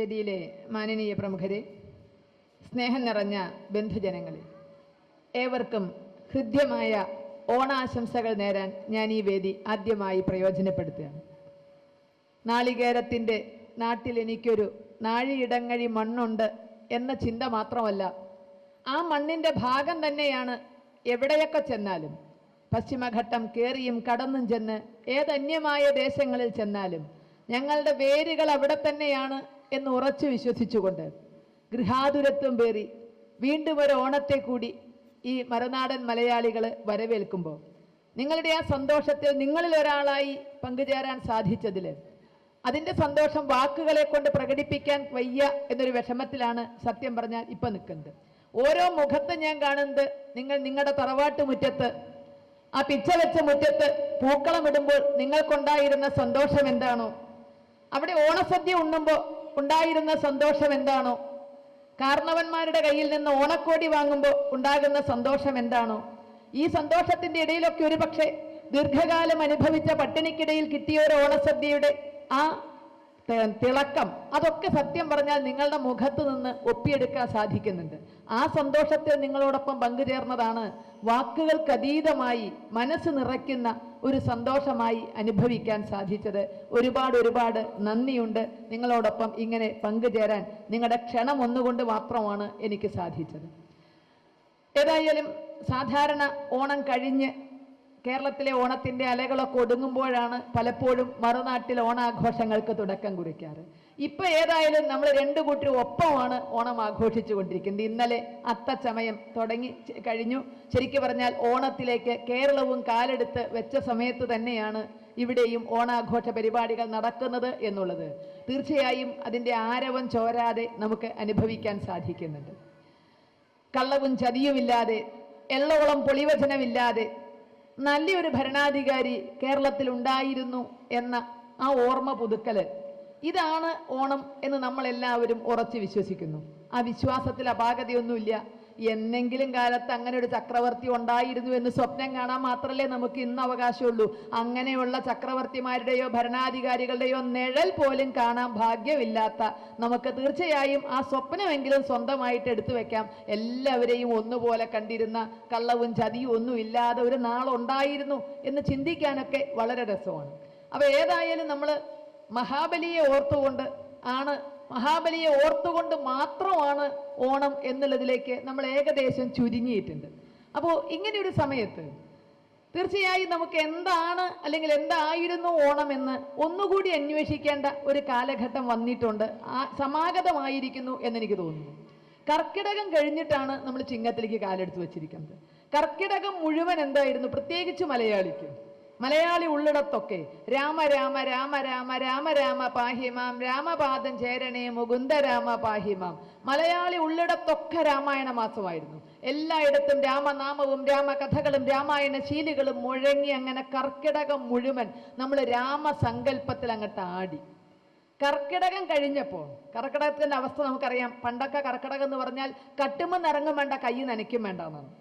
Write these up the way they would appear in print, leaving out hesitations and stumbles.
വേദിയിലെ മാനനീയ പ്രമുഖരെ, സ്നേഹം നിറഞ്ഞ ബന്ധുജനങ്ങളെ, ഏവർക്കും ഹൃദ്യമായ ഓണാശംസകൾ നേരാൻ ഞാൻ ഈ വേദി ആദ്യമായി പ്രയോജനപ്പെടുത്തുകയാണ്. നാളികേരത്തിൻ്റെ നാട്ടിൽ എനിക്കൊരു നാഴിയിടങ്ങഴി മണ്ണുണ്ട് എന്ന ചിന്ത മാത്രമല്ല, ആ മണ്ണിൻ്റെ ഭാഗം തന്നെയാണ് എവിടെയൊക്കെ ചെന്നാലും, പശ്ചിമഘട്ടം കയറിയും കടന്നും ചെന്ന് ഏതന്യമായ ദേശങ്ങളിൽ ചെന്നാലും ഞങ്ങളുടെ വേരുകൾ അവിടെ തന്നെയാണ് എന്ന് ഉറച്ചു വിശ്വസിച്ചുകൊണ്ട് ഗൃഹാതുരത്വം പേറി വീണ്ടും ഒരു ഓണത്തെ കൂടി ഈ മറുനാടൻ മലയാളികൾ വരവേൽക്കുമ്പോൾ നിങ്ങളുടെ ആ സന്തോഷത്തിൽ നിങ്ങളിൽ ഒരാളായി പങ്കുചേരാൻ സാധിച്ചതിൽ അതിൻ്റെ സന്തോഷം വാക്കുകളെ കൊണ്ട് പ്രകടിപ്പിക്കാൻ വയ്യ എന്നൊരു വിഷമത്തിലാണ് സത്യം പറഞ്ഞാൽ ഇപ്പം നിൽക്കുന്നത്. ഓരോ മുഖത്ത് ഞാൻ കാണുന്നത് നിങ്ങളുടെ തറവാട്ട് മുറ്റത്ത്, ആ പിച്ച വെച്ച മുറ്റത്ത് പൂക്കളമിടുമ്പോൾ നിങ്ങൾക്കുണ്ടായിരുന്ന സന്തോഷം എന്താണോ, അവിടെ ഓണസദ്യ ഉണ്ണുമ്പോൾ ഉണ്ടായിരുന്ന സന്തോഷം എന്താണോ, കാരണവന്മാരുടെ കയ്യിൽ നിന്ന് ഓണക്കോടി വാങ്ങുമ്പോൾ ഉണ്ടാകുന്ന സന്തോഷം എന്താണോ, ഈ സന്തോഷത്തിൻ്റെ ഇടയിലൊക്കെ ഒരു പക്ഷേ ദീർഘകാലം അനുഭവിച്ച പട്ടിണിക്കിടയിൽ കിട്ടിയ ഒരു ഓണസദ്യയുടെ ആ തിളക്കം, അതൊക്കെ സത്യം പറഞ്ഞാൽ നിങ്ങളുടെ മുഖത്ത് നിന്ന് ഒപ്പിയെടുക്കാൻ സാധിക്കുന്നുണ്ട്. ആ സന്തോഷത്തിൽ നിങ്ങളോടൊപ്പം പങ്കുചേർന്നതാണ് വാക്കുകൾക്കതീതമായി മനസ്സ് നിറയ്ക്കുന്ന ഒരു സന്തോഷമായി അനുഭവിക്കാൻ സാധിച്ചത്. ഒരുപാട് നന്ദിയുണ്ട്. നിങ്ങളോടൊപ്പം ഇങ്ങനെ പങ്കുചേരാൻ നിങ്ങളുടെ ക്ഷണം ഒന്നുകൊണ്ട് മാത്രമാണ് എനിക്ക് സാധിച്ചത്. ഏതായാലും സാധാരണ ഓണം കഴിഞ്ഞ് കേരളത്തിലെ ഓണത്തിൻ്റെ അലകളൊക്കെ ഒടുങ്ങുമ്പോഴാണ് പലപ്പോഴും മറുനാട്ടിൽ ഓണാഘോഷങ്ങൾക്ക് തുടക്കം കുറിക്കാറ്. ഇപ്പം ഏതായാലും നമ്മൾ രണ്ടു കൂട്ടരും ഒപ്പമാണ് ഓണം ആഘോഷിച്ചു കൊണ്ടിരിക്കുന്നത്. ഇന്നലെ അത്തച്ചമയം തുടങ്ങി കഴിഞ്ഞു. ശരിക്കു പറഞ്ഞാൽ ഓണത്തിലേക്ക് കേരളവും കാലെടുത്ത് വെച്ച സമയത്ത് തന്നെയാണ് ഇവിടെയും ഓണാഘോഷ പരിപാടികൾ നടക്കുന്നത് എന്നുള്ളത് തീർച്ചയായും അതിൻ്റെ ആരവം ചോരാതെ നമുക്ക് അനുഭവിക്കാൻ സാധിക്കുന്നുണ്ട്. കള്ളവും ചതിയുമില്ലാതെ, എള്ളോളം പൊളിവചനമില്ലാതെ നല്ലൊരു ഭരണാധികാരി കേരളത്തിൽ ഉണ്ടായിരുന്നു എന്ന ആ ഓർമ്മ പുതുക്കൽ, ഇതാണ് ഓണം എന്ന് നമ്മളെല്ലാവരും ഉറച്ചു വിശ്വസിക്കുന്നു. ആ വിശ്വാസത്തിൽ അപാകതയൊന്നുമില്ല. എന്നെങ്കിലും കാലത്ത് അങ്ങനെ ഒരു ചക്രവർത്തി ഉണ്ടായിരുന്നു എന്ന് സ്വപ്നം കാണാൻ മാത്രമല്ലേ നമുക്ക് ഇന്ന് അവകാശമുള്ളൂ. അങ്ങനെയുള്ള ചക്രവർത്തിമാരുടെയോ ഭരണാധികാരികളുടെയോ നിഴൽ പോലും കാണാൻ ഭാഗ്യമില്ലാത്ത നമുക്ക് തീർച്ചയായും ആ സ്വപ്നമെങ്കിലും സ്വന്തമായിട്ട് എടുത്തു വെക്കാം. എല്ലാവരെയും ഒന്നുപോലെ കണ്ടിരുന്ന, കള്ളവും ചതിയും ഒന്നും ഇല്ലാതെ ഒരു നാളുണ്ടായിരുന്നു എന്ന് ചിന്തിക്കാനൊക്കെ വളരെ രസമാണ്. അപ്പോൾ ഏതായാലും നമ്മൾ മഹാബലിയെ ഓർത്തുകൊണ്ട് മാത്രമാണ് ഓണം എന്നുള്ളതിലേക്ക് നമ്മൾ ഏകദേശം ചുരുങ്ങിയിട്ടുണ്ട്. അപ്പോൾ ഇങ്ങനെയൊരു സമയത്ത് തീർച്ചയായും നമുക്ക് എന്താണ് അല്ലെങ്കിൽ എന്തായിരുന്നു ഓണം എന്ന് ഒന്നുകൂടി അന്വേഷിക്കേണ്ട ഒരു കാലഘട്ടം വന്നിട്ടുണ്ട്, സമാഗതമായിരിക്കുന്നു എന്നെനിക്ക് തോന്നുന്നു. കർക്കിടകം കഴിഞ്ഞിട്ടാണ് നമ്മൾ ചിങ്ങത്തിലേക്ക് കാലെടുത്ത് വെച്ചിരിക്കുന്നത്. കർക്കിടകം മുഴുവൻ എന്തായിരുന്നു, പ്രത്യേകിച്ച് മലയാളി ഉള്ളിടത്തൊക്കെ രാമ രാമ രാമ രാമ രാമ രാമ പാഹിമാം, രാമപാദം ചേരണേ മുകുന്ദ രാമ പാഹിമാം. മലയാളി ഉള്ളിടത്തൊക്കെ രാമായണ മാസമായിരുന്നു. എല്ലായിടത്തും രാമനാമവും രാമകഥകളും രാമായണ ശീലുകളും മുഴങ്ങി അങ്ങനെ കർക്കിടകം മുഴുവൻ നമ്മൾ രാമസങ്കല്പത്തിൽ അങ്ങോട്ട് ആടി. കർക്കിടകം കഴിഞ്ഞപ്പോൾ കർക്കിടകത്തിൻ്റെ അവസ്ഥ നമുക്കറിയാം. പണ്ടൊക്കെ കർക്കിടകം എന്ന് പറഞ്ഞാൽ കട്ടുമെന്ന് ഇറങ്ങും വേണ്ട, കൈ നനയ്ക്കും വേണ്ട എന്നാണ്.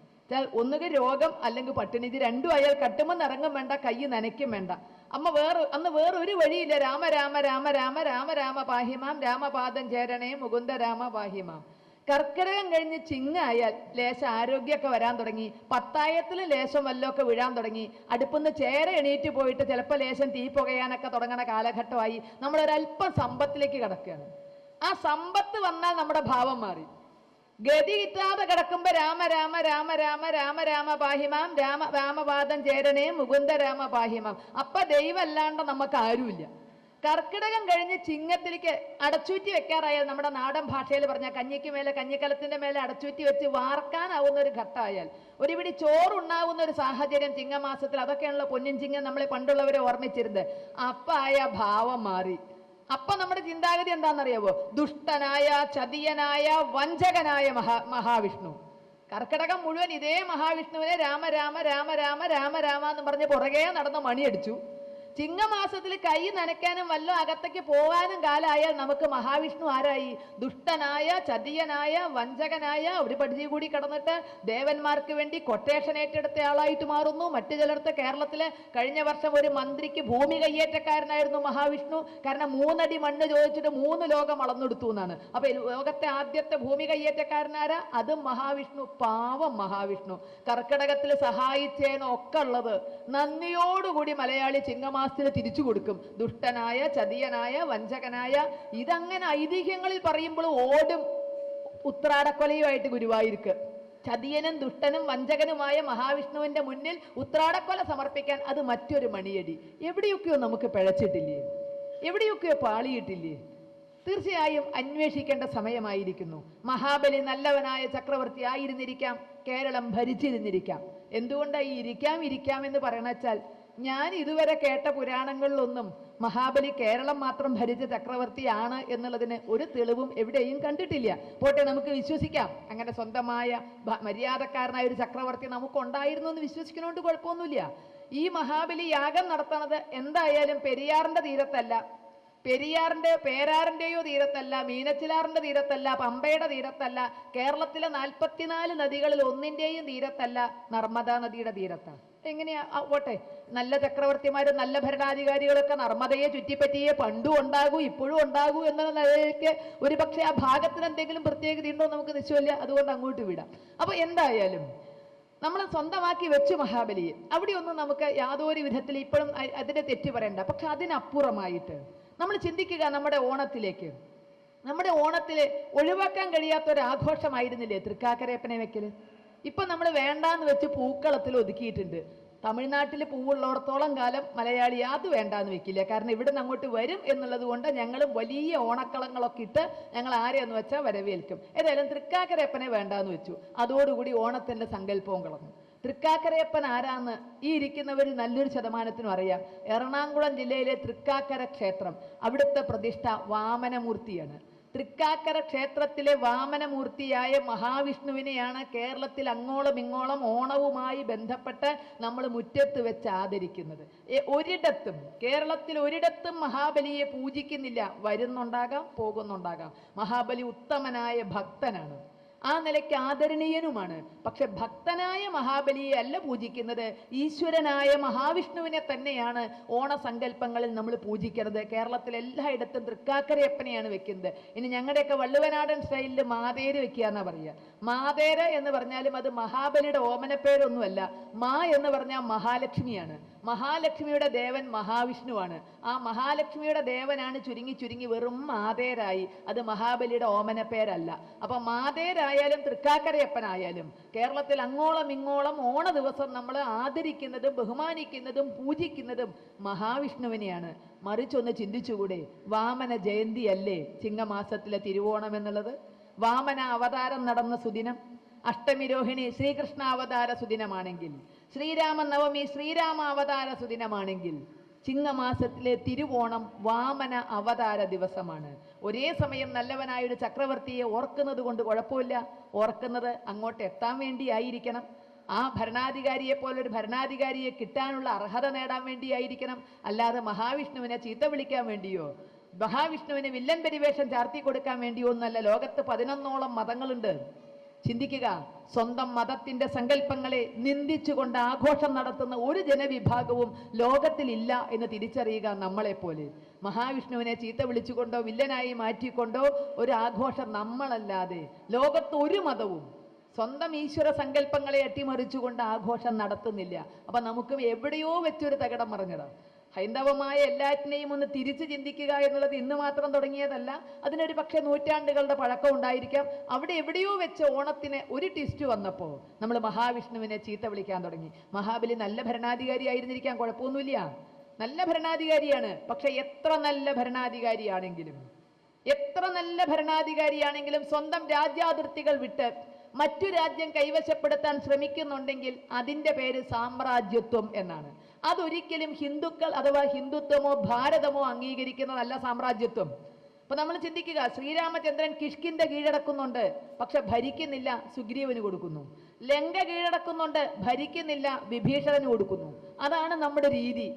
ഒന്നുകിൽ രോഗം അല്ലെങ്കിൽ പട്ടിണി, ഇത് രണ്ടും ആയാൽ കട്ടുമെന്ന് ഇറങ്ങും വേണ്ട, കൈ നനയ്ക്കും വേണ്ട. അന്ന് വേറൊരു വഴിയില്ല. രാമ രാമ രാമ രാമ രാമ രാമ പാഹിമാം, രാമപാദം ചേരണേ മുകുന്ദ രാമ പാഹിമാം. കർക്കിടകം കഴിഞ്ഞ് ചിങ്ങായാൽ ലേശം ആരോഗ്യമൊക്കെ വരാൻ തുടങ്ങി. പത്തായത്തിൽ ലേശം വല്ലതൊക്കെ വീഴാൻ തുടങ്ങി. അടുപ്പിന്ന് ചേര എണീറ്റ് പോയിട്ട് ചിലപ്പോൾ ലേശം തീ പുകയാനൊക്കെ തുടങ്ങണ കാലഘട്ടമായി. നമ്മളൊരല്പം സമ്പത്തിലേക്ക് കിടക്കുകയാണ്. ആ സമ്പത്ത് വന്നാൽ നമ്മുടെ ഭാവം മാറി. ഗതി കിട്ടാതെ കിടക്കുമ്പോ രാമ രാമ രാമ രാമ രാമ രാമ പാഹിമാം, രാമപാദം ചേരണേ മുകുന്ദ രാമ പാഹിമാം. അപ്പൊ ദൈവം അല്ലാണ്ട് നമുക്ക് ആരുമില്ല. കർക്കിടകം കഴിഞ്ഞ് ചിങ്ങത്തിലേക്ക് അടച്ചൂറ്റി വെക്കാറായാൽ, നമ്മുടെ നാടൻ ഭാഷയിൽ പറഞ്ഞാൽ കഞ്ഞിക്ക് മേലെ, കഞ്ഞിക്കലത്തിന്റെ മേലെ അടച്ചൂറ്റി വെച്ച് വാർക്കാനാവുന്ന ഒരു ഘട്ടമായാൽ, ഒരുപിടി ചോറുണ്ടാവുന്ന ഒരു സാഹചര്യം ചിങ്ങമാസത്തിൽ, അതൊക്കെയാണല്ലോ പൊന്നിൻ ചിങ്ങം നമ്മളെ പണ്ടുള്ളവരെ ഓർമ്മിച്ചിരുന്നത്. അപ്പ ആയ ഭാവം മാറി. അപ്പൊ നമ്മുടെ ചിന്താഗതി എന്താണെന്നറിയാവോ? ദുഷ്ടനായ, ചതിയനായ, വഞ്ചകനായ മഹാവിഷ്ണു. കർക്കിടകം മുഴുവൻ ഇതേ മഹാവിഷ്ണുവിനെ രാമ രാമ രാമ രാമ രാമ രാമ എന്ന് പറഞ്ഞ് പുറകെ നടന്ന് മണിയടിച്ചു. ചിങ്ങമാസത്തിൽ കൈ നനയ്ക്കാനും വല്ല അകത്തേക്ക് പോകാനും കാലായാൽ നമുക്ക് മഹാവിഷ്ണു ആരായി? ദുഷ്ടനായ, ചതിയനായ, വഞ്ചകനായ ഒരു പരിധി കൂടി കടന്നിട്ട് ദേവന്മാർക്ക് വേണ്ടി കൊട്ടേഷൻ ഏറ്റെടുത്ത ആളായിട്ട് മാറുന്നു. മറ്റു ചിലർക്ക് കേരളത്തിലെ കഴിഞ്ഞ വർഷം ഒരു മന്ത്രിക്ക് ഭൂമി കയ്യേറ്റക്കാരനായിരുന്നു മഹാവിഷ്ണു. കാരണം 3 അടി മണ്ണ് ചോദിച്ചിട്ട് 3 ലോകം അളന്നെടുത്തു എന്നാണ്. അപ്പൊ ലോകത്തെ ആദ്യത്തെ ഭൂമി കയ്യേറ്റക്കാരനാരാ? അതും മഹാവിഷ്ണു. പാവം മഹാവിഷ്ണു കർക്കിടകത്തിൽ സഹായിച്ചേനൊക്കെ ഉള്ളത് നന്ദിയോടുകൂടി മലയാളി ചിങ്ങമാസത്തിൽ തിരിച്ചു കൊടുക്കും. ദുഷ്ടനായ, ചതിയനായ, വഞ്ചകനായ, ഇതങ്ങനെ ഐതിഹ്യങ്ങളിൽ പറയുമ്പോൾ ഓടും ഉത്രാടക്കൊലയുമായിട്ട് ഗുരുവായൂർക്ക്. ചതിയനും ദുഷ്ടനും വഞ്ചകനുമായ മഹാവിഷ്ണുവിന്റെ മുന്നിൽ ഉത്രാടക്കൊല സമർപ്പിക്കാൻ അത് മറ്റൊരു മണിയടി. എവിടെയൊക്കെയോ നമുക്ക് പിഴച്ചിട്ടില്ലേ? എവിടെയൊക്കെയോ പാളിയിട്ടില്ലേ? തീർച്ചയായും അന്വേഷിക്കേണ്ട സമയമായിരിക്കുന്നു. മഹാബലി നല്ലവനായ ചക്രവർത്തി ആയിരുന്നിരിക്കാം, കേരളം ഭരിച്ചിരുന്നിരിക്കാം. എന്തുകൊണ്ടാണ് ഈ ഇരിക്കാം എന്ന് പറയണ വെച്ചാൽ, ഞാൻ ഇതുവരെ കേട്ട പുരാണങ്ങളിലൊന്നും മഹാബലി കേരളം മാത്രം ഭരിച്ച ചക്രവർത്തിയാണ് എന്നുള്ളതിന് ഒരു തെളിവും എവിടെയും കണ്ടിട്ടില്ല. പോട്ടെ, നമുക്ക് വിശ്വസിക്കാം അങ്ങനെ സ്വന്തമായ മര്യാദക്കാരനായ ഒരു ചക്രവർത്തി നമുക്കുണ്ടായിരുന്നു എന്ന് വിശ്വസിക്കുന്നതുകൊണ്ട് കുഴപ്പമൊന്നുമില്ല. ഈ മഹാബലി യാഗം നടത്തണത് എന്തായാലും പെരിയാറിന്റെ തീരത്തല്ല, പേരാറിന്റെയോ തീരത്തല്ല, മീനച്ചിലാറിന്റെ തീരത്തല്ല, പമ്പയുടെ തീരത്തല്ല, കേരളത്തിലെ 44 നദികളിൽ ഒന്നിന്റെയും തീരത്തല്ല, നർമ്മദാ നദിയുടെ തീരത്താണ്. എങ്ങനെയാ? പോട്ടെ, നല്ല ചക്രവർത്തിമാരും നല്ല ഭരണാധികാരികളൊക്കെ നർമ്മദയെ ചുറ്റിപ്പറ്റിയേ പണ്ടും ഉണ്ടാകൂ ഇപ്പോഴും ഉണ്ടാകൂ എന്നുള്ള നിലയ്ക്ക് ഒരു പക്ഷേ ആ ഭാഗത്തിന് എന്തെങ്കിലും പ്രത്യേകത ഉണ്ടോ നമുക്ക് നിശ്ചയമില്ല. അതുകൊണ്ട് അങ്ങോട്ട് വിടാം. അപ്പൊ എന്തായാലും നമ്മൾ സ്വന്തമാക്കി വെച്ചു മഹാബലിയെ. അവിടെയൊന്നും നമുക്ക് യാതൊരു വിധത്തിൽ ഇപ്പോഴും അതിനെ തെറ്റു പറയണ്ട. പക്ഷെ അതിനപ്പുറമായിട്ട് നമ്മൾ ചിന്തിക്കുക, നമ്മുടെ ഓണത്തില് ഒഴിവാക്കാൻ കഴിയാത്ത ഒരു ആഘോഷമായിരുന്നില്ലേ തൃക്കാക്കരയപ്പനെ വെക്കല്? ഇപ്പൊ നമ്മൾ വേണ്ടാന്ന് വെച്ച് പൂക്കളത്തിൽ ഒതുക്കിയിട്ടുണ്ട്. തമിഴ്നാട്ടിൽ പൂവുള്ളിടത്തോളം കാലം മലയാളി അത് വേണ്ടാന്ന് വെക്കില്ല. കാരണം ഇവിടെ നിന്ന് അങ്ങോട്ട് വരും എന്നുള്ളത് കൊണ്ട് ഞങ്ങളും വലിയ ഓണക്കളങ്ങളൊക്കെ ഇട്ട് ഞങ്ങൾ ആരെയെന്ന് വെച്ചാൽ വരവേൽക്കും. ഏതായാലും തൃക്കാക്കരയപ്പനെ വേണ്ടാന്ന് വെച്ചു. അതോടുകൂടി ഓണത്തിന്റെ സങ്കല്പവും കളഞ്ഞു. തൃക്കാക്കരയപ്പൻ ആരാന്ന് ഈ ഇരിക്കുന്നവരിൽ നല്ലൊരു ശതമാനത്തിനും അറിയാം. എറണാകുളം ജില്ലയിലെ തൃക്കാക്കര ക്ഷേത്രം, അവിടുത്തെ പ്രതിഷ്ഠ വാമനമൂർത്തിയാണ്. തൃക്കാക്കര ക്ഷേത്രത്തിലെ വാമനമൂർത്തിയായ മഹാവിഷ്ണുവിനെയാണ് കേരളത്തിൽ അങ്ങോളം ഇങ്ങോളം ഓണവുമായി ബന്ധപ്പെട്ട് നമ്മൾ മുറ്റത്ത് വെച്ച് ആദരിക്കുന്നത്. കേരളത്തിൽ ഒരിടത്തും മഹാബലിയെ പൂജിക്കുന്നില്ല. വരുന്നുണ്ടാകാം, പോകുന്നുണ്ടാകാം. മഹാബലി ഉത്തമനായ ഭക്തനാണ്, ആ നിലയ്ക്ക് ആദരണീയനുമാണ്. പക്ഷെ ഭക്തനായ മഹാബലിയെ അല്ല പൂജിക്കുന്നത്, ഈശ്വരനായ മഹാവിഷ്ണുവിനെ തന്നെയാണ് ഓണസങ്കല്പങ്ങളിൽ നമ്മൾ പൂജിക്കുന്നത്. കേരളത്തിൽ എല്ലായിടത്തും തൃക്കാക്കരയപ്പനെയാണ് വെക്കുന്നത്. ഇനി ഞങ്ങളുടെയൊക്കെ വള്ളുവനാടൻ സ്റ്റൈലിൽ മാതേര് വെക്കുക എന്നാ പറയുക. മാതേര് എന്ന് പറഞ്ഞാലും അത് മഹാബലിയുടെ ഓമനപ്പേരൊന്നുമല്ല. മാ എന്ന് പറഞ്ഞാൽ മഹാലക്ഷ്മിയാണ്. മഹാലക്ഷ്മിയുടെ ദേവൻ മഹാവിഷ്ണുവാണ്. ആ മഹാലക്ഷ്മിയുടെ ദേവനാണ് ചുരുങ്ങി വെറും മാതേരായി. അത് മഹാബലിയുടെ ഓമനപ്പേരല്ല. അപ്പൊ മാതേരായാലും തൃക്കാക്കരയപ്പനായാലും കേരളത്തിൽ അങ്ങോളം ഇങ്ങോളം ഓണ ദിവസം നമ്മൾ ആദരിക്കുന്നതും ബഹുമാനിക്കുന്നതും പൂജിക്കുന്നതും മഹാവിഷ്ണുവിനെയാണ്. മറിച്ചൊന്ന് ചിന്തിച്ചുകൂടെ, വാമന ജയന്തി അല്ലേ ചിങ്ങമാസത്തിലെ തിരുവോണം എന്നുള്ളത്? വാമന അവതാരം നടന്ന സുദിനം, അഷ്ടമിരോഹിണി ശ്രീകൃഷ്ണ അവതാര സുദിനമാണെങ്കിൽ, ശ്രീരാമ നവമി ശ്രീരാമ അവതാര സുദിനമാണെങ്കിൽ, ചിങ്ങമാസത്തിലെ തിരുവോണം വാമന അവതാര ദിവസമാണ്. ഒരേ സമയം നല്ലവനായൊരു ചക്രവർത്തിയെ ഓർക്കുന്നത് കൊണ്ട് കുഴപ്പമില്ല. ഓർക്കുന്നത് അങ്ങോട്ട് എത്താൻ വേണ്ടിയായിരിക്കണം. ആ ഭരണാധികാരിയെ പോലൊരു ഭരണാധികാരിയെ കിട്ടാനുള്ള അർഹത നേടാൻ വേണ്ടിയായിരിക്കണം. അല്ലാതെ മഹാവിഷ്ണുവിനെ ചീത്ത വിളിക്കാൻ വേണ്ടിയോ മഹാവിഷ്ണുവിന് വില്ലൻ പരിവേഷം ചാർത്തി കൊടുക്കാൻ വേണ്ടിയോ ഒന്നല്ല. ലോകത്ത് 11ഓളം മതങ്ങളുണ്ട്. ചിന്തിക്കുക, സ്വന്തം മതത്തിന്റെ സങ്കല്പങ്ങളെ നിന്ദിച്ചുകൊണ്ട് ആഘോഷം നടത്തുന്ന ഒരു ജനവിഭാഗവും ലോകത്തിലില്ല എന്ന് തിരിച്ചറിയുക. നമ്മളെപ്പോലെ മഹാവിഷ്ണുവിനെ ചീത്ത വിളിച്ചുകൊണ്ടോ വില്ലനായി മാറ്റിക്കൊണ്ടോ ഒരു ആഘോഷം നമ്മളല്ലാതെ ലോകത്ത് ഒരു മതവും സ്വന്തം ഈശ്വര സങ്കല്പങ്ങളെ അട്ടിമറിച്ചുകൊണ്ട് ആഘോഷം നടത്തുന്നില്ല. അപ്പൊ നമുക്ക് എവിടെയോ വെച്ചൊരു തകിടം മറിഞ്ഞതാണ്. ഹൈന്ദവമായ എല്ലാറ്റിനെയും ഒന്ന് തിരിച്ചു ചിന്തിക്കുക എന്നുള്ളത് ഇന്ന് മാത്രം തുടങ്ങിയതല്ല. അതിനൊരു പക്ഷേ നൂറ്റാണ്ടുകളുടെ പഴക്കം ഉണ്ടായിരിക്കാം. അവിടെ എവിടെയോ വെച്ച് ഓണത്തിന് ഒരു ട്വിസ്റ്റ് വന്നപ്പോൾ നമ്മൾ മഹാവിഷ്ണുവിനെ ചീത്ത വിളിക്കാൻ തുടങ്ങി. മഹാബലി നല്ല ഭരണാധികാരി ആയിരുന്നിരിക്കാൻ, കുഴപ്പമൊന്നുമില്ല, നല്ല ഭരണാധികാരിയാണ്. പക്ഷെ എത്ര നല്ല ഭരണാധികാരിയാണെങ്കിലും സ്വന്തം രാജ്യാതിർത്തികൾ വിട്ട് മറ്റു രാജ്യം കൈവശപ്പെടുത്താൻ ശ്രമിക്കുന്നുണ്ടെങ്കിൽ അതിൻ്റെ പേര് സാമ്രാജ്യത്വം എന്നാണ്. അതൊരിക്കലും ഹിന്ദുക്കൾ അഥവാ ഹിന്ദുത്വമോ ഭാരതമോ അംഗീകരിക്കുന്നതല്ല സാമ്രാജ്യത്വം. അപ്പൊ നമ്മൾ ചിന്തിക്കുക, ശ്രീരാമചന്ദ്രൻ കിഷ്കിന്ധ കീഴടക്കുന്നുണ്ട്, പക്ഷെ ഭരിക്കുന്നില്ല, സുഗ്രീവന് കൊടുക്കുന്നു. ലങ്ക കീഴടക്കുന്നുണ്ട്, ഭരിക്കുന്നില്ല, വിഭീഷണന് കൊടുക്കുന്നു. അതാണ് നമ്മുടെ രീതി.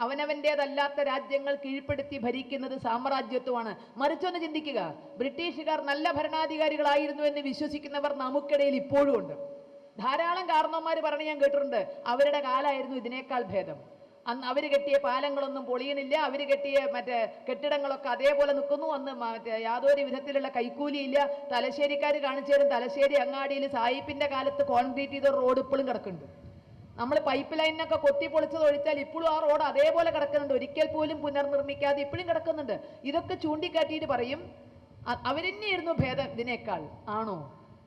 അവനവൻ്റേതല്ലാത്ത രാജ്യങ്ങൾ കീഴ്പ്പെടുത്തി ഭരിക്കുന്നത് സാമ്രാജ്യത്വമാണ്. മറിച്ചൊന്ന് ചിന്തിക്കുക, ബ്രിട്ടീഷുകാർ നല്ല ഭരണാധികാരികളായിരുന്നു എന്ന് വിശ്വസിക്കുന്നവർ നമുക്കിടയിൽ ഇപ്പോഴും ഉണ്ട്. ധാരാളം കാരണവന്മാർ പറഞ്ഞ് ഞാൻ കേട്ടിട്ടുണ്ട്, അവരുടെ കാലമായിരുന്നു ഇതിനേക്കാൾ ഭേദം. അന്ന് അവർ കെട്ടിയ പാലങ്ങളൊന്നും പൊളിയണില്ല, അവർ കെട്ടിയ മറ്റേ കെട്ടിടങ്ങളൊക്കെ അതേപോലെ നിൽക്കുന്നു, അന്ന് മറ്റേ യാതൊരു വിധത്തിലുള്ള കൈക്കൂലിയില്ല. തലശ്ശേരിക്കാർ കാണിച്ചു തരും, തലശ്ശേരി അങ്ങാടിയിൽ സായിപ്പിൻ്റെ കാലത്ത് കോൺക്രീറ്റ് ചെയ്ത റോഡ് ഇപ്പോഴും കിടക്കുന്നുണ്ട്. നമ്മൾ പൈപ്പ് ലൈനൊക്കെ കൊത്തി പൊളിച്ചത് ഒഴിച്ചാൽ ഇപ്പോഴും ആ റോഡ് അതേപോലെ കിടക്കുന്നുണ്ട്, ഒരിക്കൽ പോലും പുനർനിർമ്മിക്കാതെ ഇപ്പോഴും കിടക്കുന്നുണ്ട്. ഇതൊക്കെ ചൂണ്ടിക്കാട്ടിയിട്ട് പറയും അവരെന്നെയായിരുന്നു ഭേദം ഇതിനേക്കാൾ. ആണോ?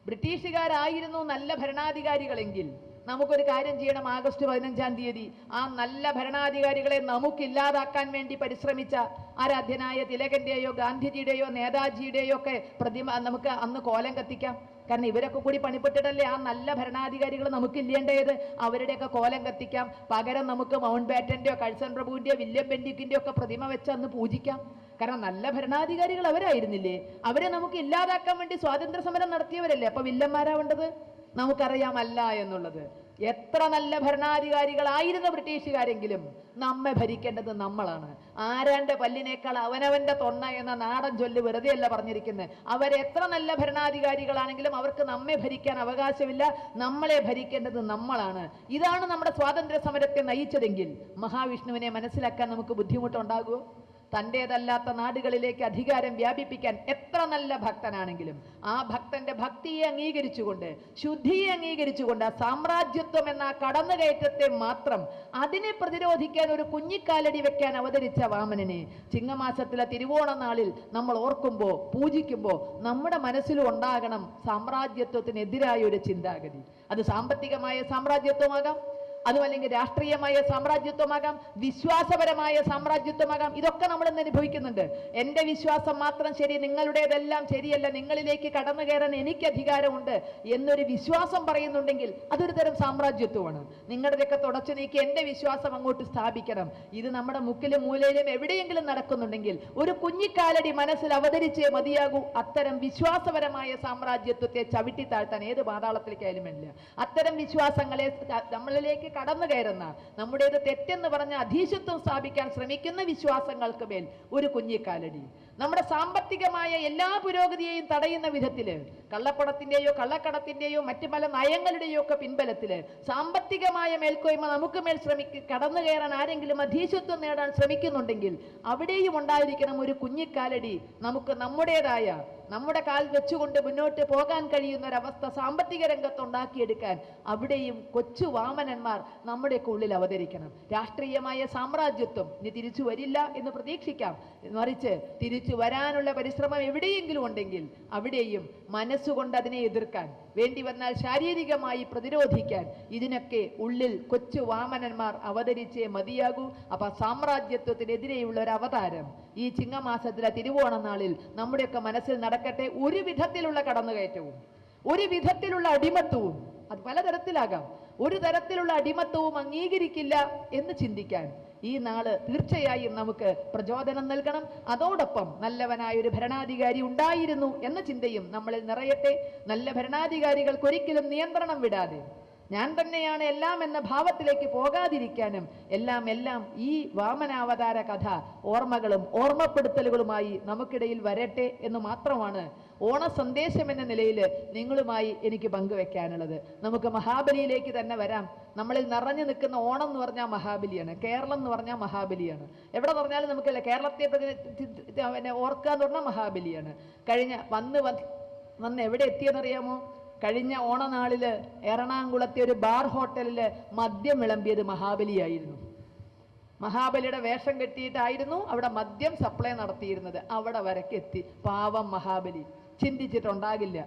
ബ്രിട്ടീഷുകാരായിരുന്നു നല്ല ഭരണാധികാരികളെങ്കിൽ നമുക്കൊരു കാര്യം ചെയ്യണം. ആഗസ്റ്റ് 15-ാം തീയതി ആ നല്ല ഭരണാധികാരികളെ നമുക്കില്ലാതാക്കാൻ വേണ്ടി പരിശ്രമിച്ച ആരാധ്യനായ തിലകന്റെയോ ഗാന്ധിജിയുടെയോ നേതാജിയുടെയോ ഒക്കെ പ്രതിമ നമുക്ക് അന്ന് കോലം കത്തിക്കാം. കാരണം ഇവരൊക്കെ കൂടി പണിപ്പെട്ടിട്ടല്ലേ ആ നല്ല ഭരണാധികാരികൾ നമുക്കില്ലേണ്ടത്. അവരുടെയൊക്കെ കോലം കത്തിക്കാം. പകരം നമുക്ക് മൗണ്ട് ബാറ്റന്റെയോ കഴ്സൺ പ്രഭുവിന്റെയോ വില്യം ബെന്റിക്കിന്റെയോ ഒക്കെ പ്രതിമ വെച്ച് അന്ന് പൂജിക്കാം. കാരണം നല്ല ഭരണാധികാരികൾ അവരായിരുന്നില്ലേ? അവരെ നമുക്ക് ഇല്ലാതാക്കാൻ വേണ്ടി സ്വാതന്ത്ര്യ സമരം നടത്തിയവരല്ലേ? അപ്പൊ വില്ലന്മാരാവേണ്ടത്? നമുക്കറിയാമല്ല എന്നുള്ളത്. എത്ര നല്ല ഭരണാധികാരികളായിരുന്ന ബ്രിട്ടീഷുകാരെങ്കിലും നമ്മെ ഭരിക്കേണ്ടത് നമ്മളാണ്. ആരാന്റെ പല്ലിനേക്കാൾ അവനവന്റെ തൊണ്ണ എന്ന നാടൻ ചൊല്ല് വെറുതെയല്ല പറഞ്ഞിരിക്കുന്നത്. അവരെത്ര നല്ല ഭരണാധികാരികളാണെങ്കിലും അവർക്ക് നമ്മെ ഭരിക്കാൻ അവകാശമില്ല. നമ്മളെ ഭരിക്കേണ്ടത് നമ്മളാണ്. ഇതാണ് നമ്മുടെ സ്വാതന്ത്ര്യ സമരത്തെ നയിച്ചതെങ്കിൽ മഹാവിഷ്ണുവിനെ മനസ്സിലാക്കാൻ നമുക്ക് ബുദ്ധിമുട്ടുണ്ടാകുമോ? തൻ്റേതല്ലാത്ത നാടുകളിലേക്ക് അധികാരം വ്യാപിപ്പിക്കാൻ എത്ര നല്ല ഭക്തനാണെങ്കിലും ആ ഭക്തന്റെ ഭക്തിയെ അംഗീകരിച്ചുകൊണ്ട്, ശുദ്ധിയെ അംഗീകരിച്ചുകൊണ്ട്, ആ സാമ്രാജ്യത്വം എന്ന കടന്നുകയറ്റത്തെ മാത്രം അതിനെ പ്രതിരോധിക്കാൻ ഒരു കുഞ്ഞിക്കാലടി വെക്കാൻ അവതരിച്ച വാമനനെ ചിങ്ങമാസത്തിലെ തിരുവോണ നാളിൽ നമ്മൾ ഓർക്കുമ്പോൾ, പൂജിക്കുമ്പോൾ നമ്മുടെ മനസ്സിലും ഉണ്ടാകണം സാമ്രാജ്യത്വത്തിനെതിരായ ഒരു ചിന്താഗതി. അത് സാമ്പത്തികമായ സാമ്രാജ്യത്വമാകാം, അതുമല്ലെങ്കിൽ രാഷ്ട്രീയമായ സാമ്രാജ്യത്വമാകാം, വിശ്വാസപരമായ സാമ്രാജ്യത്വമാകാം. ഇതൊക്കെ നമ്മൾ ഇന്ന് അനുഭവിക്കുന്നുണ്ട്. എൻ്റെ വിശ്വാസം മാത്രം ശരി, നിങ്ങളുടേതെല്ലാം ശരിയല്ല, നിങ്ങളിലേക്ക് കടന്നു കയറാൻ എനിക്ക് അധികാരമുണ്ട് എന്നൊരു വിശ്വാസം പറയുന്നുണ്ടെങ്കിൽ അതൊരു തരം സാമ്രാജ്യത്വമാണ്. നിങ്ങളുടെയൊക്കെ തുടച്ചു നീക്കി എൻ്റെ വിശ്വാസം അങ്ങോട്ട് സ്ഥാപിക്കണം. ഇത് നമ്മുടെ മുക്കിലും മൂലയിലും എവിടെയെങ്കിലും നടക്കുന്നുണ്ടെങ്കിൽ ഒരു കുഞ്ഞിക്കാലടി മനസ്സിൽ അവതരിച്ചേ മതിയാകൂ. അത്തരം വിശ്വാസപരമായ സാമ്രാജ്യത്വത്തെ ചവിട്ടി താഴ്ത്താൻ ഏത് പാതാളത്തിലേക്കായാലും വേണ്ടില്ല. അത്തരം വിശ്വാസങ്ങളെ നമ്മളിലേക്ക് കടന്നു കയറുന്ന, നമ്മുടേത് തെറ്റെന്ന് പറഞ്ഞ അധീശത്വം സ്ഥാപിക്കാൻ ശ്രമിക്കുന്ന വിശ്വാസങ്ങൾക്ക് മേൽ ഒരു കുഞ്ഞിക്കാലടി. നമ്മുടെ സാമ്പത്തികമായ എല്ലാ പുരോഗതിയെയും തടയുന്ന വിധത്തില് കള്ളപ്പണത്തിന്റെയോ കള്ളക്കടത്തിന്റെയോ മറ്റു പല നയങ്ങളുടെയോ ഒക്കെ പിൻബലത്തില് സാമ്പത്തികമായ മേൽക്കോയ്മ നമുക്ക് മേൽ കടന്നു കയറാൻ ആരെങ്കിലും അധീശത്വം നേടാൻ ശ്രമിക്കുന്നുണ്ടെങ്കിൽ അവിടെയും ഉണ്ടായിരിക്കണം ഒരു കുഞ്ഞിക്കാലടി. നമുക്ക് നമ്മുടേതായ, നമ്മുടെ കാൽ വെച്ചുകൊണ്ട് മുന്നോട്ട് പോകാൻ കഴിയുന്ന ഒരവസ്ഥ സാമ്പത്തിക രംഗത്തുണ്ടാക്കിയെടുക്കാൻ അവിടെയും കൊച്ചു വാമനന്മാർ നമ്മുടെയൊക്കെ ഉള്ളിൽ അവതരിക്കണം. രാഷ്ട്രീയമായ സാമ്രാജ്യത്വം ഇനി തിരിച്ചു വരില്ല എന്ന് പ്രതീക്ഷിക്കാം. മറിച്ച് തിരിച്ചു വരാനുള്ള പരിശ്രമം എവിടെയെങ്കിലും ഉണ്ടെങ്കിൽ അവിടെയും മനസ്സുകൊണ്ട് അതിനെ എതിർക്കാൻ, വേണ്ടി വന്നാൽ ശാരീരികമായി പ്രതിരോധിക്കാൻ ഇതിനൊക്കെ ഉള്ളിൽ കൊച്ചു വാമനന്മാർ അവതരിച്ചേ മതിയാകൂ. അപ്പൊ സാമ്രാജ്യത്വത്തിനെതിരെയുള്ള ഒരു അവതാരം ഈ ചിങ്ങമാസത്തിലെ തിരുവോണ നാളിൽ നമ്മുടെയൊക്കെ മനസ്സിൽ നടക്കട്ടെ. ഒരു വിധത്തിലുള്ള കടന്നുകയറ്റവും, ഒരു വിധത്തിലുള്ള അടിമത്വവും, അത് പലതരത്തിലാകാം, ഒരു തരത്തിലുള്ള അടിമത്വവും അംഗീകരിക്കില്ല എന്ന് ചിന്തിക്കാൻ ഈ നാള് തീർച്ചയായും നമുക്ക് പ്രചോദനം നൽകണം. അതോടൊപ്പം നല്ലവനായ ഒരു ഭരണാധികാരി ഉണ്ടായിരുന്നു എന്ന ചിന്തയും നമ്മളിൽ നിറയട്ടെ. നല്ല ഭരണാധികാരികൾക്ക് ഒരിക്കലും നിയന്ത്രണം വിടാതെ ഞാൻ തന്നെയാണ് എല്ലാം എന്ന ഭാവത്തിലേക്ക് പോകാതിരിക്കാനും എല്ലാം ഈ വാമനാവതാര കഥ ഓർമ്മകളും ഓർമ്മപ്പെടുത്തലുകളുമായി നമുക്കിടയിൽ വരട്ടെ എന്ന് മാത്രമാണ് ഓണ സന്ദേശം എന്ന നിലയിൽ നിങ്ങളുമായി എനിക്ക് പങ്കുവെക്കാനുള്ളത്. നമുക്ക് മഹാബലിയിലേക്ക് തന്നെ വരാം. നമ്മളിൽ നിറഞ്ഞു നിൽക്കുന്ന ഓണം എന്ന് പറഞ്ഞാൽ മഹാബലിയാണ്, കേരളം എന്ന് പറഞ്ഞാൽ മഹാബലിയാണ്. എവിടെ പറഞ്ഞാലും നമുക്കല്ല കേരളത്തെ ഓർക്കുക എന്ന് പറഞ്ഞാൽ മഹാബലിയാണ്. കഴിഞ്ഞ വന്ന് എവിടെ എത്തിയെന്നറിയാമോ? കഴിഞ്ഞ ഓണനാളില് എറണാകുളത്തെ ഒരു ബാർ ഹോട്ടലില് മദ്യം വിളമ്പിയത് മഹാബലിയായിരുന്നു. മഹാബലിയുടെ വേഷം കെട്ടിയിട്ടായിരുന്നു അവിടെ മദ്യം സപ്ലൈ നടത്തിയിരുന്നത്. അവിടെ വരക്കെത്തി പാവം മഹാബലി. ചിന്തിച്ചിട്ടുണ്ടാകില്ല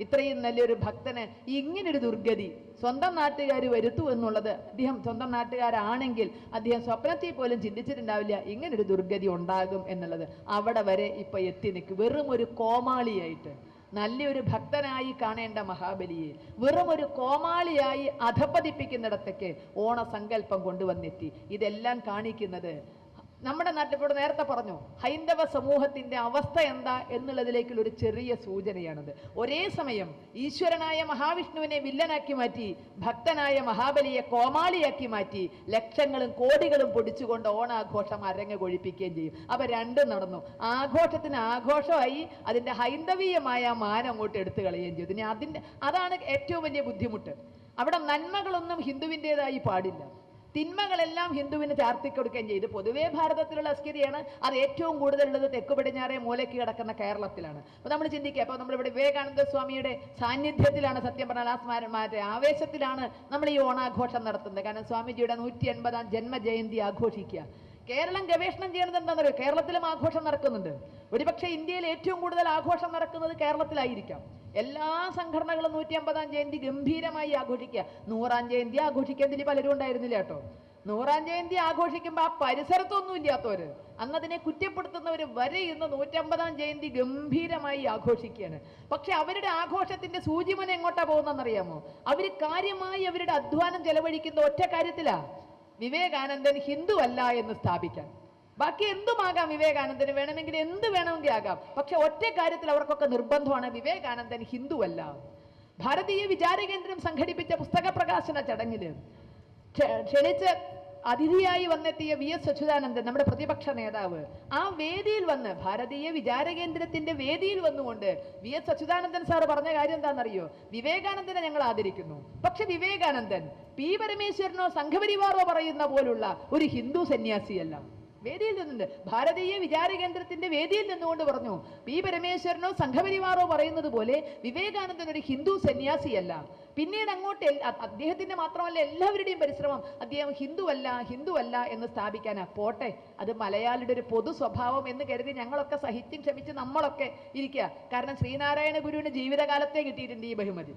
ഇത്രയും നല്ലൊരു ഭക്തന് ഇങ്ങനൊരു ദുർഗതി സ്വന്തം നാട്ടുകാർ വരുത്തു എന്നുള്ളത്. അദ്ദേഹം സ്വന്തം നാട്ടുകാരാണെങ്കിൽ അദ്ദേഹം സ്വപ്നത്തിൽ പോലും ചിന്തിച്ചിട്ടുണ്ടാവില്ല ഇങ്ങനൊരു ദുർഗതി ഉണ്ടാകും എന്നുള്ളത്. അവിടെ വരെ ഇപ്പൊ എത്തി നിൽക്കും. വെറും ഒരു കോമാളിയായിട്ട്, നല്ലൊരു ഭക്തനായി കാണേണ്ട മഹാബലിയെ വെറും ഒരു കോമാളിയായി അധപ്പതിപ്പിക്കുന്നിടത്തേക്ക് ഓണസങ്കല്പം കൊണ്ടുവന്നെത്തി. ഇതെല്ലാം കാണിക്കുന്നത് നമ്മുടെ നാട്ടിൽ ഇപ്പോൾ നേരത്തെ പറഞ്ഞു ഹൈന്ദവ സമൂഹത്തിന്റെ അവസ്ഥ എന്താ എന്നുള്ളതിലേക്കുള്ള ഒരു ചെറിയ സൂചനയാണത്. ഒരേ സമയം ഈശ്വരനായ മഹാവിഷ്ണുവിനെ വില്ലനാക്കി മാറ്റി, ഭക്തനായ മഹാബലിയെ കോമാളിയാക്കി മാറ്റി, ലക്ഷങ്ങളും കോടികളും പൊടിച്ചുകൊണ്ട് ഓണാഘോഷം അരങ്ങ് കൊഴിപ്പിക്കുകയും ചെയ്യും. അപ്പൊ രണ്ടും നടന്നു. ആഘോഷത്തിന് ആഘോഷമായി അതിന്റെ ഹൈന്ദവീയമായ മാനം അങ്ങോട്ട് എടുത്തു കളയുകയും ചെയ്തു. ഇനി അതാണ് ഏറ്റവും വലിയ ബുദ്ധിമുട്ട്. അവിടെ നന്മകളൊന്നും ഹിന്ദുവിൻ്റെതായി പാടില്ല, തിന്മകളെല്ലാം ഹിന്ദുവിന് ചാർത്തിക്കൊടുക്കുകയും ചെയ്തു. പൊതുവേ ഭാരതത്തിലുള്ള അസ്ഥിതിയാണ്. അത് ഏറ്റവും കൂടുതലുള്ളത് തെക്കു പടിഞ്ഞാറേ മൂലയ്ക്ക് കിടക്കുന്ന കേരളത്തിലാണ്. അപ്പോൾ നമ്മൾ ചിന്തിക്കുക, അപ്പോൾ നമ്മളിവിടെ വിവേകാനന്ദ സ്വാമിയുടെ സാന്നിധ്യത്തിലാണ്, സത്യം പറഞ്ഞാൽ ആ സ്മാരന്മാരുടെ ആവേശത്തിലാണ് നമ്മൾ ഈ ഓണാഘോഷം നടത്തുന്നത്. കാരണം സ്വാമിജിയുടെ 180-ാം ജന്മജയന്തി ആഘോഷിക്കുക. കേരളം ഗവേഷണം ചെയ്യുന്നത് എന്താണെന്നറിയോ? കേരളത്തിലും ആഘോഷം നടക്കുന്നുണ്ട്. ഒരുപക്ഷെ ഇന്ത്യയിൽ ഏറ്റവും കൂടുതൽ ആഘോഷം നടക്കുന്നത് കേരളത്തിലായിരിക്കാം. എല്ലാ സംഘടനകളും 150-ാം ജയന്തി ഗംഭീരമായി ആഘോഷിക്കുക. 100-ാം ജയന്തി ആഘോഷിക്കുന്നതിൽ പലരും ഉണ്ടായിരുന്നില്ല കേട്ടോ. 100-ാം ജയന്തി ആഘോഷിക്കുമ്പോൾ ആ പരിസരത്തൊന്നും ഇല്ലാത്തവര്, അന്നതിനെ കുറ്റപ്പെടുത്തുന്നവർ വരെ ഇന്ന് 150-ാം ജയന്തി ഗംഭീരമായി ആഘോഷിക്കുകയാണ്. പക്ഷെ അവരുടെ ആഘോഷത്തിന്റെ സൂചിമന എങ്ങോട്ടാ പോകുന്നതെന്നറിയാമോ? അവര് കാര്യമായി അവരുടെ അധ്വാനം ചെലവഴിക്കുന്ന ഒറ്റ കാര്യത്തിലാ, വിവേകാനന്ദൻ ഹിന്ദു അല്ല എന്ന് സ്ഥാപിക്കാൻ. ബാക്കി എന്തുമാകാം, വിവേകാനന്ദന് വേണമെങ്കിൽ എന്ത് വേണമെങ്കിൽ ആകാം. പക്ഷെ ഒറ്റ കാര്യത്തിൽ അവർക്കൊക്കെ നിർബന്ധമാണ്, വിവേകാനന്ദൻ ഹിന്ദു അല്ല. ഭാരതീയ വിചാരകേന്ദ്രം സംഘടിപ്പിച്ച പുസ്തക പ്രകാശന ചടങ്ങില് ക്ഷണിച്ച് അതിഥിയായി വന്നെത്തിയ VS അച്യുതാനന്ദൻ, നമ്മുടെ പ്രതിപക്ഷ നേതാവ്, ആ വേദിയിൽ വന്ന്, ഭാരതീയ വിചാരകേന്ദ്രത്തിന്റെ വേദിയിൽ വന്നുകൊണ്ട് VS അച്യുതാനന്ദൻ സാർ പറഞ്ഞ കാര്യം എന്താണെന്നറിയോ? വിവേകാനന്ദനെ ഞങ്ങൾ ആദരിക്കുന്നു, പക്ഷെ വിവേകാനന്ദൻ P പരമേശ്വരനോ സംഘപരിവാറോ പറയുന്ന പോലുള്ള ഒരു ഹിന്ദു സന്യാസിയല്ല. വേദിയിൽ നിന്നുണ്ട്, ഭാരതീയ വിചാരകേന്ദ്രത്തിന്റെ വേദിയിൽ നിന്നുകൊണ്ട് പറഞ്ഞു, P പരമേശ്വരനോ സംഘപരിവാറോ പറയുന്നത് പോലെ വിവേകാനന്ദൻ ഒരു ഹിന്ദു സന്യാസിയല്ല. പിന്നീട് അങ്ങോട്ട് അദ്ദേഹത്തിന്റെ മാത്രമല്ല എല്ലാവരുടെയും പരിശ്രമം അദ്ദേഹം ഹിന്ദുവല്ല എന്ന് സ്ഥാപിക്കാനാ. പോട്ടെ, അത് മലയാളിയുടെ ഒരു പൊതു സ്വഭാവം എന്ന് കരുതി ഞങ്ങളൊക്കെ സഹിച്ചും ക്ഷമിച്ച് നമ്മളൊക്കെ ഇരിക്കുക. കാരണം ശ്രീനാരായണ ഗുരുവിന് ജീവിതകാലത്തെ കിട്ടിയിട്ടുണ്ട് ഈ ബഹുമതി.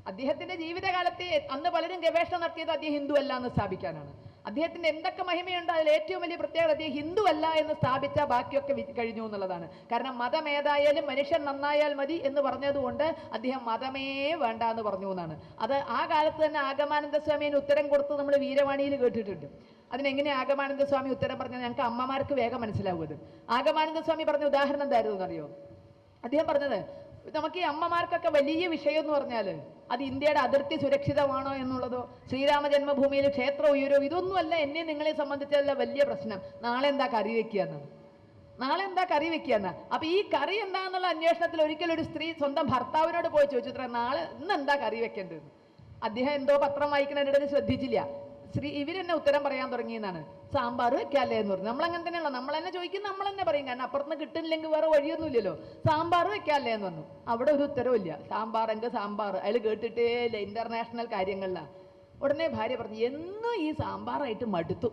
അദ്ദേഹത്തിന്റെ ജീവിതകാലത്തെ അന്ന് പലരും ഗവേഷണം നടത്തിയത് അദ്ദേഹം ഹിന്ദു അല്ല എന്ന് സ്ഥാപിക്കാനാണ്. അദ്ദേഹത്തിന്റെ എന്തൊക്കെ മഹിമയുണ്ട്, അതിൽ ഏറ്റവും വലിയ പ്രത്യേകത അദ്ദേഹം ഹിന്ദു അല്ല എന്ന് സ്ഥാപിച്ച ബാക്കിയൊക്കെ കഴിഞ്ഞു എന്നുള്ളതാണ്. കാരണം മതം ഏതായാലും മനുഷ്യൻ നന്നായാൽ മതി എന്ന് പറഞ്ഞതുകൊണ്ട് അദ്ദേഹം മതമേ വേണ്ട എന്ന് പറഞ്ഞു എന്നാണ്. അത് ആ കാലത്ത് തന്നെ ആഗമാനന്ദ സ്വാമിന് ഉത്തരം കൊടുത്ത് നമ്മൾ വീരവാണിയിൽ കേട്ടിട്ടുണ്ട്. അതിനെങ്ങനെ ആഗമാനന്ദ സ്വാമി ഉത്തരം പറഞ്ഞാൽ ഞങ്ങൾക്ക് അമ്മമാർക്ക് വേഗം മനസ്സിലാവുന്നത്. ആഗമാനന്ദ സ്വാമി പറഞ്ഞ ഉദാഹരണം എന്തായിരുന്നു എന്നറിയോ? അദ്ദേഹം പറഞ്ഞത്, നമുക്ക് ഈ അമ്മമാർക്കൊക്കെ വലിയ വിഷയം എന്ന് പറഞ്ഞാൽ അത് ഇന്ത്യയുടെ അതിർത്തി സുരക്ഷിതമാണോ എന്നുള്ളതോ ശ്രീരാമ ജന്മഭൂമിയിൽ ക്ഷേത്ര ഉയരോ ഇതൊന്നുമല്ല എന്നെ നിങ്ങളെ സംബന്ധിച്ചല്ല വലിയ പ്രശ്നം. നാളെ എന്താ കറി വെക്കുകയെന്ന്. അപ്പൊ ഈ കറി എന്താന്നുള്ള അന്വേഷണത്തിൽ ഒരിക്കലും ഒരു സ്ത്രീ സ്വന്തം ഭർത്താവിനോട് പോയി ചോദിച്ചു, നാളെ ഇന്ന് എന്താ കറി വെക്കേണ്ടതെന്ന്. അദ്ദേഹം എന്തോ പത്രം വായിക്കുന്നതിനിടയിൽ ശ്രദ്ധിച്ചില്ല. ഇവരെന്നെ ഉത്തരം പറയാൻ തുടങ്ങിയെന്നാണ്. സാമ്പാർ വെക്കാല്ലേ എന്ന് പറഞ്ഞു. നമ്മളങ്ങനെ തന്നെയുള്ള, നമ്മൾ തന്നെ ചോദിക്കും, നമ്മൾ തന്നെ പറയും. കാരണം അപ്പുറത്ത് കിട്ടുന്നില്ലെങ്കിൽ വേറെ വഴിയൊന്നുമില്ലല്ലോ. സാമ്പാർ വെക്കാല്ലേ എന്ന് പറഞ്ഞു. അവിടെ ഒരു ഉത്തരവും ഇല്ല. സാമ്പാർ അതിൽ കേട്ടിട്ടേ ഇല്ല, ഇന്റർനാഷണൽ കാര്യങ്ങളിലാണ്. ഉടനെ ഭാര്യ പറഞ്ഞു, എന്നും ഈ സാമ്പാറായിട്ട് മടുത്തു,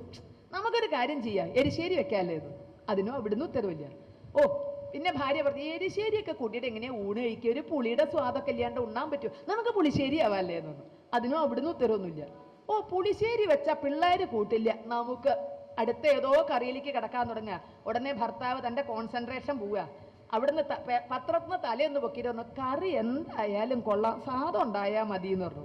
നമുക്കൊരു കാര്യം ചെയ്യാം, എരിശ്ശേരി വെക്കാല്ലേ എന്ന്. അതിനും അവിടുന്ന് ഉത്തരവില്ല. പിന്നെ ഭാര്യ പറഞ്ഞു, എരിശ്ശേരിയൊക്കെ കൂട്ടിയിട്ട് എങ്ങനെയാ ഊണ് കഴിക്കുക, ഒരു പുളിയുടെ സ്വാദൊക്കെ ഇല്ലാണ്ട് ഉണ്ണാൻ പറ്റുമോ, നമുക്ക് പുളിശ്ശേരി ആവാല്ലേ എന്ന് പറഞ്ഞു. അതിനും അവിടുന്ന് ഉത്തരവൊന്നുമില്ല. പുളിശ്ശേരി വെച്ച പിള്ളേര് കൂട്ടില്ല, നമുക്ക് അടുത്ത ഏതോ കറിയിലേക്ക് കിടക്കാൻ തുടങ്ങുക. ഉടനെ ഭർത്താവ് തൻ്റെ കോൺസെൻട്രേഷൻ പോവുക. അവിടുന്ന് പത്രത്തിന് തലയൊന്ന് പൊക്കിയിട്ട് കറി എന്തായാലും കൊള്ളാം, സാധം ഉണ്ടായാൽ മതി എന്ന് പറഞ്ഞു.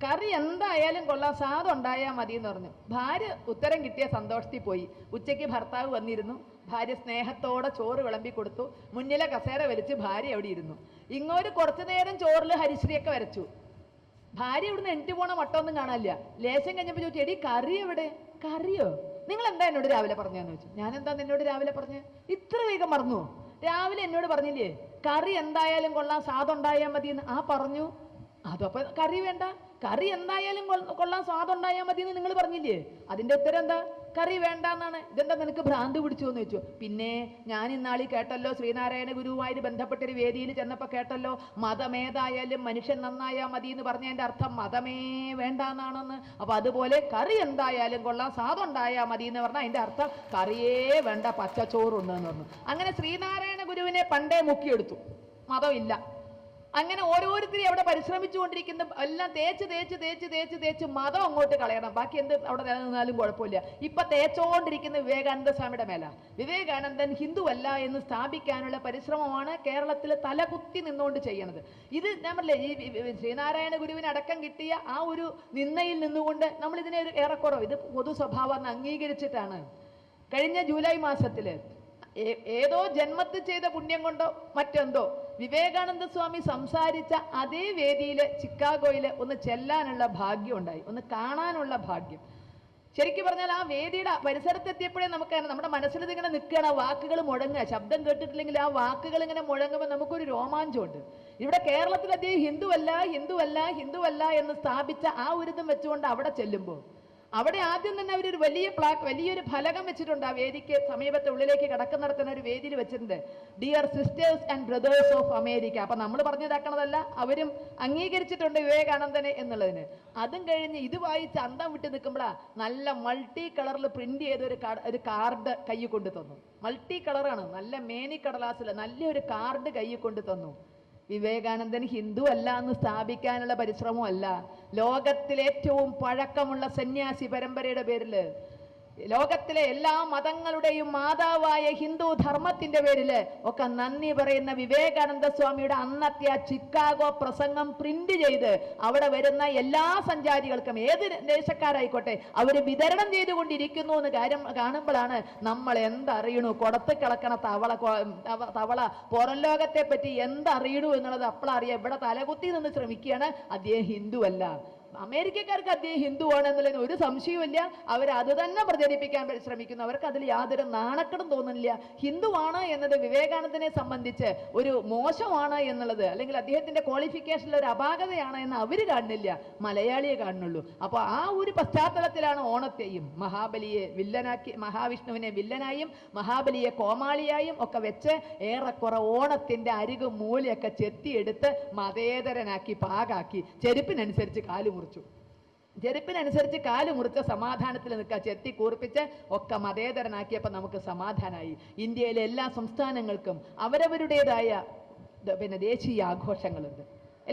കറി എന്തായാലും കൊള്ളാം, സാധം ഉണ്ടായാൽ മതി എന്ന് പറഞ്ഞു. ഭാര്യ ഉത്തരം കിട്ടിയ സന്തോഷത്തിൽ പോയി. ഉച്ചയ്ക്ക് ഭർത്താവ് വന്നിരുന്നു. ഭാര്യ സ്നേഹത്തോടെ ചോറ് വിളമ്പി കൊടുത്തു. മുന്നിലെ കസേര വലിച്ച് ഭാര്യ അവിടെ ഇരുന്നു. ഇങ്ങോട്ട് കുറച്ചു നേരം ചോറിൽ ഹരിശ്രീയൊക്കെ വരച്ചു. ഭാര്യ ഇവിടുന്ന് എണീറ്റ് പോണ മട്ടൊന്നും കാണാനില്ല. ലേശം കഴിഞ്ഞപ്പോൾ ചോദിച്ചു, എടി കറി എവിടെ? കറിയോ? നിങ്ങൾ എന്താ എന്നോട് രാവിലെ പറഞ്ഞതെന്ന് ചോദിച്ചു. ഞാൻ എന്താ നിന്നോട് രാവിലെ പറഞ്ഞത്? ഇത്ര വേഗം മറന്നു? രാവിലെ എന്നോട് പറഞ്ഞില്ലേ കറി എന്തായാലും കൊള്ളാം, സാധം ഉണ്ടായാൽ മതി എന്ന്? പറഞ്ഞു. അതപ്പോ കറി വേണ്ട, കറി എന്തായാലും കൊള്ളാം, സ്വാദം ഉണ്ടായാൽ മതി എന്ന് നിങ്ങൾ പറഞ്ഞില്ലേ? അതിന്റെ ഉത്തരം എന്താ? കറി വേണ്ടെന്നാണ്. ഇതെന്താ നിനക്ക് ഭ്രാന്ത് പിടിച്ചു എന്ന് ചോദിച്ചു. പിന്നെ ഞാൻ ഇന്നാളി കേട്ടല്ലോ, ശ്രീനാരായണ ഗുരുവുമായിട്ട് ബന്ധപ്പെട്ടൊരു വേദിയിൽ ചെന്നപ്പോൾ കേട്ടല്ലോ, മതമേതായാലും മനുഷ്യൻ നന്നായാൽ മതി എന്ന് പറഞ്ഞതിന്റെ അർത്ഥം മതമേ വേണ്ടെന്നാണെന്ന്. അപ്പൊ അതുപോലെ കറി എന്തായാലും കൊള്ളാം, സ്വാദം ഉണ്ടായാൽ മതി എന്ന് പറഞ്ഞാൽ അതിന്റെ അർത്ഥം കറിയേ വേണ്ട, പച്ചച്ചോറുണ്ടെന്ന് പറഞ്ഞു. അങ്ങനെ ശ്രീനാരായണ ഗുരുവിനെ പണ്ടേ മുക്കിയെടുത്തു, മതമില്ല. അങ്ങനെ ഓരോരുത്തരും അവിടെ പരിശ്രമിച്ചുകൊണ്ടിരിക്കുന്ന എല്ലാം തേച്ച് മതം അങ്ങോട്ട് കളയണം. ബാക്കി എന്ത് അവിടെ നിലനിന്നാലും കുഴപ്പമില്ല. ഇപ്പൊ തേച്ചോണ്ടിരിക്കുന്ന വിവേകാനന്ദ സ്വാമിയുടെ മേല. വിവേകാനന്ദൻ ഹിന്ദുവല്ല എന്ന് സ്ഥാപിക്കാനുള്ള പരിശ്രമമാണ് കേരളത്തിൽ തലകുത്തി നിന്നുകൊണ്ട് ചെയ്യണത്. ഇത് ഞാൻ പറഞ്ഞില്ലേ, ഈ ശ്രീനാരായണ ഗുരുവിന് അടക്കം കിട്ടിയ ആ ഒരു നിന്നയിൽ നിന്നുകൊണ്ട് നമ്മൾ ഇതിനെ ഒരു ഏറെക്കുറവ് ഇത് പൊതു സ്വഭാവം അംഗീകരിച്ചിട്ടാണ് കഴിഞ്ഞ ജൂലൈ മാസത്തില് ഏതോ ജന്മത്തിൽ ചെയ്ത പുണ്യം കൊണ്ടോ മറ്റെന്തോ വിവേകാനന്ദ സ്വാമി സംസാരിച്ച അതേ വേദിയിൽ ചിക്കാഗോയിൽ ഒന്ന് ചെല്ലാനുള്ള ഭാഗ്യം ഉണ്ടായി, ഒന്ന് കാണാനുള്ള ഭാഗ്യം. ശരിക്കും പറഞ്ഞാൽ ആ വേദിയുടെ പരിസരത്തെത്തിയപ്പോഴേ നമുക്ക് നമ്മുടെ മനസ്സിൽ ഇതിങ്ങനെ നിൽക്കുകയാണ്, ആ വാക്കുകൾ മുഴങ്ങുക. ശബ്ദം കേട്ടിട്ടില്ലെങ്കിൽ ആ വാക്കുകൾ ഇങ്ങനെ മുഴങ്ങുമ്പോൾ നമുക്കൊരു രോമാഞ്ചമുണ്ട്. ഇവിടെ കേരളത്തിൽ അദ്ദേഹം ഹിന്ദുവല്ല ഹിന്ദുവല്ല ഹിന്ദുവല്ല എന്ന് സ്ഥാപിച്ച ആ ഒരു ഇതും വെച്ചുകൊണ്ട് അവിടെ ചെല്ലുമ്പോൾ അവിടെ ആദ്യം തന്നെ അവരൊരു വലിയൊരു ഫലകം വെച്ചിട്ടുണ്ട്. ആ വേദിക്ക് സമീപത്തെ ഉള്ളിലേക്ക് കടക്കുന്നിടത്തുന്ന ഒരു വേദിയിൽ വെച്ചിട്ടുണ്ട്, dear sisters and brothers of America. അപ്പൊ നമ്മൾ പറഞ്ഞതാക്കണതല്ല, അവരും അംഗീകരിച്ചിട്ടുണ്ട് വിവേകാനന്ദനെ എന്നുള്ളതിന്. അതും കഴിഞ്ഞ് ഇത് വായിച്ച് അന്തം വിട്ട് നിൽക്കുമ്പോഴാ നല്ല മൾട്ടി കളറിൽ പ്രിന്റ് ചെയ്ത ഒരു കാർഡ് കൈ കൊണ്ട് തന്നു. മൾട്ടി കളറാണ്, നല്ല മേനിക്കടലാസിൽ നല്ലൊരു കാർഡ് കൈ കൊണ്ട് തന്നു. വിവേകാനന്ദൻ ഹിന്ദു അല്ല എന്ന് സ്ഥാപിക്കാനുള്ള പരിശ്രമമല്ല, ലോകത്തിലെ ഏറ്റവും പഴക്കമുള്ള സന്യാസി പരമ്പരയുടെ പേരില്, ലോകത്തിലെ എല്ലാ മതങ്ങളുടെയും മാതാവായ ഹിന്ദു ധർമ്മത്തിന്റെ പേരില് ഒക്കെ നന്ദി പറയുന്ന വിവേകാനന്ദ സ്വാമിയുടെ അന്നത്തെ ആ ചിക്കാഗോ പ്രസംഗം പ്രിന്റ് ചെയ്ത് അവിടെ വരുന്ന എല്ലാ സഞ്ചാരികൾക്കും, ഏത് ദേശക്കാരായിക്കോട്ടെ, അവര് വിതരണം ചെയ്തുകൊണ്ടിരിക്കുന്നു എന്ന് കാര്യം കാണുമ്പോഴാണ് നമ്മൾ എന്തറിയണു, കൊടത്ത് കിളക്കണ തവള പുറം ലോകത്തെ പറ്റി എന്തറിയണു എന്നുള്ളത് അപ്പോഴറിയാം. ഇവിടെ തലകുത്തി നിന്ന് ശ്രമിക്കുകയാണ്, അദ്ദേഹം ഹിന്ദു അല്ല. അമേരിക്കക്കാർക്ക് അദ്ദേഹം ഹിന്ദുവാണ് എന്നുള്ളതിന് ഒരു സംശയവുമില്ല. അവർ അത് തന്നെ പ്രചരിപ്പിക്കാൻ ശ്രമിക്കുന്നു. അവർക്ക് അതിൽ യാതൊരു നാണക്കെടും തോന്നുന്നില്ല. ഹിന്ദുവാണ് എന്നത് വിവേകാനന്ദനെ സംബന്ധിച്ച് ഒരു മോശമാണ് എന്നുള്ളത്, അല്ലെങ്കിൽ അദ്ദേഹത്തിന്റെ ക്വാളിഫിക്കേഷനിൽ ഒരു അപാകതയാണ് എന്ന് അവർ കാണുന്നില്ല, മലയാളിയെ കാണുന്നുള്ളൂ. അപ്പോൾ ആ ഒരു പശ്ചാത്തലത്തിലാണ് ഓണത്തെയും മഹാബലിയെ വില്ലനാക്കി, മഹാവിഷ്ണുവിനെ വില്ലനായും മഹാബലിയെ കോമാളിയായും ഒക്കെ വെച്ച് ഏറെക്കുറെ ഓണത്തിന്റെ അരികു മൂലയൊക്കെ ചെത്തിയെടുത്ത് മതേതരനാക്കി പാകാക്കി ചെരുപ്പിനനുസരിച്ച് കാല് ചെരുപ്പിനനുസരിച്ച് കാല് മുറിച്ച സമാധാനത്തിൽ നിൽക്കുക, ചെത്തി കൂർപ്പിച്ച് ഒക്കെ മതേതരനാക്കിയപ്പോൾ നമുക്ക് സമാധാനമായി. ഇന്ത്യയിലെ എല്ലാ സംസ്ഥാനങ്ങൾക്കും അവരവരുടേതായ ദേശീയ ആഘോഷങ്ങളുണ്ട്,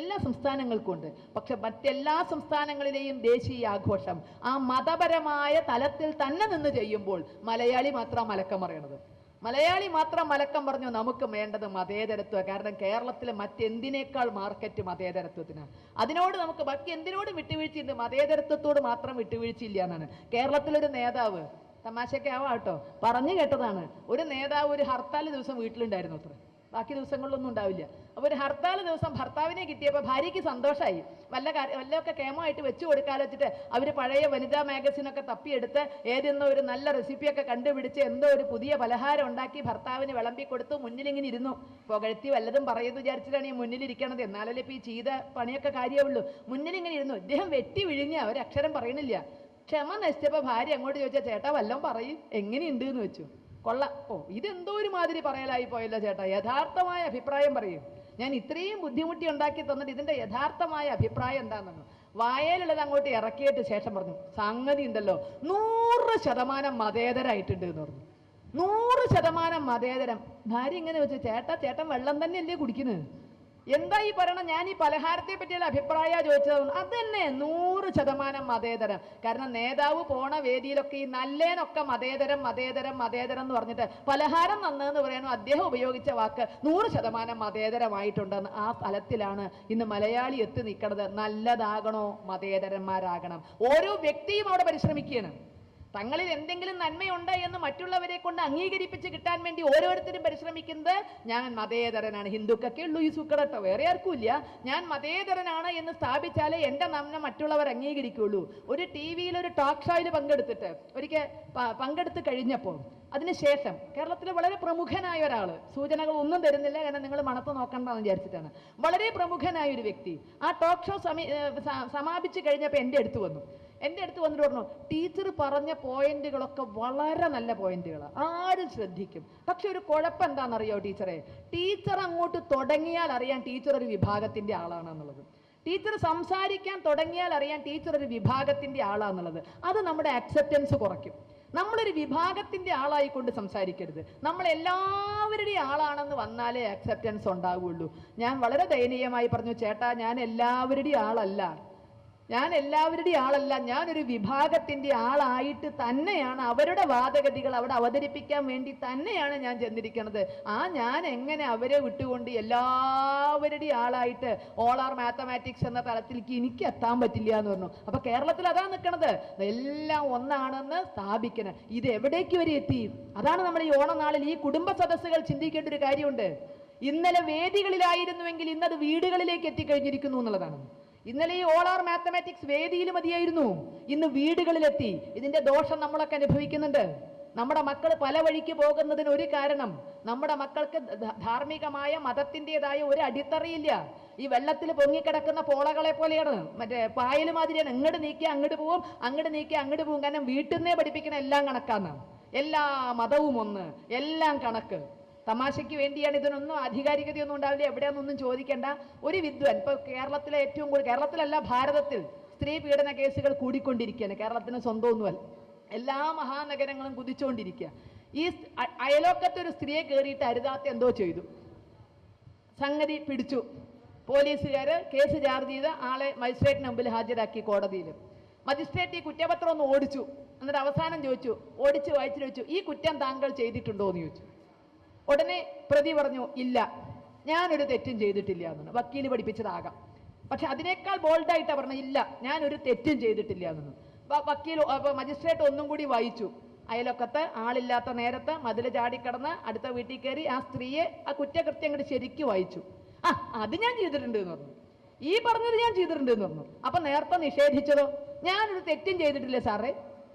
എല്ലാ സംസ്ഥാനങ്ങൾക്കും ഉണ്ട്. പക്ഷെ മറ്റെല്ലാ സംസ്ഥാനങ്ങളിലെയും ദേശീയ ആഘോഷം ആ മതപരമായ തലത്തിൽ തന്നെ നിന്ന് ചെയ്യുമ്പോൾ മലയാളി മാത്രം മലക്കം പറയണത്. മലയാളി മാത്രം മലക്കം പറഞ്ഞു നമുക്ക് വേണ്ടത് മതേതരത്വം. കാരണം കേരളത്തിൽ മറ്റെന്തിനേക്കാൾ മാർക്കറ്റ് മതേതരത്വത്തിനാണ്. അതിനോട് നമുക്ക് ബാക്കി എന്തിനോടും വിട്ടുവീഴ്ചയുണ്ട്, മതേതരത്വത്തോട് മാത്രം വിട്ടുവീഴ്ചയില്ല എന്നാണ്. കേരളത്തിലൊരു നേതാവ്, തമാശയൊക്കെ ആവാട്ടോ, പറഞ്ഞു കേട്ടതാണ്, ഒരു നേതാവ് ഒരു ഹർത്താൽ ദിവസം വീട്ടിലുണ്ടായിരുന്നു അത്ര, ബാക്കി ദിവസങ്ങളിലൊന്നും ഉണ്ടാവില്ല. അപ്പോൾ ഒരു ഹർത്താൽ ദിവസം ഭർത്താവിനെ കിട്ടിയപ്പോൾ ഭാര്യയ്ക്ക് സന്തോഷമായി. വല്ലതൊക്കെ കേമമായിട്ട് വെച്ച് കൊടുക്കാതെ വെച്ചിട്ട് അവർ പഴയ വനിതാ മാഗസിനൊക്കെ തപ്പിയെടുത്ത് ഏതെന്നോ ഒരു നല്ല റെസിപ്പിയൊക്കെ കണ്ടുപിടിച്ച് എന്തോ ഒരു പുതിയ പലഹാരം ഉണ്ടാക്കി ഭർത്താവിന് വിളമ്പി കൊടുത്തു. മുന്നിലിങ്ങനെ ഇരുന്നു, പുകഴ്ത്തി വല്ലതും പറയുന്നു വിചാരിച്ചിട്ടാണ് ഈ മുന്നിലിരിക്കണത്, എന്നാലല്ലേ ഇപ്പോൾ ഈ ചെയ്ത പണിയൊക്കെ കാര്യമുള്ളൂ. മുന്നിലിങ്ങനെ ഇരുന്നു, ഇദ്ദേഹം വെട്ടി വിഴിഞ്ഞ ഒരക്ഷരം പറയണില്ല. ക്ഷമ നശിച്ചപ്പോൾ ഭാര്യ അങ്ങോട്ട് ചോദിച്ചാൽ ചേട്ടാ വല്ലതും പറയും, എങ്ങനെയുണ്ട് എന്ന് വെച്ചു. കൊള്ള, ഓ ഇതെന്തോ ഒരു മാതിരി പറയലായി പോയല്ലോ ചേട്ടാ, യഥാർത്ഥമായ അഭിപ്രായം പറയും. ഞാൻ ഇത്രയും ബുദ്ധിമുട്ടി ഉണ്ടാക്കി തന്നിട്ട് ഇതിന്റെ യഥാർത്ഥമായ അഭിപ്രായം എന്താണെന്ന് വായലുള്ളത് അങ്ങോട്ട് ഇറക്കിയിട്ട് ശേഷം പറഞ്ഞു, സംഗതി ഉണ്ടല്ലോ 100% മതേതരായിട്ടുണ്ട് എന്ന് പറഞ്ഞു. 100% മതേതരം. ഭാര്യ ഇങ്ങനെ വെച്ചു, ചേട്ടൻ വെള്ളം തന്നെയല്ലേ കുടിക്കുന്നത്, എന്താ ഈ പറയണം, ഞാൻ ഈ പലഹാരത്തെ പറ്റിയുള്ള അഭിപ്രായ ചോദിച്ചത്. അതന്നെ 100% മതേതരം. കാരണം നേതാവ് പോണ വേദിയിലൊക്കെ ഈ നല്ലേനൊക്കെ മതേതരം മതേതരം മതേതരം എന്ന് പറഞ്ഞിട്ട് പലഹാരം നന്നെന്ന് പറയാനോ അദ്ദേഹം ഉപയോഗിച്ച വാക്ക് 100% മതേതരമായിട്ടുണ്ടെന്ന്. ആ തലത്തിലാണ് ഇന്ന് മലയാളി എത്തി നിൽക്കുന്നത്. നല്ലതാകണോ, മതേതരന്മാരാകണം. ഓരോ വ്യക്തിയും അവിടെ പരിശ്രമിക്കുകയാണ്. തങ്ങളിൽ എന്തെങ്കിലും നന്മയുണ്ട് എന്ന് മറ്റുള്ളവരെ കൊണ്ട് അംഗീകരിപ്പിച്ച് കിട്ടാൻ വേണ്ടി ഓരോരുത്തരും പരിശ്രമിക്കുന്നത് ഞാൻ മതേതരനാണ്. ഹിന്ദുക്കൊക്കെ ഉള്ളൂ ഈ സുക്കടട്ടോ, വേറെ ആർക്കും ഇല്ല. ഞാൻ മതേതരനാണ് എന്ന് സ്ഥാപിച്ചാലേ എൻ്റെ നന്മ മറ്റുള്ളവർ അംഗീകരിക്കുള്ളൂ. ഒരു TV-യിൽ ഒരു ടോക്ക് ഷോയിൽ ഒരിക്കൽ പങ്കെടുത്ത് കഴിഞ്ഞപ്പോൾ അതിനുശേഷം കേരളത്തിലെ വളരെ പ്രമുഖനായ ഒരാൾ, സൂചനകൾ ഒന്നും തരുന്നില്ല കാരണം നിങ്ങൾ മണത്ത് നോക്കണ്ടെന്ന് വിചാരിച്ചിട്ടാണ്, വളരെ പ്രമുഖനായ ഒരു വ്യക്തി ആ ടോക്ക് ഷോ സമാപിച്ചു കഴിഞ്ഞപ്പോൾ എൻ്റെ അടുത്ത് വന്നിട്ട് പറഞ്ഞു, ടീച്ചർ പറഞ്ഞ പോയിന്റുകളൊക്കെ വളരെ നല്ല പോയിന്റുകളാണ്, ആരും ശ്രദ്ധിക്കും. പക്ഷെ ഒരു കുഴപ്പം എന്താണെന്നറിയോ ടീച്ചറെ, ടീച്ചർ അങ്ങോട്ട് തുടങ്ങിയാൽ അറിയാൻ ടീച്ചർ ഒരു വിഭാഗത്തിന്റെ ആളാണെന്നുള്ളത്. ടീച്ചർ സംസാരിക്കാൻ തുടങ്ങിയാൽ അറിയാൻ ടീച്ചർ ഒരു വിഭാഗത്തിന്റെ ആളാന്നുള്ളത്. അത് നമ്മുടെ അക്സെപ്റ്റൻസ് കുറയ്ക്കും. നമ്മളൊരു വിഭാഗത്തിന്റെ ആളായിക്കൊണ്ട് സംസാരിക്കരുത്, നമ്മൾ എല്ലാവരുടെയും ആളാണെന്ന് വന്നാലേ അക്സെപ്റ്റൻസ് ഉണ്ടാവുകയുള്ളൂ. ഞാൻ വളരെ ദയനീയമായി പറഞ്ഞു, ചേട്ടാ ഞാൻ എല്ലാവരുടെയും ആളല്ല, ഞാൻ എല്ലാവരുടെയും ആളല്ല, ഞാനൊരു വിഭാഗത്തിൻ്റെ ആളായിട്ട് തന്നെയാണ് അവരുടെ വാദഗതികൾ അവിടെ അവതരിപ്പിക്കാൻ വേണ്ടി തന്നെയാണ് ഞാൻ ചെന്നിരിക്കുന്നത്. ഞാൻ എങ്ങനെ അവരെ വിട്ടുകൊണ്ട് എല്ലാവരുടെയും ആളായിട്ട് ഓൾ ആർ മാത്തമാറ്റിക്സ് എന്ന തലത്തിലേക്ക് എനിക്ക് എത്താൻ പറ്റില്ല എന്ന് പറഞ്ഞു. അപ്പൊ കേരളത്തിൽ അതാ നിൽക്കണത്, എല്ലാം ഒന്നാണെന്ന് സ്ഥാപിക്കണം. ഇത് എവിടേക്ക് വരെ എത്തി? അതാണ് നമ്മൾ ഈ ഓണനാളിൽ ഈ കുടുംബ സദസ്സുകൾ ചിന്തിക്കേണ്ട ഒരു കാര്യമുണ്ട്. ഇന്നലെ വേദികളിലായിരുന്നുവെങ്കിൽ ഇന്നത് വീടുകളിലേക്ക് എത്തിക്കഴിഞ്ഞിരിക്കുന്നു എന്നുള്ളതാണ്. ഇന്നലെ ഈ ഓൾ ആർ മാത്തമാറ്റിക്സ് വേദിയിൽ മതിയായിരുന്നു, ഇന്ന് വീടുകളിലെത്തി. ഇതിന്റെ ദോഷം നമ്മളൊക്കെ അനുഭവിക്കുന്നുണ്ട്. നമ്മുടെ മക്കൾ പല വഴിക്ക് പോകുന്നതിന് ഒരു കാരണം, നമ്മുടെ മക്കൾക്ക് ധാർമ്മികമായ മതത്തിൻ്റെതായ ഒരു അടിത്തറയില്ല. ഈ വെള്ളത്തിൽ പൊങ്ങിക്കിടക്കുന്ന പോളകളെ പോലെയാണ്, മറ്റേ പായൽ മാതിരിയാണ്. ഇങ്ങോട്ട് നീക്കി അങ്ങോട്ട് പോവും, അങ്ങോട്ട് നീക്കി അങ്ങോട്ട് പോവും. കാരണം വീട്ടിൽ നിന്നേ പഠിപ്പിക്കണ എല്ലാം കണക്കാണ്, എല്ലാ മതവും ഒന്ന്, എല്ലാം കണക്ക്. തമാശയ്ക്ക് വേണ്ടിയാണ്, ഇതിനൊന്നും ആധികാരികതയൊന്നും ഉണ്ടാവില്ല, എവിടെയാണെന്നൊന്നും ചോദിക്കേണ്ട. ഒരു വിദ്വാൻ ഇപ്പോൾ കേരളത്തിലെ ഏറ്റവും കൂടുതൽ, കേരളത്തിലല്ല ഭാരതത്തിൽ സ്ത്രീ പീഡന കേസുകൾ കൂടിക്കൊണ്ടിരിക്കുകയാണ്. കേരളത്തിന് സ്വന്തമൊന്നുമല്ല, എല്ലാ മഹാനഗരങ്ങളും കുതിച്ചുകൊണ്ടിരിക്കുക. ഈ അയലോക്കത്തൊരു സ്ത്രീയെ കയറിയിട്ട് അരുതാത്ത എന്തോ ചെയ്തു, സംഗതി പിടിച്ചു. പോലീസുകാർ കേസ് ചാർജ് ചെയ്ത് ആളെ മജിസ്ട്രേറ്റിന് മുമ്പിൽ ഹാജരാക്കി കോടതിയിൽ. മജിസ്ട്രേറ്റ് ഈ കുറ്റപത്രം ഒന്ന് ഓടിച്ചു. എന്നിട്ട് അവസാനം ചോദിച്ചു, ഓടിച്ച് വായിച്ചു ചോദിച്ചു, ഈ കുറ്റം താങ്കൾ ചെയ്തിട്ടുണ്ടോ എന്ന് ചോദിച്ചു. ഉടനെ പ്രതി പറഞ്ഞു, ഇല്ല, ഞാനൊരു തെറ്റും ചെയ്തിട്ടില്ല എന്നാണ്. വക്കീൽ പഠിപ്പിച്ചതാകാം, പക്ഷെ അതിനേക്കാൾ ബോൾഡായിട്ടാണ് പറഞ്ഞത്, ഇല്ല, ഞാനൊരു തെറ്റും ചെയ്തിട്ടില്ല എന്നാണ്. വക്കീൽ മജിസ്ട്രേറ്റ് ഒന്നും കൂടി വായിച്ചു. അയലൊക്കത്ത് ആളില്ലാത്ത നേരത്ത് മതിൽ ചാടിക്കടന്ന് അടുത്ത വീട്ടിൽ കയറി ആ സ്ത്രീയെ ആ കുറ്റകൃത്യം അങ്ങോട്ട് ശരിക്കും വായിച്ചു. അത് ഞാൻ ചെയ്തിട്ടുണ്ട് എന്ന് പറഞ്ഞു. ഈ പറഞ്ഞത് ഞാൻ ചെയ്തിട്ടുണ്ട് എന്ന് പറഞ്ഞു. അപ്പൊ നേരത്തെ നിഷേധിച്ചതോ, ഞാനൊരു തെറ്റും ചെയ്തിട്ടില്ല സാറേ,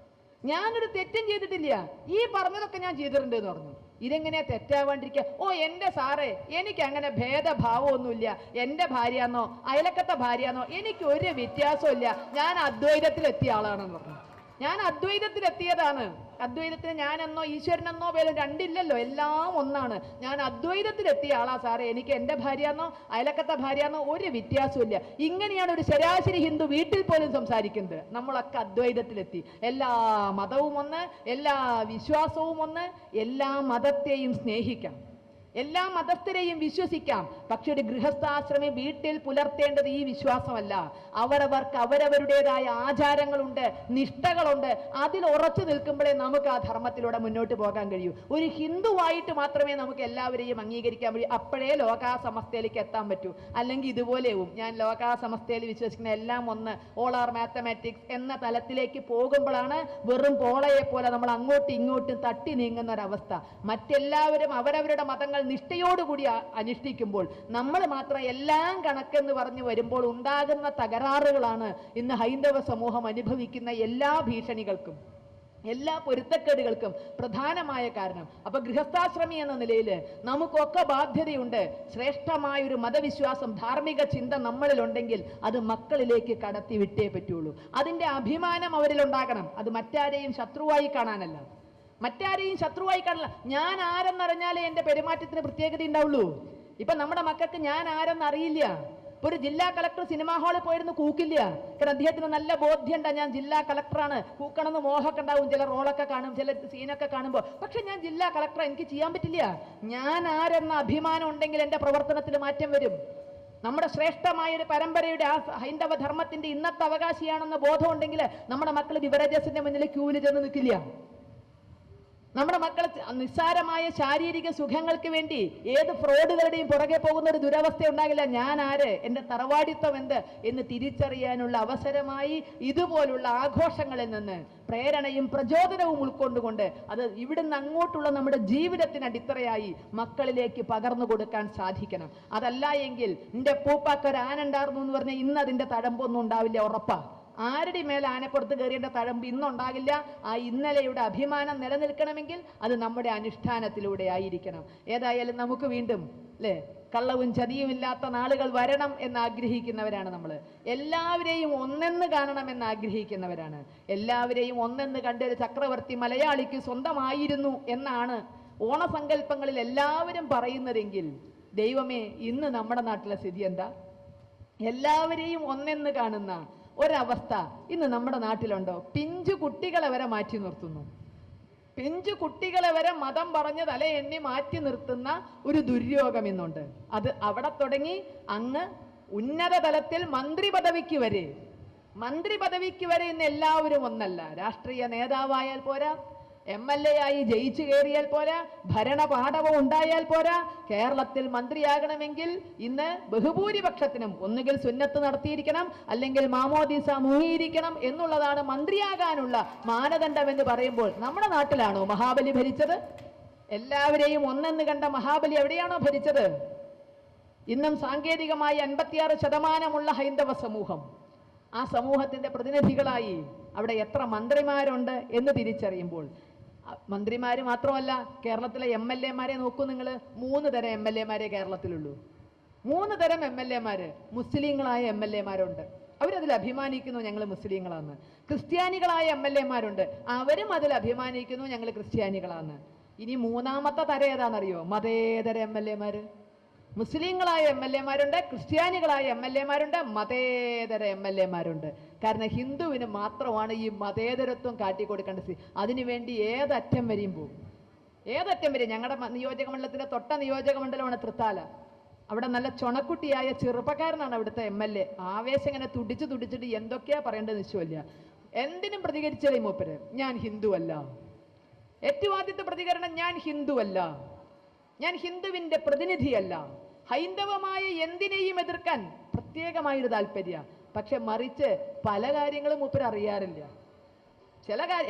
ഞാനൊരു തെറ്റും ചെയ്തിട്ടില്ല, ഈ പറഞ്ഞതൊക്കെ ഞാൻ ചെയ്തിട്ടുണ്ട് എന്ന് പറഞ്ഞു. ഇതെങ്ങനെയാ തെറ്റാവാണ്ടിരിക്കുക? എൻ്റെ സാറേ, എനിക്ക് അങ്ങനെ ഭേദഭാവമൊന്നുമില്ല, എൻ്റെ ഭാര്യയാന്നോ അയലക്കത്തെ ഭാര്യയാന്നോ എനിക്ക് ഒരു വ്യത്യാസമില്ല, ഞാൻ അദ്വൈതത്തിലെത്തിയ ആളാണെന്ന് പറഞ്ഞു. ഞാൻ അദ്വൈതത്തിലെത്തിയതാണ്. അദ്വൈതത്തിന് ഞാനെന്നോ ഈശ്വരനെന്നോ പേരും രണ്ടില്ലല്ലോ, എല്ലാം ഒന്നാണ്. ഞാൻ അദ്വൈതത്തിലെത്തിയ ആളാ സാറേ, എനിക്ക് എൻ്റെ ഭാര്യയാന്നോ അയലക്കത്തെ ഭാര്യയാന്നോ ഒരു വ്യത്യാസമില്ല. ഇങ്ങനെയാണ് ഒരു ശരാശരി ഹിന്ദു വീട്ടിൽ പോലും സംസാരിക്കുന്നത്. നമ്മളൊക്കെ അദ്വൈതത്തിലെത്തി, എല്ലാ മതവും ഒന്ന്, എല്ലാ വിശ്വാസവും ഒന്ന്, എല്ലാ മതത്തെയും സ്നേഹിക്കാം, എല്ലാ മതസ്ഥരെയും വിശ്വസിക്കാം. പക്ഷെ ഒരു ഗൃഹസ്ഥാശ്രമി വീട്ടിൽ പുലർത്തേണ്ടത് ഈ വിശ്വാസമല്ല. അവരവർക്ക് അവരവരുടേതായ ആചാരങ്ങളുണ്ട്, നിഷ്ഠകളുണ്ട്. അതിൽ ഉറച്ചു നിൽക്കുമ്പോഴേ നമുക്ക് ആ ധർമ്മത്തിലൂടെ മുന്നോട്ട് പോകാൻ കഴിയൂ. ഒരു ഹിന്ദുവായിട്ട് മാത്രമേ നമുക്ക് എല്ലാവരെയും അംഗീകരിക്കാൻ കഴിയൂ. അപ്പോഴേ ലോകാസമസ്തയിലേക്ക് എത്താൻ പറ്റൂ. അല്ലെങ്കിൽ ഇതുപോലെയും ഞാൻ ലോകാസമസ്തയിൽ വിശ്വസിക്കുന്ന എല്ലാം ഒന്ന്, ഓൾ ആർ മാത്തമാറ്റിക്സ് എന്ന തലത്തിലേക്ക് പോകുമ്പോഴാണ് വെറും പോളയെ പോലെ നമ്മൾ അങ്ങോട്ടും ഇങ്ങോട്ടും തട്ടി നീങ്ങുന്ന ഒരവസ്ഥ. മറ്റെല്ലാവരും അവരവരുടെ മതങ്ങൾ നിഷ്ഠയോടുകൂടി അനുഷ്ഠിക്കുമ്പോൾ നമ്മൾ മാത്രം എല്ലാം കണക്കെന്ന് പറഞ്ഞു വരുമ്പോൾ ഉണ്ടാകുന്ന തകരാറുകളാണ് ഇന്ന് ഹൈന്ദവ സമൂഹം അനുഭവിക്കുന്ന എല്ലാ ഭീഷണികൾക്കും, എല്ലാ പൊരുത്തക്കേടുകൾക്കും പ്രധാനമായ കാരണം. അപ്പൊ ഗൃഹസ്ഥാശ്രമി എന്ന നിലയിൽ നമുക്കൊക്കെ ബാധ്യതയുണ്ട്. ശ്രേഷ്ഠമായൊരു മതവിശ്വാസം, ധാർമ്മിക ചിന്ത നമ്മളിലുണ്ടെങ്കിൽ അത് മക്കളിലേക്ക് കടത്തി വിട്ടേ പറ്റുള്ളൂ. അതിൻ്റെ അഭിമാനം അവരിലുണ്ടാകണം. അത് മറ്റാരെയും ശത്രുവായി കാണാനല്ല, മറ്റാരെയും ശത്രുവായി കാണില്ല. ഞാൻ ആരെന്നറിഞ്ഞാലേ എൻ്റെ പെരുമാറ്റത്തിന് പ്രത്യേകത ഉണ്ടാവുള്ളൂ. ഇപ്പൊ നമ്മുടെ മക്കൾക്ക് ഞാൻ ആരെന്നറിയില്ല. ഇപ്പൊ ഒരു ജില്ലാ കളക്ടർ സിനിമാ ഹാളിൽ പോയിരുന്നു കൂക്കില്ല. കാരണം അദ്ദേഹത്തിന് നല്ല ബോധ്യമുണ്ട്, ഞാൻ ജില്ലാ കളക്ടറാണ്, കൂക്കണമെന്ന് മോഹമൊക്കെ ഉണ്ടാവും, ചില റോളൊക്കെ കാണും, ചില സീനൊക്കെ കാണുമ്പോൾ. പക്ഷെ ഞാൻ ജില്ലാ കളക്ടർ, എനിക്ക് ചെയ്യാൻ പറ്റില്ല. ഞാൻ ആരെന്ന അഭിമാനം ഉണ്ടെങ്കിൽ എൻ്റെ പ്രവർത്തനത്തിൽ മാറ്റം വരും. നമ്മുടെ ശ്രേഷ്ഠമായ ഒരു പരമ്പരയുടെ ആ ഹൈന്ദവ ധർമ്മത്തിന്റെ ഇന്നത്തെ അവകാശിയാണെന്ന ബോധം ഉണ്ടെങ്കിൽ നമ്മുടെ മക്കൾ ബിവറേജസിന്റെ മുന്നിൽ ക്യൂവിൽ ചെന്ന് നിൽക്കില്ല. നമ്മുടെ മക്കൾ നിസ്സാരമായ ശാരീരിക സുഖങ്ങൾക്ക് വേണ്ടി ഏത് ഫ്രോഡുകളുടെയും പുറകെ പോകുന്ന ഒരു ദുരവസ്ഥ ഉണ്ടാകില്ല. ഞാൻ ആര്, എൻ്റെ തറവാടിത്വം എന്ത് എന്ന് തിരിച്ചറിയാനുള്ള അവസരമായി ഇതുപോലുള്ള ആഘോഷങ്ങളിൽ നിന്ന് പ്രേരണയും പ്രചോദനവും ഉൾക്കൊണ്ടുകൊണ്ട് അത് ഇവിടുന്ന് അങ്ങോട്ടുള്ള നമ്മുടെ ജീവിതത്തിന് അടിത്തറയായി മക്കളിലേക്ക് പകർന്നു കൊടുക്കാൻ സാധിക്കണം. അതല്ല എങ്കിൽ എൻ്റെ പൂപ്പാക്കൊരു ആനുണ്ടായിരുന്നു എന്ന് പറഞ്ഞാൽ ഇന്ന് അതിൻ്റെ തഴമ്പൊന്നും ഉണ്ടാവില്ല, ഉറപ്പാ. ആരുടെ മേലെ ആനപ്പുറത്ത് കയറിയേണ്ട തഴമ്പ് ഇന്നുണ്ടാകില്ല. ആ ഇന്നലെയുടെ അഭിമാനം നിലനിൽക്കണമെങ്കിൽ അത് നമ്മുടെ അനുഷ്ഠാനത്തിലൂടെ ആയിരിക്കണം. ഏതായാലും നമുക്ക് വീണ്ടും അല്ലേ കള്ളവും ചതിയും ഇല്ലാത്ത നാളുകൾ വരണം എന്ന് ആഗ്രഹിക്കുന്നവരാണ് നമ്മൾ. എല്ലാവരെയും ഒന്നെന്ന് കാണണമെന്ന് ആഗ്രഹിക്കുന്നവരാണ്. എല്ലാവരെയും ഒന്നെന്ന് കണ്ടൊരു ചക്രവർത്തി മലയാളിക്ക് സ്വന്തമായിരുന്നു എന്നാണ് ഓണസങ്കല്പങ്ങളിൽ എല്ലാവരും പറയുന്നതെങ്കിൽ, ദൈവമേ, ഇന്ന് നമ്മുടെ നാട്ടിലെ സ്ഥിതി എന്താ? എല്ലാവരെയും ഒന്നെന്ന് കാണുന്ന ഒരവസ്ഥ ഇന്ന് നമ്മുടെ നാട്ടിലുണ്ടോ? പിഞ്ചു കുട്ടികളെ വരെ മാറ്റി നിർത്തുന്നു. പിഞ്ചു കുട്ടികളെ വരെ മതം പറഞ്ഞ് തല എണ്ണി മാറ്റി നിർത്തുന്ന ഒരു ദുര്യോഗം ഇന്നുണ്ട്. അത് അവിടെ തുടങ്ങി അങ്ങ് ഉന്നത തലത്തിൽ മന്ത്രി പദവിക്ക് വരെ മന്ത്രി പദവിക്ക് വരെ ഇന്ന് എല്ലാവരും ഒന്നല്ല. രാഷ്ട്രീയ നേതാവായാൽ പോരാ, MLA ആയി ജയിച്ചു കയറിയാൽ പോരാ, ഭരണപാഠവം ഉണ്ടായാൽ പോരാ. കേരളത്തിൽ മന്ത്രിയാകണമെങ്കിൽ ഇന്ന് ബഹുഭൂരിപക്ഷത്തിനും ഒന്നുകിൽ സുന്നത്ത് നടത്തിയിരിക്കണം, അല്ലെങ്കിൽ മാമോദീസ മുങ്ങിയിരിക്കണം എന്നുള്ളതാണ് മന്ത്രിയാകാനുള്ള മാനദണ്ഡം എന്ന് പറയുമ്പോൾ നമ്മുടെ നാട്ടിലാണോ മഹാബലി ഭരിച്ചത്? എല്ലാവരെയും ഒന്നെന്ന് കണ്ട മഹാബലി എവിടെയാണോ ഭരിച്ചത്? ഇന്നും സാങ്കേതികമായി 56% ഹൈന്ദവ സമൂഹം, ആ സമൂഹത്തിന്റെ പ്രതിനിധികളായി അവിടെ എത്ര മന്ത്രിമാരുണ്ട് എന്ന് തിരിച്ചറിയുമ്പോൾ, മന്ത്രിമാര് മാത്രമല്ല, കേരളത്തിലെ MLA മാരെ നോക്കൂ നിങ്ങൾ. 3 തരം MLA മാരെ കേരളത്തിലുള്ളൂ. 3 തരം MLA മാര്. മുസ്ലിങ്ങളായ MLA മാരുണ്ട്, അവരതിൽ അഭിമാനിക്കുന്നു ഞങ്ങൾ മുസ്ലിങ്ങളാന്ന്. ക്രിസ്ത്യാനികളായ MLA മാരുണ്ട്, അവരും അതിൽ അഭിമാനിക്കുന്നു ഞങ്ങൾ ക്രിസ്ത്യാനികളാന്ന്. ഇനി 3ാമത്തെ തരം ഏതാണെന്നറിയോ? മതേതര MLA മാര്. മുസ്ലിങ്ങളായ MLA മാരുണ്ട്, ക്രിസ്ത്യാനികളായ MLA മാരുണ്ട്, മതേതര MLA മാരുണ്ട്. കാരണം ഹിന്ദുവിന് മാത്രമാണ് ഈ മതേതരത്വം കാട്ടിക്കൊടുക്കേണ്ടത്. അതിനുവേണ്ടി ഏതറ്റം വരെയും പോകും, ഏതറ്റം വരെ. ഞങ്ങളുടെ നിയോജക മണ്ഡലത്തിന്റെ തൊട്ട നിയോജക മണ്ഡലമാണ് തൃത്താല. അവിടെ നല്ല ചുണക്കുട്ടിയായ ചെറുപ്പക്കാരനാണ് അവിടുത്തെ MLA. ആവേശം ഇങ്ങനെ തുടിച്ചിട്ട് എന്തൊക്കെയാ പറയേണ്ടത് നിശ്ചയമില്ല. എന്തിനും പ്രതികരിച്ചതേ മൂപ്പര്, ഞാൻ ഹിന്ദുവല്ല. ഏറ്റവും ആദ്യത്തെ പ്രതികരണം, ഞാൻ ഹിന്ദുവല്ല, ഞാൻ ഹിന്ദുവിന്റെ പ്രതിനിധിയല്ല. ഹൈന്ദവമായ എന്തിനേയും എതിർക്കാൻ പ്രത്യേകമായൊരു താല്പര്യ. പക്ഷെ മറിച്ച് പല കാര്യങ്ങളും മൂപ്പര് അറിയാറില്ല.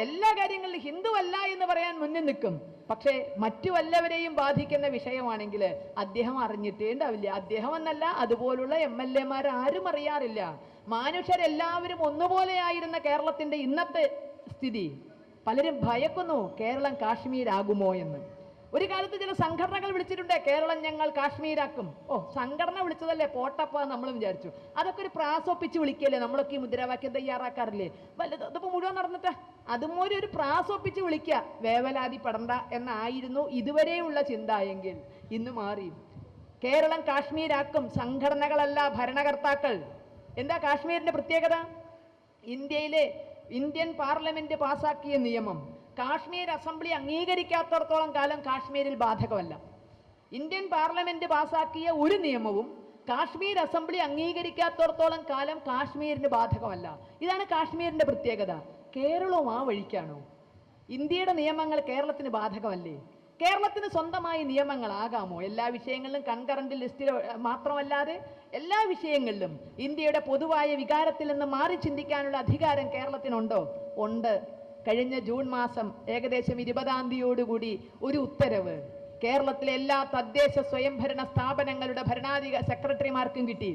എല്ലാ കാര്യങ്ങളിലും ഹിന്ദുവല്ല എന്ന് പറയാൻ മുന്നിൽ നിൽക്കും. പക്ഷേ മറ്റു വല്ലവരെയും ബാധിക്കുന്ന വിഷയമാണെങ്കിൽ അദ്ദേഹം അറിഞ്ഞിട്ടേ ഉണ്ടാവില്ല. അദ്ദേഹം എന്നല്ല, അതുപോലുള്ള MLA മാർ ആരും അറിയാറില്ല. മനുഷ്യരെല്ലാവരും ഒന്നുപോലെയായിരുന്ന കേരളത്തിന്റെ ഇന്നത്തെ സ്ഥിതി പലരും ഭയക്കുന്നു, കേരളം കാശ്മീരാകുമോ എന്ന്. ഒരു കാലത്ത് ചില സംഘടനകൾ വിളിച്ചിട്ടുണ്ട്, കേരളം ഞങ്ങൾ കാശ്മീരാക്കും. സംഘടന വിളിച്ചതല്ലേ, പോട്ടപ്പ നമ്മൾ വിചാരിച്ചു. അതൊക്കെ ഒരു പ്രാസൊപ്പിച്ച് വിളിക്കല്ലേ, നമ്മളൊക്കെ ഈ മുദ്രാവാക്യം തയ്യാറാക്കാറില്ലേ? വല്ലത് അതിപ്പോൾ മുഴുവൻ നടന്നിട്ട് അതുപോലെ ഒരു പ്രാസൊപ്പിച്ച് വിളിക്കുക, വേവലാതി പെടണ്ട എന്നായിരുന്നു ഇതുവരെയുള്ള ചിന്ത എങ്കിൽ ഇന്ന് മാറി. കേരളം കാശ്മീരാക്കും, സംഘടനകളല്ല ഭരണകർത്താക്കൾ. എന്താ കാശ്മീരിന്റെ പ്രത്യേകത? ഇന്ത്യൻ പാർലമെന്റ് പാസാക്കിയ നിയമം കാശ്മീർ അസംബ്ലി അംഗീകരിക്കാത്തടത്തോളം കാലം കാശ്മീരിൽ ബാധകമല്ല. ഇന്ത്യൻ പാർലമെന്റ് പാസാക്കിയ ഒരു നിയമവും കാശ്മീർ അസംബ്ലി അംഗീകരിക്കാത്തടത്തോളം കാലം കാശ്മീരിന് ബാധകമല്ല. ഇതാണ് കാശ്മീരിന്റെ പ്രത്യേകത. കേരളവും ആ വഴിക്കാണോ? ഇന്ത്യയുടെ നിയമങ്ങൾ കേരളത്തിന് ബാധകമല്ലേ? കേരളത്തിന് സ്വന്തമായി നിയമങ്ങളാകാമോ? എല്ലാ വിഷയങ്ങളിലും കൺകറന്റ് ലിസ്റ്റിൽ മാത്രമല്ലാതെ എല്ലാ വിഷയങ്ങളിലും ഇന്ത്യയുടെ പൊതുവായ വികാരത്തിൽ നിന്ന് മാറി ചിന്തിക്കാനുള്ള അധികാരം കേരളത്തിനുണ്ടോ? ഉണ്ട്. കഴിഞ്ഞ ജൂൺ മാസം ഏകദേശം 20-ാം തീയതിയോടുകൂടി ഒരു ഉത്തരവ് കേരളത്തിലെ എല്ലാ തദ്ദേശ സ്വയംഭരണ സ്ഥാപനങ്ങളുടെ ഭരണാധികാര സെക്രട്ടറിമാർക്കും കിട്ടി.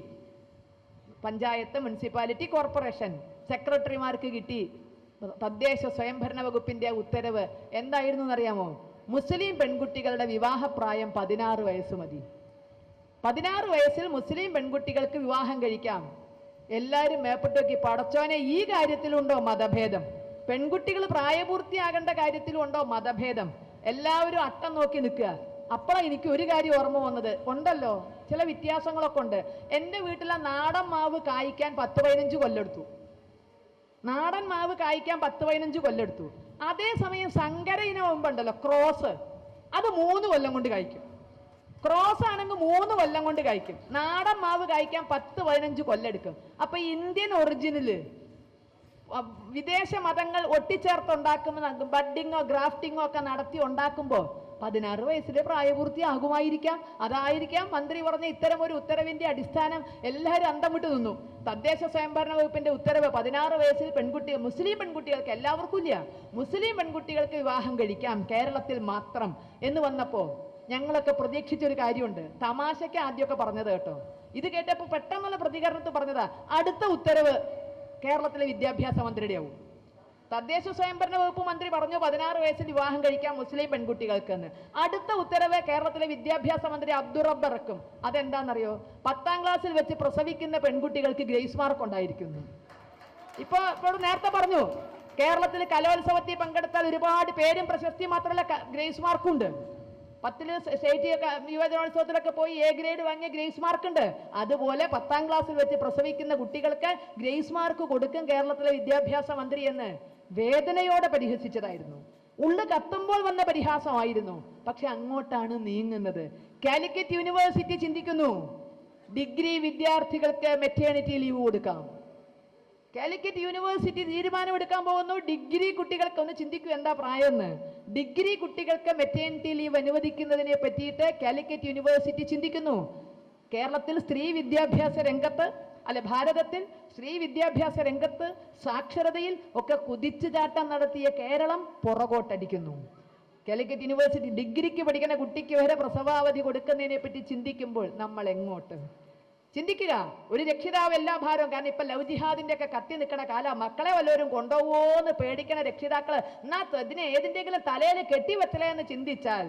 പഞ്ചായത്ത്, മുനിസിപ്പാലിറ്റി, കോർപ്പറേഷൻ സെക്രട്ടറിമാർക്ക് കിട്ടി. തദ്ദേശ സ്വയംഭരണ വകുപ്പിന്റെ ഉത്തരവ് എന്തായിരുന്നു എന്നറിയാമോ? മുസ്ലിം പെൺകുട്ടികളുടെ വിവാഹപ്രായം 16 വയസ്സ് മതി. 16 വയസ്സിൽ മുസ്ലിം പെൺകുട്ടികൾക്ക് വിവാഹം കഴിക്കാം. എല്ലാവരും മേപ്പിട്ട് നോക്കി, പടച്ചോനെ ഈ കാര്യത്തിലുണ്ടോ മതഭേദം? പെൺകുട്ടികൾ പ്രായപൂർത്തിയാകേണ്ട കാര്യത്തിലുണ്ടോ മതഭേദം? എല്ലാവരും അട്ടം നോക്കി നിൽക്കുക. അപ്പോഴാണ് എനിക്ക് ഒരു കാര്യം ഓർമ്മ വന്നത്. ഉണ്ടല്ലോ, ചില വ്യത്യാസങ്ങളൊക്കെ ഉണ്ട്. എൻ്റെ വീട്ടിലെ നാടൻ മാവ് കായ്ക്കാൻ 10-15 കൊല്ലെടുത്തു. നാടൻ മാവ് കായ്ക്കാൻ 10-15 കൊല്ലെടുത്തു. അതേസമയം സങ്കര ഇനം മുമ്പുണ്ടല്ലോ, ക്രോസ്, അത് 3 കൊല്ലം കൊണ്ട് കായ്ക്കും. ക്രോസ് ആണെങ്കിൽ 3 കൊല്ലം കൊണ്ട് കായ്ക്കും. നാടൻ മാവ് കായ്ക്കാൻ 10-15 കൊല്ലെടുക്കും. അപ്പൊ ഇന്ത്യൻ ഒറിജിനല് വിദേശ മതങ്ങൾ ഒട്ടിച്ചേർത്തുണ്ടാക്കുന്ന ബഡ്ഡിങ്ങോ ഗ്രാഫ്റ്റിങ്ങോ ഒക്കെ നടത്തി ഉണ്ടാക്കുമ്പോൾ 16 വയസ്സിലെ പ്രായപൂർത്തിയാകുമായിരിക്കാം. അതായിരിക്കാം മന്ത്രി പറഞ്ഞ ഇത്തരം ഒരു ഉത്തരവിന്റെ അടിസ്ഥാനം. എല്ലാവരും അന്തം വിട്ടു നിന്നു. തദ്ദേശ സ്വയംഭരണ വകുപ്പിന്റെ ഉത്തരവ് 16 വയസ്സിൽ മുസ്ലിം പെൺകുട്ടികൾക്ക്, എല്ലാവർക്കും ഇല്ല, മുസ്ലിം പെൺകുട്ടികൾക്ക് വിവാഹം കഴിക്കാം കേരളത്തിൽ മാത്രം എന്ന് വന്നപ്പോ ഞങ്ങളൊക്കെ പ്രതീക്ഷിച്ചൊരു കാര്യമുണ്ട്. തമാശയ്ക്ക് ആദ്യമൊക്കെ പറഞ്ഞത് കേട്ടോ. ഇത് കേട്ടപ്പോൾ പെട്ടെന്നുള്ള പ്രതികരണത്തിൽ പറഞ്ഞതാ, അടുത്ത ഉത്തരവ് കേരളത്തിലെ വിദ്യാഭ്യാസ മന്ത്രിയുടെ ആവും. തദ്ദേശ സ്വയംഭരണ വകുപ്പ് മന്ത്രി പറഞ്ഞു 16 വയസ്സിൽ വിവാഹം കഴിക്കാം മുസ്ലിം പെൺകുട്ടികൾക്ക് എന്ന്. അടുത്ത ഉത്തരവ് കേരളത്തിലെ വിദ്യാഭ്യാസ മന്ത്രി അബ്ദുൾ റബ്ബ് ഇറക്കും. അതെന്താണെന്നറിയോ? 10-ാം ക്ലാസ്സിൽ വെച്ച് പ്രസവിക്കുന്ന പെൺകുട്ടികൾക്ക് ഗ്രേസ് മാർക്ക് ഉണ്ടായിരിക്കുന്നു. ഇപ്പോൾ നേരത്തെ പറഞ്ഞു, കേരളത്തിൽ കലോത്സവത്തിൽ പങ്കെടുത്താൽ ഒരുപാട് പേരും പ്രശസ്തി മാത്രമല്ല ഗ്രേസ് മാർക്കുണ്ട്. 10ൽ സ്റ്റേറ്റ് യുവജനോത്സവത്തിലൊക്കെ പോയി A ഗ്രേഡ് വാങ്ങിയ ഗ്രേസ് മാർക്ക് ഉണ്ട്. അതുപോലെ 10-ാം ക്ലാസ്സിൽ വെച്ച് പ്രസവിക്കുന്ന കുട്ടികൾക്ക് ഗ്രേസ് മാർക്ക് കൊടുക്കും കേരളത്തിലെ വിദ്യാഭ്യാസ മന്ത്രി എന്ന് വേദനയോടെ പരിഹസിച്ചതായിരുന്നു. ഉള്ളു കത്തുമ്പോൾ വന്ന പരിഹാസമായിരുന്നു. പക്ഷെ അങ്ങോട്ടാണ് നീങ്ങുന്നത്. കാലിക്കറ്റ് യൂണിവേഴ്സിറ്റി ചിന്തിക്കുന്നു, ഡിഗ്രി വിദ്യാർത്ഥികൾക്ക് മെറ്റേണിറ്റി ലീവ് കൊടുക്കാം. കാലിക്കറ്റ് യൂണിവേഴ്സിറ്റി തീരുമാനമെടുക്കാൻ പോകുന്നു, ഡിഗ്രി കുട്ടികൾക്ക്, ഒന്ന് ചിന്തിക്കൂ എന്താ പ്രായമെന്ന്. ഡിഗ്രി കുട്ടികൾക്ക് മെറ്റേണിറ്റി ലീവ് അനുവദിക്കുന്നതിനെ പറ്റിയിട്ട് കാലിക്കറ്റ് യൂണിവേഴ്സിറ്റി ചിന്തിക്കുന്നു. കേരളത്തിൽ സ്ത്രീ വിദ്യാഭ്യാസ രംഗത്ത്, ഭാരതത്തിൽ സ്ത്രീ വിദ്യാഭ്യാസ രംഗത്ത് സാക്ഷരതയിൽ ഒക്കെ കുതിച്ചുചാട്ടം നടത്തിയ കേരളം പുറകോട്ടടിക്കുന്നു. കാലിക്കറ്റ് യൂണിവേഴ്സിറ്റി ഡിഗ്രിക്ക് പഠിക്കുന്ന കുട്ടിക്ക് വരെ പ്രസവാവധി കൊടുക്കുന്നതിനെ പറ്റി ചിന്തിക്കുമ്പോൾ നമ്മൾ എങ്ങോട്ട്? ചിന്തിക്കുക. ഒരു രക്ഷിതാവ് എല്ലാ ഭാരവും, കാരണം ഇപ്പൊ ലവ് ജിഹാദിന്റെ ഒക്കെ കത്തി നിൽക്കണ കാല, മക്കളെ വല്ലവരും കൊണ്ടുപോകുമോന്ന് പേടിക്കണ രക്ഷിതാക്കള് എന്നാ ഇതിനെ ഏതിന്റെങ്കിലും തലയിൽ കെട്ടിവെച്ചലേ എന്ന് ചിന്തിച്ചാൽ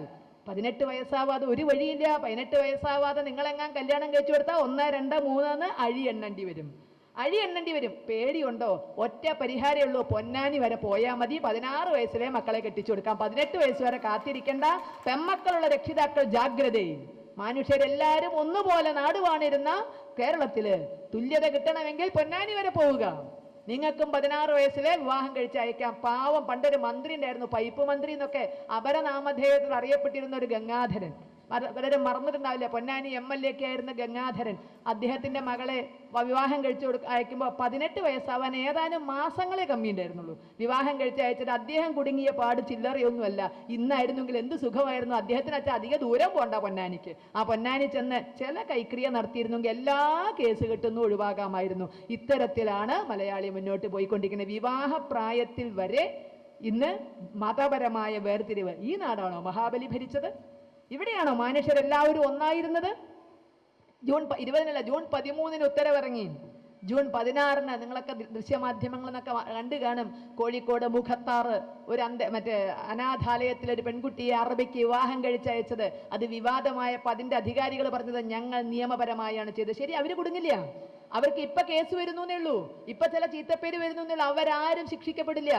18 വയസ്സാവാതെ ഒരു വഴിയില്ല. 18 വയസ്സാവാതെ നിങ്ങളെങ്ങാൻ കല്യാണം കഴിച്ചു കൊടുത്താൽ 1, 2, 3 അഴി എണ്ണേണ്ടി വരും. പേടിയുണ്ടോ? ഒറ്റ പരിഹാരമേ ഉള്ളൂ, പൊന്നാനി വരെ പോയാൽ മതി. 16 വയസ്സിലെ മക്കളെ കെട്ടിച്ചു കൊടുക്കാം. 18 വയസ്സ് വരെ കാത്തിരിക്കേണ്ട. പെമ്മക്കളുള്ള രക്ഷിതാക്കൾ ജാഗ്രതയിൽ. മനുഷ്യരെല്ലാരും ഒന്നുപോലെ നാടുവാണിരുന്ന കേരളത്തില് തുല്യത കിട്ടണമെങ്കിൽ പൊന്നാനി വരെ പോവുക. നിങ്ങൾക്കും 16 വയസ്സിലെ വിവാഹം കഴിച്ച് അയക്കാം. പാവം പണ്ടൊരു മന്ത്രി ഉണ്ടായിരുന്നു, പൈപ്പ് മന്ത്രി എന്നൊക്കെ അപരനാമധേയത്തിൽ അറിയപ്പെട്ടിരുന്ന ഒരു ഗംഗാധരൻ. പലരും മറന്നിട്ടുണ്ടാവില്ല, പൊന്നാനി MLA ഒക്കെ ആയിരുന്ന ഗംഗാധരൻ. അദ്ദേഹത്തിന്റെ മകളെ വിവാഹം കഴിച്ചു അയക്കുമ്പോൾ 18 വയസ്സാവാൻ ഏതാനും മാസങ്ങളെ കമ്മി ഉണ്ടായിരുന്നുള്ളൂ. വിവാഹം കഴിച്ച് അയച്ചിട്ട് അദ്ദേഹം കുടുങ്ങിയ പാട് ചില്ലറയൊന്നുമല്ല. ഇന്നായിരുന്നെങ്കിൽ എന്ത് സുഖമായിരുന്നു. അദ്ദേഹത്തിന് അച്ഛൻ അധികം ദൂരം പോണ്ട പൊന്നാനിക്ക്. ആ പൊന്നാനി ചെന്ന് ചില കൈക്രിയ നടത്തിയിരുന്നെങ്കിൽ എല്ലാ കേസ് കെട്ടുന്നു ഒഴിവാക്കാമായിരുന്നു. ഇത്തരത്തിലാണ് മലയാളി മുന്നോട്ട് പോയിക്കൊണ്ടിരിക്കുന്നത്. വിവാഹപ്രായത്തിൽ വരെ ഇന്ന് മതപരമായ വേർതിരിവ്. ഈ നാടാണോ മഹാബലി ഭരിച്ചത്? ഇവിടെയാണോ മനുഷ്യരെല്ലാവരും ഒന്നായിരുന്നത്? ജൂൺ 20 ജൂൺ 13 ഉത്തരവിറങ്ങി. ജൂൺ 16 നിങ്ങളൊക്കെ ദൃശ്യമാധ്യമങ്ങളിൽ നിന്നൊക്കെ കണ്ടു കാണും. കോഴിക്കോട് മുഖത്താറ് ഒരു അനാഥാലയത്തിൽ ഒരു പെൺകുട്ടിയെ അറബിക്ക് വിവാഹം കഴിച്ചയച്ചത്. അത് വിവാദമായപ്പോൾ അതിന്റെ അധികാരികൾ പറഞ്ഞത് ഞങ്ങൾ നിയമപരമായാണ് ചെയ്തത്. ശരി, അവര് കുടുങ്ങില്ല. അവർക്ക് ഇപ്പൊ കേസ് വരുന്നേ ഉള്ളൂ, ഇപ്പൊ ചില ചീത്തപ്പേര് വരുന്നേ ഉള്ളൂ. അവരാരും ശിക്ഷിക്കപ്പെടില്ല.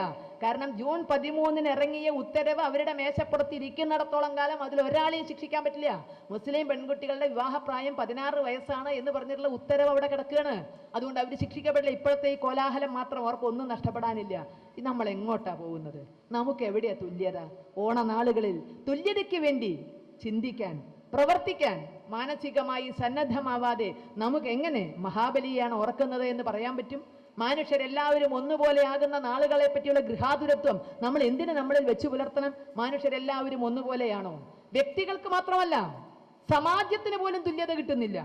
കാരണം ജൂൺ 13 ഇറങ്ങിയ ഉത്തരവ് അവരുടെ മേശപ്പുറത്ത് ഇരിക്കുന്നിടത്തോളം കാലം അതിൽ ഒരാളെയും ശിക്ഷിക്കാൻ പറ്റില്ല. മുസ്ലിം പെൺകുട്ടികളുടെ വിവാഹപ്രായം 16 വയസ്സാണ് എന്ന് പറഞ്ഞിട്ടുള്ള ഉത്തരവ് അവിടെ കിടക്കുകയാണ്. അതുകൊണ്ട് അവർ ശിക്ഷിക്കപ്പെടില്ല. ഇപ്പോഴത്തെ ഈ കോലാഹലം മാത്രം അവർക്കൊന്നും നഷ്ടപ്പെടാനില്ല. നമ്മൾ എങ്ങോട്ടാ പോകുന്നത്? നമുക്ക് എവിടെയാ തുല്യത? ഓണനാളുകളിൽ തുല്യതയ്ക്ക് വേണ്ടി ചിന്തിക്കാൻ, പ്രവർത്തിക്കാൻ മാനസികമായി സന്നദ്ധമാവാതെ നമുക്ക് എങ്ങനെ മഹാബലിയാണ് ഓർക്കുന്നത് എന്ന് പറയാൻ പറ്റും? മനുഷ്യരെല്ലാവരും ഒന്നുപോലെ ആകുന്ന നാളുകളെ പറ്റിയുള്ള ഗൃഹാതുരത്വം നമ്മൾ എന്തിനു നമ്മളിൽ വെച്ചു പുലർത്തണം? മനുഷ്യരെല്ലാവരും ഒന്നുപോലെയാണോ? വ്യക്തികൾക്ക് മാത്രമല്ല, സമാജത്തിന് പോലും തുല്യത കിട്ടുന്നില്ല.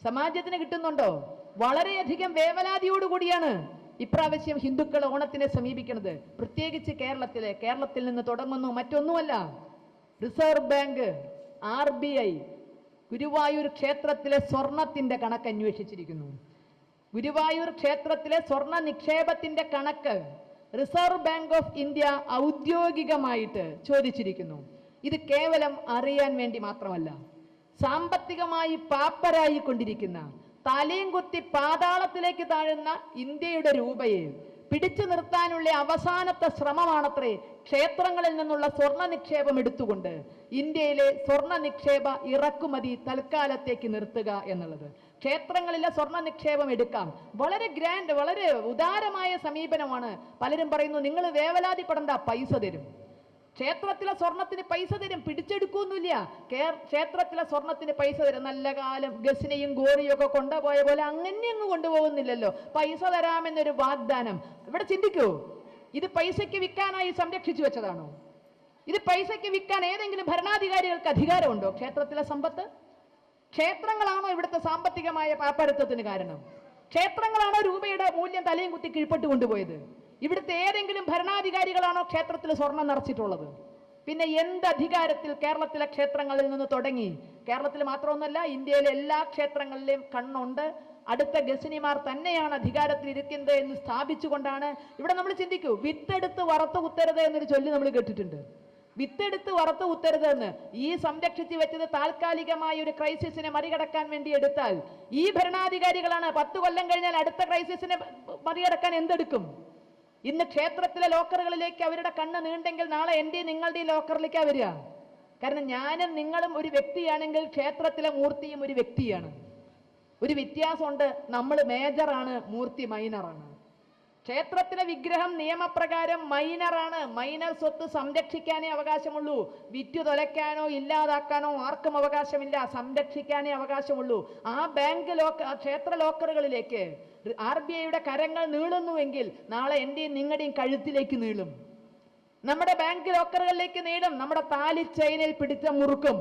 സമാജത്തിന് കിട്ടുന്നുണ്ടോ? വളരെയധികം വേവലാതിയോടുകൂടിയാണ് ഇപ്രാവശ്യം ഹിന്ദുക്കൾ ഓണത്തിനെ സമീപിക്കുന്നത്. പ്രത്യേകിച്ച് കേരളത്തിൽ നിന്ന് തുടങ്ങുന്നു. മറ്റൊന്നുമല്ല, റിസർവ് ബാങ്ക്, RBI ഗുരുവായൂർ ക്ഷേത്രത്തിലെ സ്വർണത്തിന്റെ കണക്ക് അന്വേഷിച്ചിരിക്കുന്നു. ഗുരുവായൂർ ക്ഷേത്രത്തിലെ സ്വർണ നിക്ഷേപത്തിന്റെ കണക്ക് റിസർവ് ബാങ്ക് ഓഫ് ഇന്ത്യ ഔദ്യോഗികമായിട്ട് ചോദിച്ചിരിക്കുന്നു. ഇത് കേവലം അറിയാൻ വേണ്ടി മാത്രമല്ല, സാമ്പത്തികമായി പാപ്പരായി കൊണ്ടിരിക്കുന്ന, തലയും കുത്തി പാതാളത്തിലേക്ക് താഴുന്ന ഇന്ത്യയുടെ രൂപയെ പിടിച്ചു നിർത്താനുള്ള അവസാനത്തെ ശ്രമമാണത്രേ ക്ഷേത്രങ്ങളിൽ നിന്നുള്ള സ്വർണ്ണ നിക്ഷേപം എടുത്തുകൊണ്ട് ഇന്ത്യയിലെ സ്വർണ്ണ നിക്ഷേപ ഇറക്കുമതി തൽക്കാലത്തേക്ക് നിർത്തുക എന്നുള്ളത്. ക്ഷേത്രങ്ങളിലെ സ്വർണ്ണ നിക്ഷേപം എടുക്കാം. വളരെ ഗ്രാൻഡ്, വളരെ ഉദാരമായ സമീപനമാണ്. പലരും പറയുന്നു നിങ്ങൾ വേവലാതിപ്പെടണ്ട, പൈസ തരും. ക്ഷേത്രത്തിലെ സ്വർണത്തിന് പൈസ തരും, പിടിച്ചെടുക്കൊന്നുമില്ല. ക്ഷേത്രത്തിലെ സ്വർണത്തിന് പൈസ തരും. നല്ല കാലം ഗസിനെയും ഗോറിയും ഒക്കെ കൊണ്ടുപോയ പോലെ അങ്ങനെ അങ്ങ് കൊണ്ടുപോകുന്നില്ലല്ലോ. പൈസ തരാമെന്നൊരു വാഗ്ദാനം. ഇവിടെ ചിന്തിക്കൂ, ഇത് പൈസയ്ക്ക് വിൽക്കാനായി സംരക്ഷിച്ചു വെച്ചതാണോ? ഇത് പൈസയ്ക്ക് വിൽക്കാൻ ഏതെങ്കിലും ഭരണാധികാരികൾക്ക് അധികാരമുണ്ടോ? ക്ഷേത്രത്തിലെ സമ്പത്ത് ക്ഷേത്രങ്ങളാണോ ഇവിടുത്തെ സാമ്പത്തികമായ പാപ്പരത്വത്തിന് കാരണം? ക്ഷേത്രങ്ങളാണോ രൂപയുടെ മൂല്യം തലയും കുത്തി കീഴ്പ്പെട്ട് കൊണ്ടുപോയത്? ഇവിടുത്തെ ഏതെങ്കിലും ഭരണാധികാരികളാണോ ക്ഷേത്രത്തിൽ സ്വർണം നിറച്ചിട്ടുള്ളത്? പിന്നെ എന്ത് അധികാരത്തിൽ കേരളത്തിലെ ക്ഷേത്രങ്ങളിൽ നിന്ന് തുടങ്ങി? കേരളത്തിൽ മാത്രമൊന്നുമല്ല, ഇന്ത്യയിലെ എല്ലാ ക്ഷേത്രങ്ങളിലെയും കണ്ണുണ്ട്. അടുത്ത ഗസിനിമാർ തന്നെയാണ് അധികാരത്തിൽ ഇരിക്കുന്നത് എന്ന് സ്ഥാപിച്ചുകൊണ്ടാണ് ഇവിടെ നമ്മൾ ചിന്തിക്കൂ. വിത്തെടുത്ത് വറുത്ത് കുത്തരുത് എന്നൊരു ചൊല്ല് നമ്മൾ കേട്ടിട്ടുണ്ട്. വിത്തെടുത്ത് വറുത്ത് കുത്തരുത് എന്ന്. ഈ സംരക്ഷിച്ചു വെച്ചത് താൽക്കാലികമായ ഒരു ക്രൈസിസിനെ മറികടക്കാൻ വേണ്ടി എടുത്താൽ ഈ ഭരണാധികാരികളാണ് 10 കൊല്ലം കഴിഞ്ഞാൽ അടുത്ത ക്രൈസിസിനെ മറികടക്കാൻ എന്തെടുക്കും? ഇന്ന് ക്ഷേത്രത്തിലെ ലോക്കറുകളിലേക്ക് അവരുടെ കണ്ണ് നീണ്ടെങ്കിൽ നാളെ എൻ്റെ നിങ്ങളുടെ ലോക്കറിലേക്കാണ് വരിക. കാരണം ഞാനും നിങ്ങളും ഒരു വ്യക്തിയാണെങ്കിൽ ക്ഷേത്രത്തിലെ മൂർത്തിയും ഒരു വ്യക്തിയാണ്. ഒരു വ്യത്യാസമുണ്ട്, നമ്മൾ മേജറാണ്, മൂർത്തി മൈനറാണ്. ക്ഷേത്രത്തിലെ വിഗ്രഹം നിയമപ്രകാരം മൈനറാണ്. മൈനർ സ്വത്ത് സംരക്ഷിക്കാനേ അവകാശമുള്ളൂ. വിറ്റു തൊലയ്ക്കാനോ ഇല്ലാതാക്കാനോ ആർക്കും അവകാശമില്ല. സംരക്ഷിക്കാനേ അവകാശമുള്ളൂ. ആ ബാങ്ക് ക്ഷേത്ര ലോക്കറുകളിലേക്ക് RBIയുടെ കരങ്ങൾ നീളുന്നുവെങ്കിൽ നാളെ എന്റെയും നിങ്ങളുടെയും കഴുത്തിലേക്ക് നീളും. നമ്മുടെ ബാങ്ക് ലോക്കറുകളിലേക്ക് നീളും. നമ്മുടെ താലി ചെയിനിൽ പിടിച്ച മുറുക്കും.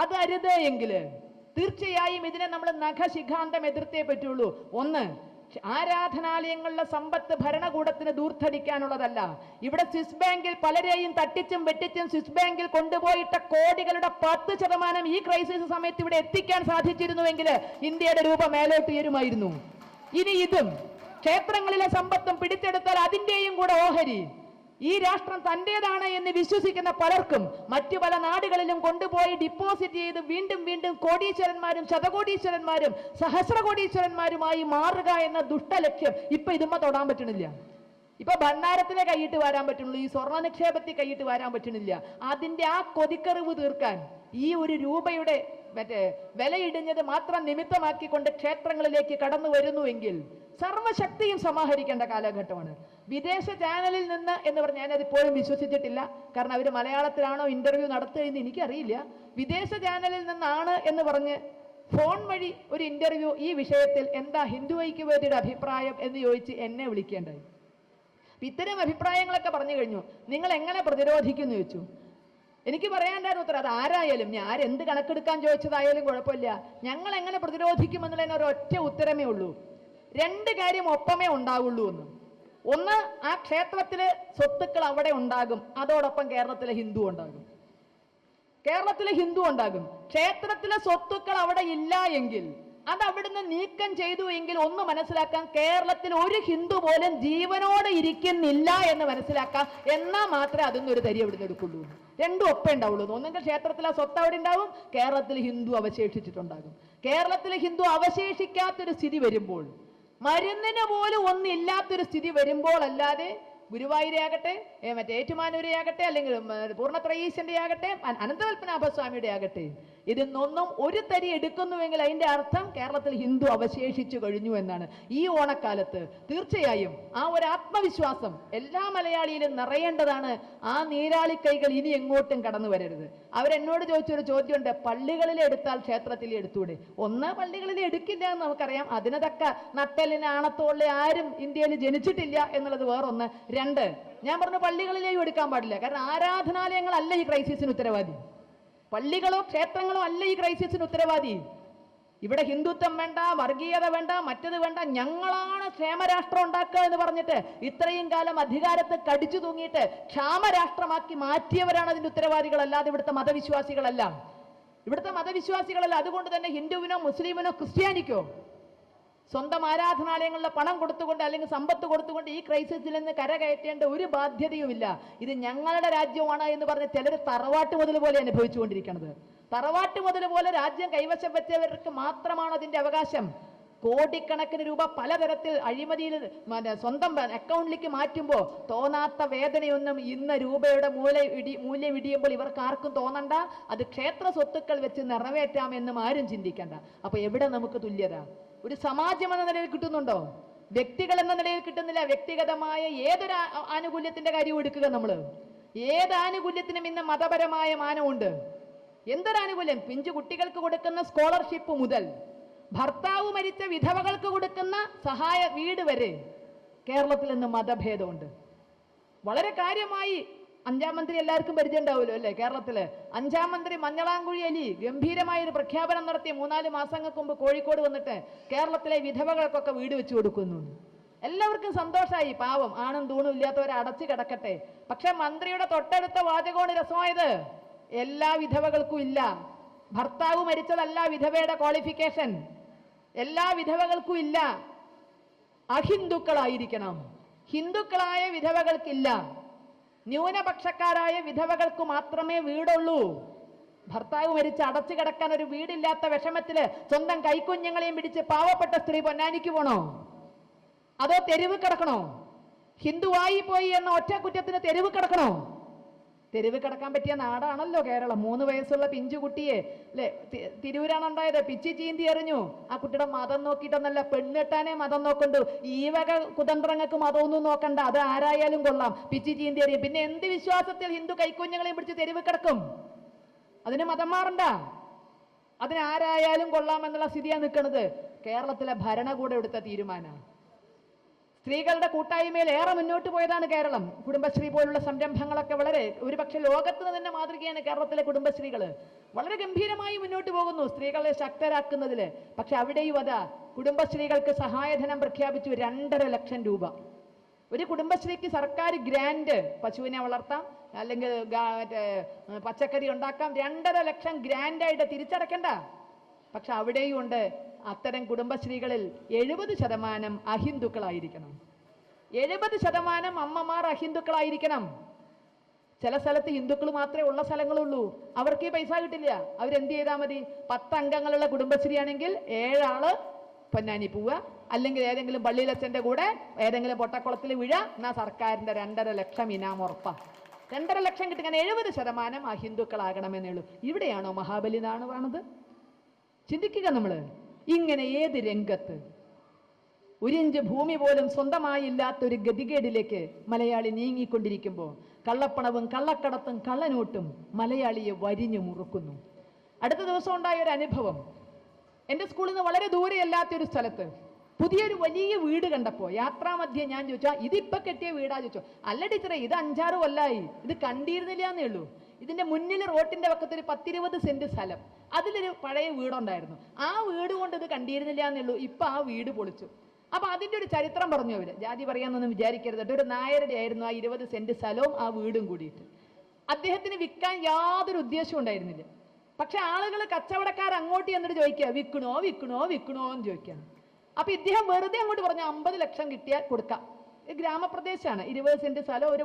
അതരുത് എങ്കിൽ തീർച്ചയായും ഇതിനെ നമ്മൾ നഖശിഖാന്തം എതിർത്തേ പറ്റുള്ളൂ. ഒന്ന്, ആരാധനാലയങ്ങളിലെ സമ്പത്ത് ഭരണകൂടത്തിന് ദൂർത്തടിക്കാനുള്ളതല്ല. ഇവിടെ സ്വിസ് ബാങ്കിൽ പലരെയും തട്ടിച്ചും വെട്ടിച്ചും സ്വിസ് ബാങ്കിൽ കൊണ്ടുപോയിട്ട കോടികളുടെ 10% ഈ ക്രൈസിസ് സമയത്ത് ഇവിടെ എത്തിക്കാൻ സാധിച്ചിരുന്നുവെങ്കിൽ ഇന്ത്യയുടെ രൂപ മേലോട്ട് ഉയരുമായിരുന്നു. ഇനി ഇതും ക്ഷേത്രങ്ങളിലെ സമ്പത്തും പിടിച്ചെടുത്താൽ അതിന്റെയും കൂടെ ഓഹരി ഈ രാഷ്ട്രം തന്റേതാണ് എന്ന് വിശ്വസിക്കുന്ന പലർക്കും മറ്റു പല നാടുകളിലും കൊണ്ടുപോയി ഡിപ്പോസിറ്റ് ചെയ്ത് വീണ്ടും വീണ്ടും കോടീശ്വരന്മാരും ശതകോടീശ്വരന്മാരും സഹസ്രകോടീശ്വരന്മാരുമായി മാറുക എന്ന ദുഷ്ടലക്ഷ്യം ഇപ്പൊ ഇതുമ്മ തൊടാൻ പറ്റണില്ല. ഇപ്പൊ ഭണ്ഡാരത്തിലെ കൈയിട്ട് വരാൻ പറ്റുള്ളൂ, ഈ സ്വർണ്ണ നിക്ഷേപത്തിൽ കൈയിട്ട് വരാൻ പറ്റണില്ല. അതിന്റെ ആ കൊതിക്കറിവ് തീർക്കാൻ ഈ ഒരു രൂപയുടെ വിലയിടിഞ്ഞത് മാത്രം നിമിത്തമാക്കിക്കൊണ്ട് ക്ഷേത്രങ്ങളിലേക്ക് കടന്നു വരുന്നുവെങ്കിൽ സർവശക്തിയും സമാഹരിക്കേണ്ട കാലഘട്ടമാണ്. വിദേശ ചാനലിൽ നിന്ന് എന്ന് പറഞ്ഞ് ഞാനതിപ്പോഴും വിശ്വസിച്ചിട്ടില്ല. കാരണം അവർ മലയാളത്തിലാണോ ഇന്റർവ്യൂ നടത്തുകയെന്ന് എനിക്കറിയില്ല. വിദേശ ചാനലിൽ നിന്നാണ് എന്ന് പറഞ്ഞ് ഫോൺ വഴി ഒരു ഇന്റർവ്യൂ ഈ വിഷയത്തിൽ എന്താ ഹിന്ദു ഐക്യവേദിയുടെ അഭിപ്രായം എന്ന് ചോദിച്ച് എന്നെ വിളിക്കേണ്ടായി. ഇത്തരം അഭിപ്രായങ്ങളൊക്കെ പറഞ്ഞു കഴിഞ്ഞു. നിങ്ങൾ എങ്ങനെ പ്രതിരോധിക്കുന്നു ചോദിച്ചു. എനിക്ക് പറയാണ്ടായിരുന്നു ഉത്തരം. അത് ആരായാലും ഞാൻ ആരെന്ത് കണക്കെടുക്കാൻ ചോദിച്ചതായാലും കുഴപ്പമില്ല. ഞങ്ങൾ എങ്ങനെ പ്രതിരോധിക്കുമെന്നുള്ളതിന് ഒരൊറ്റ ഉത്തരമേ ഉള്ളൂ. 2 കാര്യം ഒപ്പമേ ഉണ്ടാവുള്ളൂ എന്ന്. ഒന്ന്, ആ ക്ഷേത്രത്തിലെ സ്വത്തുക്കൾ അവിടെ ഉണ്ടാകും, അതോടൊപ്പം കേരളത്തിലെ ഹിന്ദു ഉണ്ടാകും. കേരളത്തിലെ ഹിന്ദു ഉണ്ടാകും. ക്ഷേത്രത്തിലെ സ്വത്തുക്കൾ അവിടെ ഇല്ല എങ്കിൽ അത് അവിടുന്ന് നീക്കം ചെയ്തു എങ്കിൽ ഒന്ന് മനസ്സിലാക്കാൻ, കേരളത്തിൽ ഒരു ഹിന്ദു പോലും ജീവനോടെ ഇരിക്കുന്നില്ല എന്ന് മനസ്സിലാക്കാം. എന്നാൽ മാത്രമേ അതൊന്നും ഒരു തരി അവിടുന്ന് എടുക്കുള്ളൂ. 2 ഒപ്പേ ഉണ്ടാവുള്ളൂ. ഒന്നെങ്കിൽ ക്ഷേത്രത്തിലെ സ്വത്ത് അവിടെ ഉണ്ടാവും, കേരളത്തിൽ ഹിന്ദു അവശേഷിച്ചിട്ടുണ്ടാകും. കേരളത്തിൽ ഹിന്ദു അവശേഷിക്കാത്തൊരു സ്ഥിതി വരുമ്പോൾ, മരുന്നിന് പോലും ഒന്നില്ലാത്തൊരു സ്ഥിതി വരുമ്പോൾ അല്ലാതെ ഗുരുവായൂരെ ആകട്ടെ, മറ്റേ ഏറ്റുമാനൂരെ ആകട്ടെ, അല്ലെങ്കിൽ പൂർണ്ണത്രയീശന്റെ ആകട്ടെ, അനന്തപത്മനാഭസ്വാമിയുടെ ആകട്ടെ, ഇതിന്നൊന്നും ഒരു തരി എടുക്കുന്നുവെങ്കിൽ അതിന്റെ അർത്ഥം കേരളത്തിൽ ഹിന്ദു അവശേഷിച്ചു കഴിഞ്ഞു എന്നാണ്. ഈ ഓണക്കാലത്ത് തീർച്ചയായും ആ ഒരു ആത്മവിശ്വാസം എല്ലാ മലയാളിയിലും നിറയേണ്ടതാണ്. ആ നീരാളിക്കൈകൾ ഇനി എങ്ങോട്ടും കടന്നു വരരുത്. അവരെന്നോട് ചോദിച്ചൊരു ചോദ്യമുണ്ട്, പള്ളികളിൽ എടുത്താൽ ക്ഷേത്രത്തിൽ എടുത്തൂടെ? ഒന്ന്, പള്ളികളിൽ എടുക്കില്ല എന്ന് നമുക്കറിയാം. അതിന് തക്ക നട്ടലിന് ആണത്തോള്ള ആരും ഇന്ത്യയിൽ ജനിച്ചിട്ടില്ല എന്നുള്ളത് വേറൊന്ന്. 2, ഞാൻ പറഞ്ഞു പള്ളികളിലേയും എടുക്കാൻ പാടില്ല. കാരണം ആരാധനാലയങ്ങളല്ല ഈ ക്രൈസിസിന് ഉത്തരവാദി. പള്ളികളോ ക്ഷേത്രങ്ങളോ അല്ല ഈ ക്രൈസിസിന് ഉത്തരവാദി. ഇവിടെ ഹിന്ദുത്വം വേണ്ട, വർഗീയത വേണ്ട, മറ്റത് വേണ്ട, ഞങ്ങളാണ് ക്ഷേമരാഷ്ട്രം ഉണ്ടാക്കുക എന്ന് പറഞ്ഞിട്ട് ഇത്രയും കാലം അധികാരത്തെ കടിച്ചു തൂങ്ങിയിട്ട് ക്ഷാമരാഷ്ട്രമാക്കി മാറ്റിയവരാണ് അതിന്റെ ഉത്തരവാദികൾ, അല്ലാതെ ഇവിടുത്തെ മതവിശ്വാസികളല്ല. ഇവിടുത്തെ മതവിശ്വാസികളല്ല. അതുകൊണ്ട് തന്നെ ഹിന്ദുവിനോ മുസ്ലിമിനോ ക്രിസ്ത്യാനിക്കോ സ്വന്തം ആരാധനാലയങ്ങളിലെ പണം കൊടുത്തുകൊണ്ട് അല്ലെങ്കിൽ സമ്പത്ത് കൊടുത്തുകൊണ്ട് ഈ ക്രൈസിസിൽ നിന്ന് കരകയറ്റേണ്ട ഒരു ബാധ്യതയുമില്ല. ഇത് ഞങ്ങളുടെ രാജ്യമാണ് എന്ന് പറഞ്ഞ് ചിലർ തറവാട്ട് മുതൽ പോലെ അനുഭവിച്ചുകൊണ്ടിരിക്കുന്നത്. തറവാട്ട് മുതൽ പോലെ രാജ്യം കൈവശം വെച്ചവർക്ക് മാത്രമാണ് അതിന്റെ അവകാശം. കോടിക്കണക്കിന് രൂപ പലതരത്തിൽ അഴിമതിയിൽ സ്വന്തം അക്കൗണ്ടിലേക്ക് മാറ്റുമ്പോൾ തോന്നാത്ത വേദനയൊന്നും ഇന്ന് രൂപയുടെ മൂല്യം ഇടിയുമ്പോൾ ഇവർക്ക് ആർക്കും തോന്നണ്ട. അത് ക്ഷേത്ര സ്വത്തുക്കൾ വെച്ച് നിറവേറ്റാമെന്നും ആരും ചിന്തിക്കണ്ട. അപ്പൊ എവിടെ നമുക്ക് തുല്യത? ഒരു സമാജം എന്ന നിലയിൽ കിട്ടുന്നുണ്ടോ? വ്യക്തികൾ എന്ന നിലയിൽ കിട്ടുന്നില്ല. വ്യക്തിഗതമായ ഏതൊരു ആനുകൂല്യത്തിന്റെ കാര്യം എടുക്കുക. നമ്മൾ ഏത് ആനുകൂല്യത്തിനും ഇന്ന് മതപരമായ മാനമുണ്ട്. എന്തൊരാനുകൂല്യം? പിഞ്ചു കുട്ടികൾക്ക് കൊടുക്കുന്ന സ്കോളർഷിപ്പ് മുതൽ ഭർത്താവ് മരിച്ച വിധവകൾക്ക് കൊടുക്കുന്ന സഹായ വീട് വരെ കേരളത്തിൽ നിന്ന് മതഭേദമുണ്ട്. വളരെ കാര്യമായി 5ാം മന്ത്രി എല്ലാവർക്കും പരിചയം ഉണ്ടാവുമല്ലോ അല്ലേ? കേരളത്തില് 5ാം മന്ത്രി മഞ്ഞളാംകുഴി അലി ഗംഭീരമായ ഒരു പ്രഖ്യാപനം നടത്തി 3-4 മാസങ്ങൾക്ക് മുമ്പ് കോഴിക്കോട് വന്നിട്ട് കേരളത്തിലെ വിധവകൾക്കൊക്കെ വീട് വെച്ചു കൊടുക്കുന്നു. എല്ലാവർക്കും സന്തോഷമായി. പാവം ആണും തൂണും ഇല്ലാത്തവരെ അടച്ചു കിടക്കട്ടെ. പക്ഷെ മന്ത്രിയുടെ തൊട്ടടുത്ത വാചകമാണ് രസമായത്. എല്ലാ വിധവകൾക്കും ഇല്ല. ഭർത്താവ് മരിച്ചതല്ല വിധവയുടെ ക്വാളിഫിക്കേഷൻ. എല്ലാ വിധവകൾക്കും ഇല്ല. അഹിന്ദുക്കളായിരിക്കണം. ഹിന്ദുക്കളായ വിധവകൾക്കില്ല. ന്യൂനപക്ഷക്കാരായ വിധവകൾക്ക് മാത്രമേ വീടുള്ളൂ. ഭർത്താവ് മരിച്ച് അടച്ചു കിടക്കാൻ ഒരു വീടില്ലാത്ത വിഷമത്തില് സ്വന്തം കൈക്കുഞ്ഞുങ്ങളെയും പിടിച്ച് പാവപ്പെട്ട സ്ത്രീ പൊന്നാനിക്ക് പോണോ? അതോ തെരുവ് കിടക്കണോ? ഹിന്ദുവായി പോയി എന്ന ഒറ്റ കുറ്റത്തിന് തെരുവ് കിടക്കണോ? തെരുവ് കിടക്കാൻ പറ്റിയ നാടാണല്ലോ കേരളം. 3 വയസ്സുള്ള പിഞ്ചുകുട്ടിയെ അല്ലെ തിരൂരാണുണ്ടായത്, പിച്ചി ചീന്തി എറിഞ്ഞു. ആ കുട്ടിയുടെ മതം നോക്കിയിട്ടൊന്നല്ല, പെണ്ണെട്ടാനേ മതം നോക്കണ്ടു. ഈ വക കുതന്ത്രങ്ങൾക്ക് മതമൊന്നും നോക്കണ്ട, അത് ആരായാലും കൊള്ളാം, പിച്ചി ചീന്തി എറിയും. പിന്നെ എന്ത് വിശ്വാസത്തിൽ ഹിന്ദു കൈക്കുഞ്ഞുങ്ങളെയും പിടിച്ച് തെരുവ് കിടക്കും? അതിന് മതം മാറണ്ട, അതിനാരായാലും കൊള്ളാമെന്നുള്ള സ്ഥിതിയാണ് നിൽക്കുന്നത്. കേരളത്തിലെ ഭരണകൂടം എടുത്ത തീരുമാനം. സ്ത്രീകളുടെ കൂട്ടായ്മയിൽ ഏറെ മുന്നോട്ട് പോയതാണ് കേരളം. കുടുംബശ്രീ പോലുള്ള സംരംഭങ്ങളൊക്കെ വളരെ, ഒരുപക്ഷെ ലോകത്തിന് തന്നെ മാതൃകയാണ് കേരളത്തിലെ കുടുംബശ്രീകൾ. വളരെ ഗംഭീരമായി മുന്നോട്ട് പോകുന്നു സ്ത്രീകളെ ശക്തരാക്കുന്നതിൽ. പക്ഷെ അവിടെയും അതാ, കുടുംബശ്രീകൾക്ക് സഹായധനം പ്രഖ്യാപിച്ചു 2.5 ലക്ഷം രൂപ. ഒരു കുടുംബശ്രീക്ക് സർക്കാർ ഗ്രാൻഡ്, പശുവിനെ വളർത്താം അല്ലെങ്കിൽ പച്ചക്കറി ഉണ്ടാക്കാം, 2.5 ലക്ഷം ഗ്രാൻഡായിട്ട് തിരിച്ചടക്കണ്ട. പക്ഷെ അവിടെയും ഉണ്ട്, അത്തരം കുടുംബശ്രീകളിൽ 70% അഹിന്ദുക്കളായിരിക്കണം. 70% അമ്മമാർ അഹിന്ദുക്കളായിരിക്കണം. ചില സ്ഥലത്ത് ഹിന്ദുക്കൾ മാത്രമേ ഉള്ള സ്ഥലങ്ങളുള്ളൂ, അവർക്ക് ഈ പൈസ കിട്ടില്ല. അവരെന്ത് ചെയ്താൽ മതി? 10 അംഗങ്ങളുള്ള കുടുംബശ്രീ ആണെങ്കിൽ 7 ആള് പൊന്നാനി പോവുക, അല്ലെങ്കിൽ ഏതെങ്കിലും പള്ളിയിലച്ഛൻ്റെ കൂടെ ഏതെങ്കിലും പൊട്ടക്കുളത്തിൽ വീഴ, എന്നാൽ സർക്കാരിൻ്റെ 2.5 ലക്ഷം ഇനാം ഉറപ്പാ. 2.5 ലക്ഷം കിട്ടുക. 70% അഹിന്ദുക്കളാകണമെന്നേ ഉള്ളൂ. ഇവിടെയാണോ മഹാബലി നാണ് വേണത്? ചിന്തിക്കുക നമ്മൾ. ഇങ്ങനെ ഏത് രംഗത്ത് 1 ഇഞ്ച് ഭൂമി പോലും സ്വന്തമായി ഇല്ലാത്തൊരു ഗതികേടിലേക്ക് മലയാളി നീങ്ങിക്കൊണ്ടിരിക്കുമ്പോൾ കള്ളപ്പണവും കള്ളക്കടത്തും കള്ളനോട്ടും മലയാളിയെ വരിഞ്ഞു മുറുക്കുന്നു. അടുത്ത ദിവസം ഉണ്ടായ ഒരു അനുഭവം, എൻ്റെ സ്കൂളിൽ നിന്ന് വളരെ ദൂരെയല്ലാത്തൊരു സ്ഥലത്ത് പുതിയൊരു വലിയ വീട് കണ്ടപ്പോൾ യാത്രാമധ്യേ ഞാൻ ചോദിച്ചാൽ ഇതിപ്പോൾ കെട്ടിയ വീടാ ചോദിച്ചോ. അല്ല ടീച്ചറെ, ഇത് 5-6 കൊല്ലായി, ഇത് കണ്ടിരുന്നില്ല എന്നേ ഉള്ളൂ. ഇതിൻ്റെ മുന്നിൽ റോട്ടിൻ്റെ പക്കത്തൊരു 10-20 സെന്റ് സ്ഥലം, അതിലൊരു പഴയ വീടുണ്ടായിരുന്നു. ആ വീട് കൊണ്ട് ഇത് കണ്ടിരുന്നില്ല എന്നേ ഉള്ളൂ. ഇപ്പം ആ വീട് പൊളിച്ചു. അപ്പം അതിൻ്റെ ഒരു ചരിത്രം പറഞ്ഞു അവർ. ജാതി പറയാമെന്നൊന്നും വിചാരിക്കരുത്. ഒരു നായരുടെ ആയിരുന്നു ആ 20 സെന്റ് സ്ഥലവും ആ വീടും കൂടിയിട്ട്. അദ്ദേഹത്തിന് വിൽക്കാൻ യാതൊരു ഉദ്ദേശവും ഉണ്ടായിരുന്നില്ല. പക്ഷെ ആളുകൾ, കച്ചവടക്കാർ അങ്ങോട്ട് എന്നിട്ട് ചോദിക്കുക, വിൽക്കണോ വിൽക്കണോ വിൽക്കണോ എന്ന് ചോദിക്കുകയാണ്. അപ്പം ഇദ്ദേഹം വെറുതെ അങ്ങോട്ട് പറഞ്ഞു 50 ലക്ഷം കിട്ടിയാൽ കൊടുക്കാം. ഗ്രാമപ്രദേശമാണ്, 20 സെന്റ് സ്ഥലം, ഒരു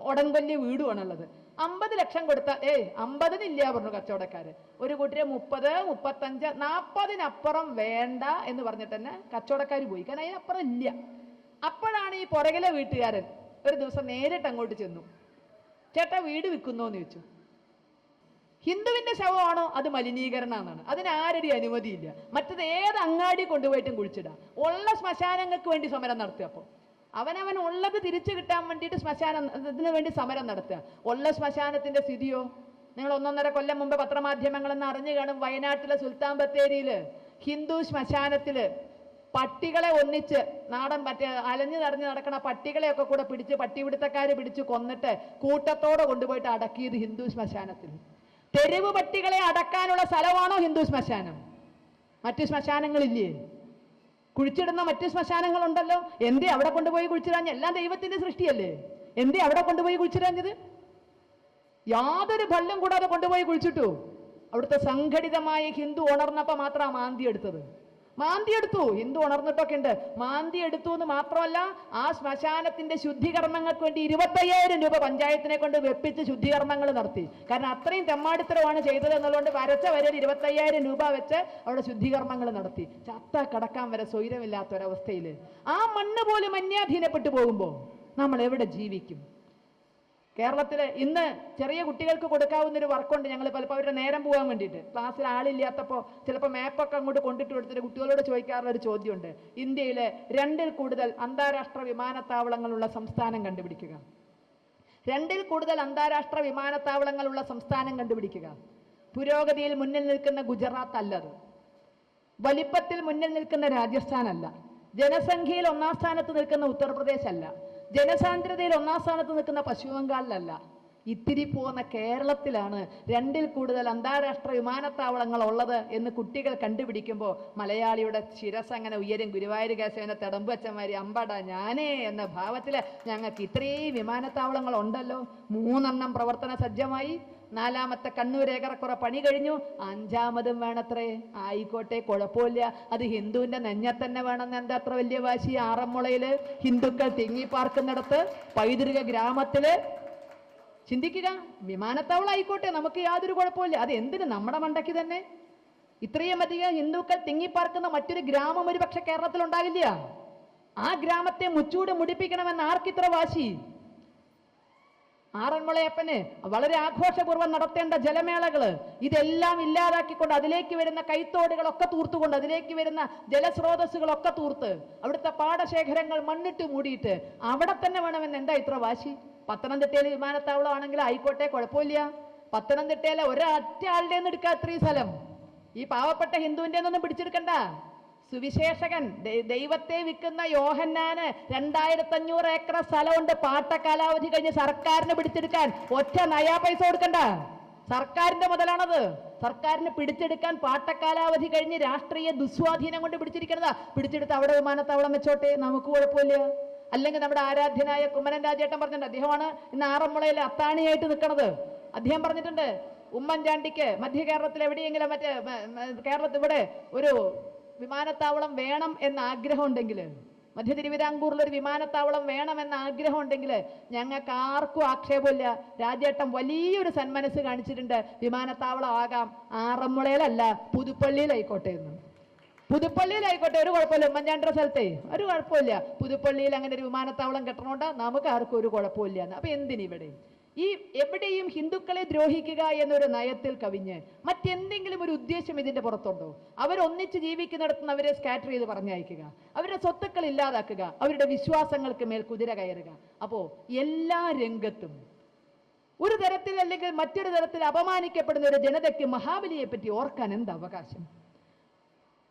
ഒടങ്കൊല്ലി വീടുമാണുള്ളത്. 50 ലക്ഷം കൊടുത്താൽ 50-ന് ഇല്ല പറഞ്ഞു കച്ചവടക്കാർ. ഒരു കൂട്ടരെ 30, 35, 40-നപ്പുറം വേണ്ട എന്ന് പറഞ്ഞിട്ട് തന്നെ കച്ചവടക്കാർ പോയി. കാരണം അതിനപ്പുറം ഇല്ല. അപ്പോഴാണ് ഈ പുറകിലെ വീട്ടുകാരൻ ഒരു ദിവസം നേരിട്ട് അങ്ങോട്ട് ചെന്നു. ചേട്ടാ വീട് വിൽക്കുന്നോന്ന് ചോദിച്ചു. ഹിന്ദുവിന്റെ ശവമാണോ? അത് മലിനീകരണമാണ്, അതിനാരുടെ അനുമതിയില്ല. മറ്റത് ഏത് അങ്ങാടി കൊണ്ടുപോയിട്ടും കുഴിച്ചിടാം. ഉള്ള ശ്മശാനങ്ങൾക്ക് വേണ്ടി സമരം നടത്തുക. അപ്പോൾ അവനവൻ ഉള്ളത് തിരിച്ചു കിട്ടാൻ വേണ്ടിയിട്ട് ഇതിനു വേണ്ടി സമരം നടത്തുക. ഉള്ള ശ്മശാനത്തിന്റെ സ്ഥിതിയോ? നിങ്ങൾ 1.5 കൊല്ലം മുമ്പ് പത്രമാധ്യമങ്ങളെന്ന് അറിഞ്ഞു കാണും, വയനാട്ടിലെ സുൽത്താൻ ബത്തേരിയിൽ ഹിന്ദു ശ്മശാനത്തിൽ പട്ടികളെ ഒന്നിച്ച്, നാടൻ അലഞ്ഞു നിറഞ്ഞ് നടക്കണ പട്ടികളെയൊക്കെ കൂടെ പിടിച്ച്, പട്ടിപിടുത്തക്കാർ പിടിച്ച് കൊന്നിട്ട് കൂട്ടത്തോടെ കൊണ്ടുപോയിട്ട് അടക്കിയത് ഹിന്ദു ശ്മശാനത്തിൽ. തെരുവ് പട്ടികളെ അടക്കാനുള്ള സ്ഥലമാണോ ഹിന്ദു ശ്മശാനം? മറ്റു ശ്മശാനങ്ങളില്ലേ? കുഴിച്ചിടുന്ന മറ്റു ശ്മശാനങ്ങളുണ്ടല്ലോ. എന്തേ അവിടെ കൊണ്ടുപോയി കുഴിച്ചിടാഞ്ഞ? എല്ലാം ദൈവത്തിന്റെ സൃഷ്ടിയല്ലേ. എന്തേ അവിടെ കൊണ്ടുപോയി കുഴിച്ചിടാഞ്ഞത്? യാതൊരു ഭല്ലും കൂടാതെ കൊണ്ടുപോയി കുഴിച്ചിട്ടു. അവിടുത്തെ സംഘടിതമായ ഹിന്ദു ഉണർന്നപ്പോൾ മാത്രമാണ് മാന്തി എടുത്തത്. മാന്തി എടുത്തു. ഹിന്ദു ഉണർന്നിട്ടൊക്കെ ഉണ്ട്. മാന്തി എടുത്തു എന്ന് മാത്രമല്ല, ആ ശ്മശാനത്തിന്റെ ശുദ്ധികർമ്മങ്ങൾക്ക് വേണ്ടി 25,000 രൂപ പഞ്ചായത്തിനെ കൊണ്ട് വെപ്പിച്ച് ശുദ്ധികർമ്മങ്ങൾ നടത്തി. കാരണം അത്രയും തെമ്മാടിത്തരമാണ് ചെയ്തത് എന്നുള്ളതുകൊണ്ട് വരച്ച വരെ 25,000 രൂപ വെച്ച് അവിടെ ശുദ്ധികർമ്മങ്ങൾ നടത്തി. ചത്ത കടക്കാൻ വരെ സ്വൈരമില്ലാത്തൊരവസ്ഥയിൽ ആ മണ്ണ് പോലും അന്യാധീനപ്പെട്ടു പോകുമ്പോൾ നമ്മൾ എവിടെ ജീവിക്കും? കേരളത്തിൽ ഇന്ന് ചെറിയ കുട്ടികൾക്ക് കൊടുക്കാവുന്നൊരു വർക്കുണ്ട്. ഞങ്ങൾ പലപ്പോൾ അവരുടെ നേരം പോകാൻ വേണ്ടിയിട്ട് ക്ലാസ്സിൽ ആളില്ലാത്തപ്പോൾ ചിലപ്പോൾ മാപ്പൊക്കെ അങ്ങോട്ട് കൊണ്ടിട്ട് കൊടുത്തിട്ട് കുട്ടികളോട് ചോദിക്കാറുള്ള ഒരു ചോദ്യമുണ്ട്. ഇന്ത്യയിലെ 2-ൽ കൂടുതൽ അന്താരാഷ്ട്ര വിമാനത്താവളങ്ങളുള്ള സംസ്ഥാനം കണ്ടുപിടിക്കുക. 2-ൽ കൂടുതൽ അന്താരാഷ്ട്ര വിമാനത്താവളങ്ങളുള്ള സംസ്ഥാനം കണ്ടുപിടിക്കുക. പുരോഗതിയിൽ മുന്നിൽ നിൽക്കുന്ന ഗുജറാത്ത് അല്ലത്. വലിപ്പത്തിൽ മുന്നിൽ നിൽക്കുന്ന രാജസ്ഥാൻ അല്ല. ജനസംഖ്യയിൽ 1-ാം സ്ഥാനത്ത് നിൽക്കുന്ന ഉത്തർപ്രദേശ് അല്ല. ജനസാന്ദ്രതയിൽ 1-ാം സ്ഥാനത്ത് നിൽക്കുന്ന പശ്ചിമ ബംഗാളിലല്ല. ഇത്തിരി പോകുന്ന കേരളത്തിലാണ് 2-ൽ കൂടുതൽ അന്താരാഷ്ട്ര വിമാനത്താവളങ്ങൾ ഉള്ളത് എന്ന് കുട്ടികൾ കണ്ടുപിടിക്കുമ്പോൾ മലയാളിയുടെ ശിരസ് അങ്ങനെ ഉയരും. ഗുരുവായൂർ കേശവനെ തെടമ്പച്ചന്മാരി അമ്പട ഞാനേ എന്ന ഭാവത്തിൽ ഞങ്ങൾക്ക് ഇത്രയും വിമാനത്താവളങ്ങൾ ഉണ്ടല്ലോ. 3 പ്രവർത്തന സജ്ജമായി. 4-മത്തെ കണ്ണൂർ ഏക്കറക്കുറ പണി കഴിഞ്ഞു. 5-മതും വേണത്രേ. ആയിക്കോട്ടെ, കുഴപ്പമില്ല. അത് ഹിന്ദുവിന്റെ നെഞ്ഞത്തന്നെ വേണമെന്ന് എന്താ അത്ര വലിയ വാശി? ആറന്മുളയില് ഹിന്ദുക്കൾ തിങ്ങിപ്പാർക്കുന്നിടത്ത് പൈതൃക ഗ്രാമത്തില് ചിന്തിക്കുക. വിമാനത്താവളം ആയിക്കോട്ടെ, നമുക്ക് യാതൊരു കുഴപ്പമില്ല. അത് എന്തിന്? നമ്മുടെ മണ്ടയ്ക്ക് തന്നെ. ഇത്രയും അധികം ഹിന്ദുക്കൾ തിങ്ങിപ്പാർക്കുന്ന മറ്റൊരു ഗ്രാമം ഒരു പക്ഷെ കേരളത്തിൽ ഉണ്ടാകില്ല. ആ ഗ്രാമത്തെ മുച്ചൂട് മുടിപ്പിക്കണമെന്ന് ആർക്കിത്ര വാശി? ആറന്മുളയപ്പന് വളരെ ആഘോഷപൂർവ്വം നടത്തേണ്ട ജലമേളകള് ഇതെല്ലാം ഇല്ലാതാക്കിക്കൊണ്ട് അതിലേക്ക് വരുന്ന കൈത്തോടുകളൊക്കെ തൂർത്തുകൊണ്ട് അതിലേക്ക് വരുന്ന ജലസ്രോതസ്സുകളൊക്കെ തൂർത്ത് അവിടുത്തെ പാടശേഖരങ്ങൾ മണ്ണിട്ട് മൂടിയിട്ട് അവിടെ തന്നെ വേണമെന്ന് എന്താ ഇത്ര വാശി? പത്തനംതിട്ടയിൽ വിമാനത്താവളം ആണെങ്കിൽ ആയിക്കോട്ടെ, കുഴപ്പമില്ല. പത്തനംതിട്ടയിലെ ഒരൊറ്റ ആളുടെ നിന്ന് എടുക്കുക ഇത്രയും സ്ഥലം. ഈ പാവപ്പെട്ട ഹിന്ദുവിന്റെ ഒന്നും പിടിച്ചെടുക്കണ്ട. സുവിശേഷകൻ ദൈവത്തെ വിൽക്കുന്ന യോഹന്നാന് 2500 ഏക്കർ സ്ഥലമുണ്ട്. പാട്ടക്കാലാവധി കഴിഞ്ഞ് സർക്കാരിന് പിടിച്ചെടുക്കാൻ ഒറ്റ നയാ പൈസ കൊടുക്കണ്ട. സർക്കാരിന്റെ മുതലാണത്. സർക്കാരിന് പിടിച്ചെടുക്കാൻ പാട്ടക്കാലാവധി കഴിഞ്ഞ് രാഷ്ട്രീയ ദുസ്വാധീനം കൊണ്ട് പിടിച്ചിരിക്കുന്നതാ. പിടിച്ചെടുത്ത് അവിടെ വിമാനത്താവളം വെച്ചോട്ടെ, നമുക്ക് കുഴപ്പമില്ല. അല്ലെങ്കിൽ നമ്മുടെ ആരാധ്യനായ കുമ്മനം രാജേട്ടൻ പറഞ്ഞിട്ടുണ്ട്, അദ്ദേഹമാണ് ഇന്ന് ആറന്മുളയിൽ അത്താണിയായിട്ട് നിൽക്കുന്നത്. അദ്ദേഹം പറഞ്ഞിട്ടുണ്ട്, ഉമ്മൻചാണ്ടിക്ക് മധ്യ കേരളത്തിൽ എവിടെയെങ്കിലും കേരളത്തിൽ ഇവിടെ ഒരു വിമാനത്താവളം വേണം എന്ന ആഗ്രഹം ഉണ്ടെങ്കിൽ, മധ്യ തിരുവിതാംകൂറിൽ ഒരു വിമാനത്താവളം വേണമെന്ന ആഗ്രഹം ഉണ്ടെങ്കിൽ ഞങ്ങൾക്ക് ആർക്കും ആക്ഷേപമില്ല. രാജേട്ടൻ വലിയൊരു സന്മനസ് കാണിച്ചിട്ടുണ്ട്. വിമാനത്താവളം ആകാം, ആറന്മുളയിലല്ല പുതുപ്പള്ളിയിലായിക്കോട്ടെ എന്ന്. പുതുപ്പള്ളിയിലായിക്കോട്ടെ, ഒരു കുഴപ്പമില്ല. ഉമ്മൻചാണ്ടിയുടെ സ്ഥലത്തെ ഒരു കുഴപ്പമില്ല. പുതുപ്പള്ളിയിൽ അങ്ങനെ ഒരു വിമാനത്താവളം കെട്ടണോണ്ട് നമുക്ക് ആർക്കും ഒരു കുഴപ്പമില്ല എന്ന്. അപ്പൊ എന്തിനിവിടെ ഈ എവിടെയും ഹിന്ദുക്കളെ ദ്രോഹിക്കുക എന്നൊരു നയത്തിൽ കവിഞ്ഞ് മറ്റെന്തെങ്കിലും ഒരു ഉദ്ദേശം ഇതിന്റെ പുറത്തുണ്ടോ? അവരൊന്നിച്ച് ജീവിക്കുന്നിടത്തുനിന്ന് അവരെ സ്കാറ്റർ ചെയ്ത് പറഞ്ഞയക്കുക, അവരുടെ സ്വത്തുക്കൾ ഇല്ലാതാക്കുക, അവരുടെ വിശ്വാസങ്ങൾക്ക് മേൽ കുതിര കയറുക. അപ്പോ എല്ലാ രംഗത്തും ഒരു തരത്തിൽ അല്ലെങ്കിൽ മറ്റൊരു തരത്തിൽ അപമാനിക്കപ്പെടുന്ന ഒരു ജനതയ്ക്ക് മഹാബലിയെ പറ്റി ഓർക്കാൻ എന്ത് അവകാശം?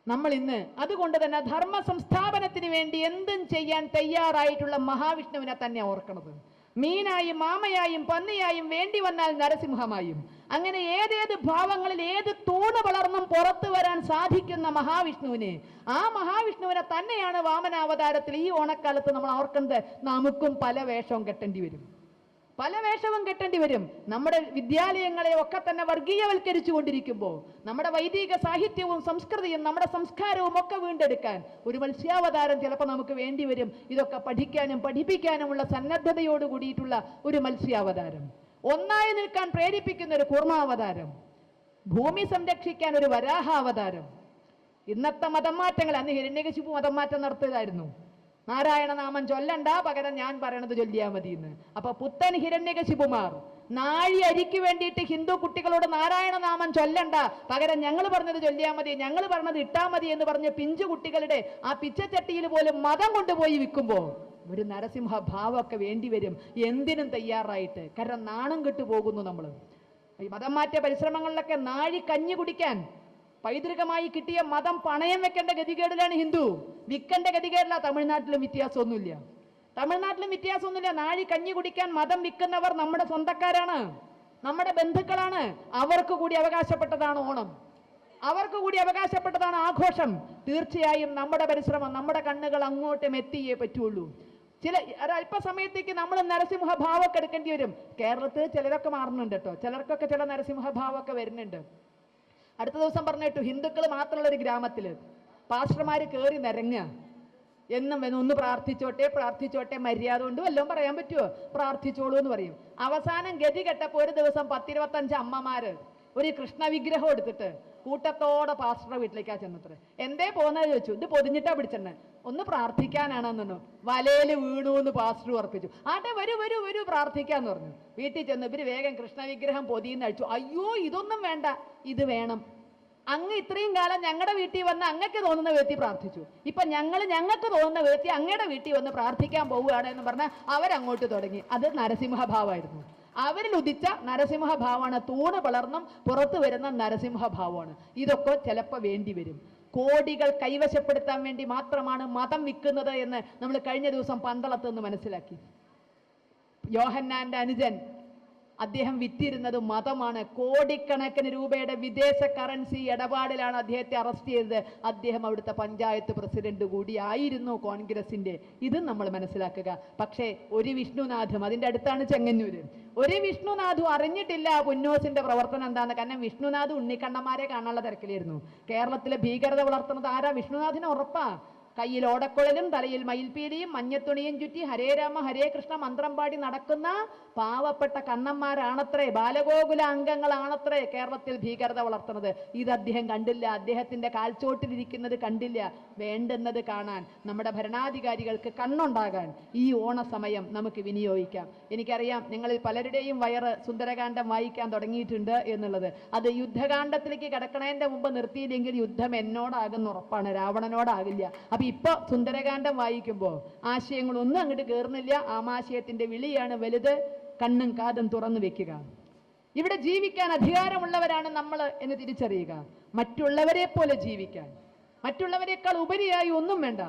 നമ്മൾ ഇന്ന് അതുകൊണ്ട് തന്നെ ധർമ്മ സംസ്ഥാപനത്തിന് വേണ്ടി എന്തും ചെയ്യാൻ തയ്യാറായിട്ടുള്ള മഹാവിഷ്ണുവിനെ തന്നെ ഓർക്കണത്. മീനായും മാമയായും പന്നിയായും വേണ്ടി വന്നാൽ നരസിംഹമായും, അങ്ങനെ ഏതേത് ഭാവങ്ങളിൽ ഏത് തൂണ് വളർന്നും പുറത്തു വരാൻ സാധിക്കുന്ന മഹാവിഷ്ണുവിനെ, ആ മഹാവിഷ്ണുവിനെ തന്നെയാണ് വാമനാവതാരത്തിൽ ഈ ഓണക്കാലത്ത് നമ്മൾ ഓർക്കുന്നത്. നമുക്കും പല വേഷവും കെട്ടേണ്ടി വരും, പല വേഷവും കെട്ടേണ്ടി വരും. നമ്മുടെ വിദ്യാലയങ്ങളെ ഒക്കെ തന്നെ വർഗീയവൽക്കരിച്ചു കൊണ്ടിരിക്കുമ്പോൾ നമ്മുടെ വൈദിക സാഹിത്യവും സംസ്കൃതിയും നമ്മുടെ സംസ്കാരവും ഒക്കെ വീണ്ടെടുക്കാൻ ഒരു മത്സ്യാവതാരം ചിലപ്പോൾ നമുക്ക് വേണ്ടി വരും. ഇതൊക്കെ പഠിക്കാനും പഠിപ്പിക്കാനുമുള്ള സന്നദ്ധതയോട് കൂടിയിട്ടുള്ള ഒരു മത്സ്യാവതാരം, ഒന്നായി നിൽക്കാൻ പ്രേരിപ്പിക്കുന്ന ഒരു കൂർമാവതാരം, ഭൂമി സംരക്ഷിക്കാൻ ഒരു വരാഹാവതാരം. ഇന്നത്തെ മതം മാറ്റങ്ങൾ, അന്ന് ഹിരണ്യകശിപു മതം മാറ്റം നടത്തിയതായിരുന്നു. നാരായണനാമം ചൊല്ലണ്ട, പകരം ഞാൻ പറയണത് ചൊല്ലിയാൽ മതി എന്ന്. അപ്പൊ പുത്തൻ ഹിരണ്യകശിപുമാർ നാഴി അരിക്ക് വേണ്ടിയിട്ട് ഹിന്ദു കുട്ടികളോട് നാരായണനാമം ചൊല്ലണ്ട, പകരം ഞങ്ങൾ പറഞ്ഞത് ചൊല്ലിയാൽ മതി, ഞങ്ങൾ പറഞ്ഞത് ഇട്ടാ മതി എന്ന് പറഞ്ഞ് പിഞ്ചു കുട്ടികളുടെ ആ പിച്ചച്ചട്ടിയിൽ പോലും മതം കൊണ്ടുപോയി വിൽക്കുമ്പോൾ ഒരു നരസിംഹ ഭാവമൊക്കെ വേണ്ടി വരും. എന്തിനും തയ്യാറായിട്ട്. കാരണം നാണം കെട്ടു പോകുന്നു നമ്മൾ. ഈ മതം മാറ്റ പരിശ്രമങ്ങളിലൊക്കെ നാഴി കഞ്ഞി കുടിക്കാൻ പൈതൃകമായി കിട്ടിയ മതം പണയം വെക്കേണ്ട ഗതികേടിലാണ് ഹിന്ദു, വിൽക്കേണ്ട ഗതികേടില്ല. തമിഴ്നാട്ടിലും വ്യത്യാസമൊന്നുമില്ല, തമിഴ്നാട്ടിലും വ്യത്യാസമൊന്നുമില്ല. നാഴി കഞ്ഞി കുടിക്കാൻ മതം വിൽക്കുന്നവർ നമ്മുടെ സ്വന്തക്കാരാണ്, നമ്മുടെ ബന്ധുക്കളാണ്. അവർക്ക് കൂടി അവകാശപ്പെട്ടതാണ് ഓണം, അവർക്ക് കൂടി അവകാശപ്പെട്ടതാണ് ആഘോഷം. തീർച്ചയായും നമ്മുടെ പരിശ്രമം, നമ്മുടെ കണ്ണുകൾ അങ്ങോട്ടും എത്തിയേ പറ്റുള്ളൂ. ഒരല്പസമയത്തേക്ക് നമ്മൾ നരസിംഹ ഭാവമൊക്കെ എടുക്കേണ്ടി വരും. കേരളത്തിൽ ചിലരൊക്കെ മാറുന്നുണ്ട് കേട്ടോ, ചിലർക്കൊക്കെ ചില നരസിംഹ ഭാവമൊക്കെ വരുന്നുണ്ട്. അടുത്ത ദിവസം പറഞ്ഞിട്ടു, ഹിന്ദുക്കൾ മാത്രമുള്ള ഒരു ഗ്രാമത്തിൽ പാസ്റ്റർമാര് കയറി നിരങ്ങുക. എന്നും ഒന്ന് പ്രാർത്ഥിച്ചോട്ടെ, മര്യാദ കൊണ്ട് വല്ലതും പറയാൻ പറ്റുമോ? പ്രാർത്ഥിച്ചോളൂ എന്ന് പറയും. അവസാനം ഗതി കെട്ടപ്പോൾ ഒരു ദിവസം 10-25 അമ്മമാര് ഒരു കൃഷ്ണ വിഗ്രഹം എടുത്തിട്ട് കൂട്ടത്തോടെ പാസ്റ്ററുടെ വീട്ടിലേക്കാ ചെന്നത്രേ. എന്തേ പോകുന്നത് ചോദിച്ചു. ഇത് പൊതിഞ്ഞിട്ടാ പിടിച്ചെണ്ണ, ഒന്ന് പ്രാർത്ഥിക്കാനാണെന്നു. വലയിൽ വീണു എന്ന് പാസ്റ്റർ ഉറപ്പിച്ചു. ആട്ടെ വരൂ പ്രാർത്ഥിക്കാന്ന് പറഞ്ഞു. വീട്ടിൽ ചെന്ന് ഇവര് വേഗം കൃഷ്ണ വിഗ്രഹം പൊതിയുന്ന അഴിച്ചു. അയ്യോ ഇതൊന്നും വേണ്ട, ഇത് വേണം. അങ്ങ് ഇത്രയും കാലം ഞങ്ങളുടെ വീട്ടിൽ വന്ന് അങ്ങക്ക് തോന്നുന്ന വ്യക്തി പ്രാർത്ഥിച്ചു, ഇപ്പൊ ഞങ്ങൾക്ക് തോന്നുന്ന വ്യക്തി അങ്ങയുടെ വീട്ടിൽ വന്ന് പ്രാർത്ഥിക്കാൻ പോവുകയാണ് എന്ന് പറഞ്ഞാൽ അവരങ്ങോട്ട് തുടങ്ങി. അത് നരസിംഹഭാവമായിരുന്നു. അവരിൽ ഉദിച്ച നരസിംഹഭാവമാണ്. തൂണ് പിളർന്നും പുറത്തു വരുന്ന നരസിംഹഭാവമാണ്. ഇതൊക്കെ ചിലപ്പോൾ വേണ്ടി വരും. കോടികൾ കൈവശപ്പെടുത്താൻ വേണ്ടി മാത്രമാണ് മതം വിൽക്കുന്നത് എന്ന് നമ്മൾ കഴിഞ്ഞ ദിവസം പന്തളത്ത് നിന്ന് മനസ്സിലാക്കി. യോഹന്നാന്റെ അനുജൻ, അദ്ദേഹം വിറ്റിരുന്നത് മതമാണ്. കോടിക്കണക്കിന് രൂപയുടെ വിദേശ കറൻസി ഇടപാടിലാണ് അദ്ദേഹത്തെ അറസ്റ്റ് ചെയ്തത്. അദ്ദേഹം അവിടുത്തെ പഞ്ചായത്ത് പ്രസിഡന്റ് കൂടിയായിരുന്നു കോൺഗ്രസിന്റെ. ഇതും നമ്മൾ മനസ്സിലാക്കുക. പക്ഷേ ഒരു വിഷ്ണുനാഥും, അതിന്റെ അടുത്താണ് ചെങ്ങന്നൂര്, ഒരു വിഷ്ണുനാഥും അറിഞ്ഞിട്ടില്ല പുന്നോസിന്റെ പ്രവർത്തനം എന്താന്ന്. കാരണം വിഷ്ണുനാഥ് ഉണ്ണിക്കണ്ണന്മാരെ കാണാനുള്ള തിരക്കിലായിരുന്നു. കേരളത്തിലെ ഭീകരത വളർത്തുന്നത് ആരാ? വിഷ്ണുനാഥിന് ഉറപ്പാ. കയ്യിൽ ഓടക്കുഴലും തലയിൽ മയിൽപീലിയും മഞ്ഞത്തുണിയും ചുറ്റി ഹരേ രാമ ഹരേ കൃഷ്ണ മന്ത്രം പാടി നടക്കുന്ന പാവപ്പെട്ട കണ്ണന്മാരാണത്രേ, ബാലഗോകുല അംഗങ്ങളാണത്രേ കേരളത്തിൽ ഭീകരത വളർത്തുന്നത്. ഇത് അദ്ദേഹം കണ്ടില്ല, അദ്ദേഹത്തിന്റെ കാൽച്ചോട്ടിലിരിക്കുന്നത് കണ്ടില്ല. വേണ്ടുന്നത് കാണാൻ നമ്മുടെ ഭരണാധികാരികൾക്ക് കണ്ണുണ്ടാകാൻ ഈ ഓണസമയം നമുക്ക് വിനിയോഗിക്കാം. എനിക്കറിയാം നിങ്ങളിൽ പലരുടെയും വയറ് സുന്ദരകാന്ഡം വായിക്കാൻ തുടങ്ങിയിട്ടുണ്ട് എന്നുള്ളത്. അത് യുദ്ധകാന്ഡത്തിലേക്ക് കിടക്കണതിന്റെ മുമ്പ് നിർത്തിയില്ലെങ്കിൽ യുദ്ധം എന്നോടാകുന്ന ഉറപ്പാണ്, രാവണനോടാകില്ല. അപ്പൊ ഇപ്പൊ സുന്ദരകാന്ഡം വായിക്കുമ്പോൾ ആശയങ്ങളൊന്നും അങ്ങോട്ട് കയറുന്നില്ല. ആമാശയത്തിന്റെ വിളിയാണ് വലുത്. കണ്ണും കാതും തുറന്നു വെക്കുക. ഇവിടെ ജീവിക്കാൻ അധികാരമുള്ളവരാണ് നമ്മൾ എന്ന് തിരിച്ചറിയുക. മറ്റുള്ളവരെ പോലെ ജീവിക്കാൻ, മറ്റുള്ളവരെക്കാൾ ഉപരിയായി ഒന്നും വേണ്ട,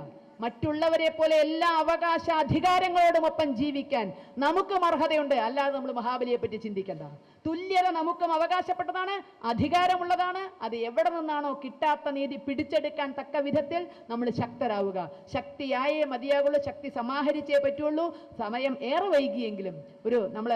മറ്റുള്ളവരെ പോലെ എല്ലാ അവകാശ അധികാരങ്ങളോടുമൊപ്പം ജീവിക്കാൻ നമുക്കും അർഹതയുണ്ട്. അല്ലാതെ നമ്മൾ മഹാബലിയെ പറ്റി ചിന്തിക്കണ്ട. തുല്യത നമുക്കും അവകാശപ്പെട്ടതാണ്, അധികാരമുള്ളതാണ്. അത് എവിടെ നിന്നാണോ കിട്ടാത്ത നീതി പിടിച്ചെടുക്കാൻ തക്ക വിധത്തിൽ നമ്മൾ ശക്തരാവുക. ശക്തിയായേ മതിയാകുള്ളൂ, ശക്തി സമാഹരിച്ചേ പറ്റുള്ളൂ. സമയം ഏറെ വൈകിയെങ്കിലും നമ്മൾ